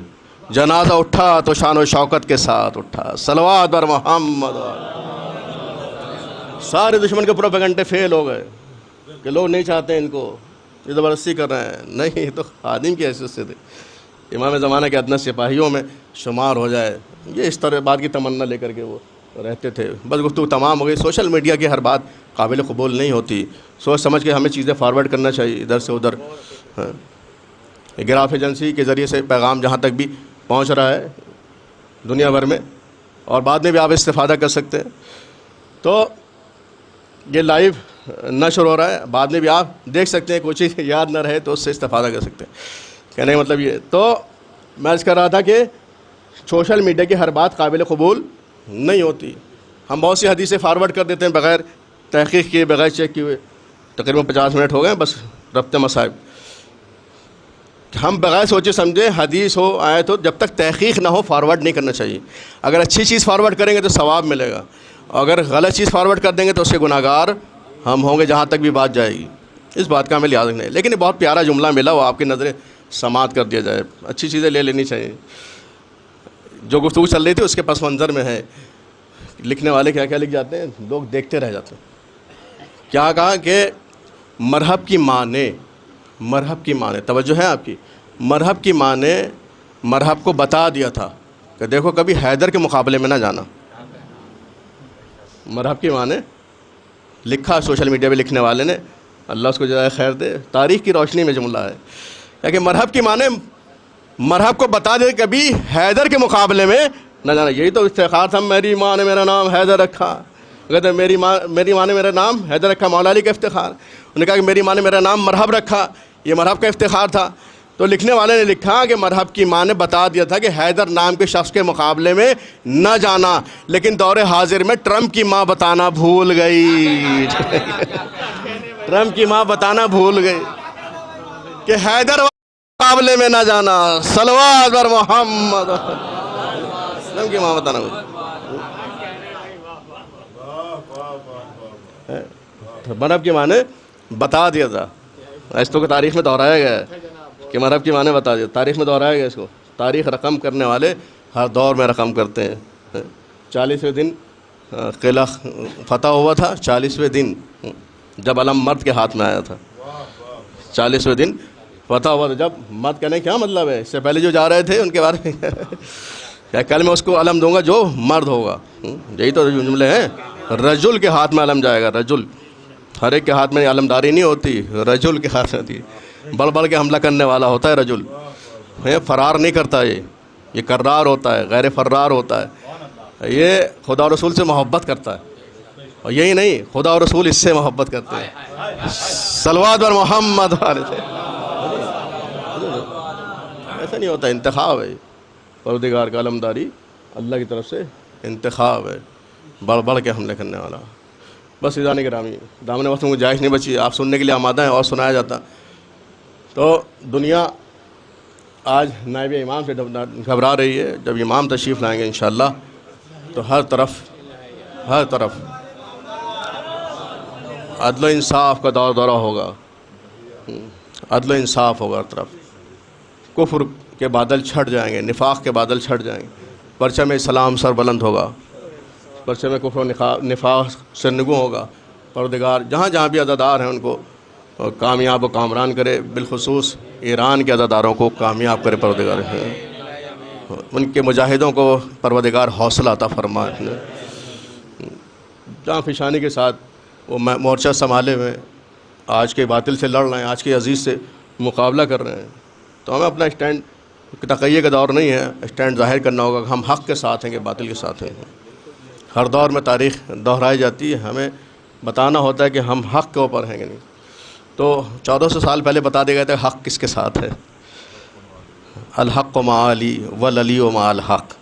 جنازہ اٹھا تو شان و شوکت کے ساتھ اٹھا. صلوات بر محمد. سارے دشمن کے پروپیگنڈے فیل ہو گئے کہ لوگ نہیں چاہتے ان کو، یہ زبردستی کر رہے ہیں. نہیں، یہ تو خادم کی حیثیت سے تھے. امام زمانہ کے ادنا سپاہیوں میں شمار ہو جائے، یہ اس طرح بات کی تمنا لے کر کے وہ رہتے تھے. بس گفتگو تمام ہو گئی. سوشل میڈیا کی ہر بات قابل قبول نہیں ہوتی. سوچ سمجھ کے ہمیں چیزیں فارورڈ کرنا چاہیے ادھر سے ادھر. گراف ایجنسی کے ذریعے سے پیغام جہاں تک بھی پہنچ رہا ہے دنیا بھر میں، اور بعد میں بھی آپ استفادہ کر سکتے ہیں. تو یہ لائیو نشر ہو رہا ہے، بعد میں بھی آپ دیکھ سکتے ہیں. کوئی چیز یاد نہ رہے تو اس سے استفادہ کر سکتے ہیں. کہنے کا مطلب یہ. تو میں عرض کر رہا تھا کہ سوشل میڈیا کی ہر بات قابل قبول نہیں ہوتی. ہم بہت سی حدیثیں فارورڈ کر دیتے ہیں بغیر تحقیق کیے، بغیر چیک کیے ہوئے. تقریباً 50 منٹ ہو گئے بس ربط مصائب. ہم بغیر سوچے سمجھے حدیث ہو آیت ہو جب تک تحقیق نہ ہو فارورڈ نہیں کرنا چاہیے. اگر اچھی چیز فارورڈ کریں گے تو ثواب ملے گا، اگر غلط چیز فارورڈ کر دیں گے تو اس سے گناہ گار ہم ہوں گے جہاں تک بھی بات جائے گی. اس بات کا ہمیں یاد رکھنا ہے. لیکن یہ بہت پیارا جملہ ملا، وہ آپ کی نظریں سماعت کر دیا جائے. اچھی چیزیں لے لینی چاہیے. جو گفتگو چل رہی تھی اس کے پس منظر میں ہے. لکھنے والے کیا کیا لکھ جاتے ہیں، لوگ دیکھتے رہ جاتے ہیں. کیا کہا کہ مرحب کی ماں نے توجہ ہے آپ کی، مرحب کی ماں نے مرحب کو بتا دیا تھا کہ دیکھو کبھی حیدر کے مقابلے میں نہ جانا. مرحب کی ماں نے لکھا سوشل میڈیا پہ لکھنے والے نے، اللہ اس کو جزائے خیر دے، تاریخ کی روشنی میں جملہ ہے کہ مرحب کی ماں نے مرحب کو بتا دیا کبھی حیدر کے مقابلے میں نہ جانا. یہی تو افتخار تھا، میری ماں نے میرا نام حیدر رکھا. کہتے میری ماں نے میرا نام حیدر رکھا، مولا علی کا افتخار. انہوں نے کہا کہ میری ماں نے میرا نام مرحب رکھا، یہ مرحب کا افتخار تھا. تو لکھنے والے نے لکھا کہ مرحب کی ماں نے بتا دیا تھا کہ حیدر نام کے شخص کے مقابلے میں نہ جانا، لیکن دور حاضر میں ٹرمپ کی ماں بتانا بھول گئی. ٹرمپ کی ماں بتانا بھول گئی کہ حیدر مقابلے میں نہ جانا. صلوات بر محمد. ٹرمپ کی ماں بتانا بھول گئی. مرحب کی ماں نے بتا دیا تھا. اس تو تاریخ میں دہرایا گیا ہے کہ مرحب کی ماں نے بتا دیا. تاریخ میں دہرایا گیا اس کو. تاریخ رقم کرنے والے ہر دور میں رقم کرتے ہیں. 40ویں دن قلعہ فتح ہوا تھا. 40ویں دن جب علم مرد کے ہاتھ میں آیا تھا. 40ویں دن فتح ہوا تھا. جب مرد کہنے کیا مطلب ہے؟ اس سے پہلے جو جا رہے تھے ان کے بارے میں کیا کل میں اس کو علم دوں گا جو مرد ہوگا. یہی تو جملے ہیں. رجل کے ہاتھ میں علم جائے گا. رجل، ہر ایک کے ہاتھ میں علمداری نہیں ہوتی، رجل کے ہاتھ میں ہوتی ہے. بڑھ بڑھ کے حملہ کرنے والا ہوتا ہے رجل. فرار نہیں کرتا، یہ کرار ہوتا ہے، غیر فرار ہوتا ہے. یہ خدا و رسول سے محبت کرتا ہے. اور یہی نہیں، خدا و رسول اس سے محبت کرتے ہیں. صلوات بر محمد. ایسا نہیں ہوتا، انتخاب ہے. پروردگار کا علمداری اللہ کی طرف سے انتخاب ہے. بڑھ بڑھ کے حملے کرنے والا. بس عزیزان گرامی، دامن وقت میں گنجائش نہیں بچی، آپ سننے کے لیے آمادہ ہیں اور سنایا جاتا. تو دنیا آج نائب امام سے گھبرا رہی ہے. جب امام تشریف لائیں گے انشاءاللہ تو ہر طرف عدل و انصاف کا دورہ ہوگا. عدل و انصاف ہوگا ہر طرف. کفر کے بادل چھٹ جائیں گے، نفاق کے بادل چھٹ جائیں گے. پرچم اسلام سر بلند ہوگا. پرچم کفر و نفاق سے نگوں ہوگا. پروردگار جہاں جہاں بھی عزادار ہیں ان کو کامیاب و کامران کرے. بالخصوص ایران کے عزاداروں کو کامیاب کرے پروردگار. ان کے مجاہدوں کو پروردگار حوصلہ عطا فرمائے. جہاں فشانی کے ساتھ وہ مورچہ سنبھالے ہوئے آج کے باطل سے لڑ رہے ہیں، آج کے عزیز سے مقابلہ کر رہے ہیں. تو ہمیں اپنا اسٹینڈ، تقیہ کا دور نہیں ہے، اسٹینڈ ظاہر کرنا ہوگا کہ ہم حق کے ساتھ ہیں کہ باطل کے ساتھ ہیں. ہر دور میں تاریخ دہرائی جاتی ہے، ہمیں بتانا ہوتا ہے کہ ہم حق کے اوپر ہیں کہ نہیں. تو 1400 سال پہلے بتا دیا گیا تھا حق کس کے ساتھ ہے. الحق و مع علی والعلی و مع الحق.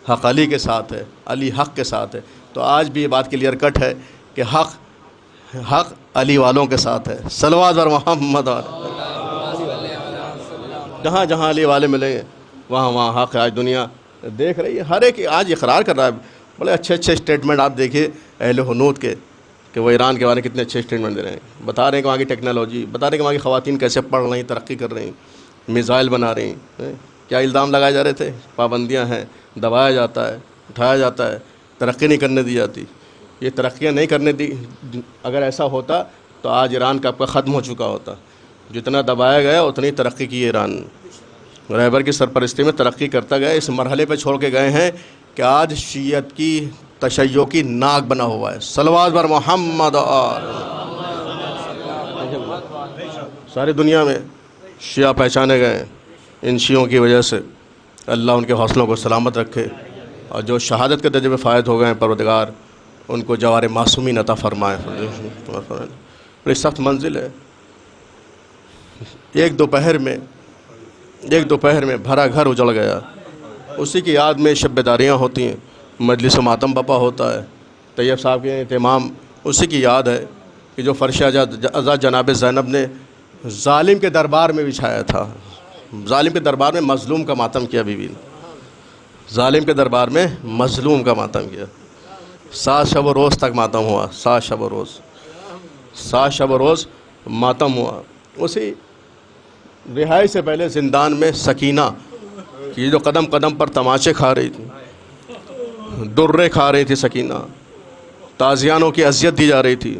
حق علی کے ساتھ ہے، علی حق کے ساتھ ہے. تو آج بھی یہ بات کلیئر کٹ ہے کہ حق علی والوں کے ساتھ ہے. صلوات بر محمد. جہاں جہاں علی والے ملیں گے وہاں وہاں حق ہے. آج دنیا دیکھ رہی ہے، ہر ایک آج اقرار کر رہا ہے. بڑے اچھے اسٹیٹمنٹ آپ دیکھیے اہل حنود کے کہ وہ ایران کے بارے میں کتنے اچھے اسٹیٹمنٹ دے رہے ہیں. بتا رہے ہیں کہ وہاں کی ٹیکنالوجی، بتا رہے ہیں کہ وہاں کی خواتین کیسے پڑھ رہی ہیں، ترقی کر رہی ہیں، میزائل بنا رہی ہیں. کیا الزام لگائے جا رہے تھے؟ پابندیاں ہیں، دبایا جاتا ہے، اٹھایا جاتا ہے، ترقی نہیں کرنے دی جاتی. یہ ترقیاں نہیں کرنے دی. اگر ایسا ہوتا تو آج ایران کا ختم ہو چکا ہوتا. جتنا دبایا گیا اتنی ترقی کی ایران. رہبر کی سرپرستی میں ترقی کرتا گیا. اس مرحلے پہ چھوڑ کے گئے ہیں کہ آج شیعت کی تشیع کی ناک بنا ہوا ہے. صلوات بر محمد. ساری دنیا میں شیعہ پہچانے گئے ہیں. ان شیعوں کی وجہ سے اللہ ان کے حوصلوں کو سلامت رکھے. اور جو شہادت کے درجے میں فائد ہو گئے ہیں پروردگار ان کو جوار معصومین عطا فرمائے. بڑی سخت منزل ہے. ایک دوپہر میں بھرا گھر اجڑ گیا. اسی کی یاد میں شب بیداریاں ہوتی ہیں، مجلس و ماتم بپا ہوتا ہے. طیب صاحب کے اہتمام اسی کی یاد ہے کہ جو فرش ازا جناب زینب نے ظالم کے دربار میں بچھایا تھا. ظالم کے دربار میں مظلوم کا ماتم کیا. بیوی نے ظالم کے دربار میں مظلوم کا ماتم کیا. 7 شب و روز تک ماتم ہوا. 7 شب و روز ماتم ہوا. اسی رہائی سے پہلے زندان میں سکینہ کی جو قدم قدم پر تماچے کھا رہی تھی، درے کھا رہی تھی. سکینہ تازیانوں کی اذیت دی جا رہی تھی.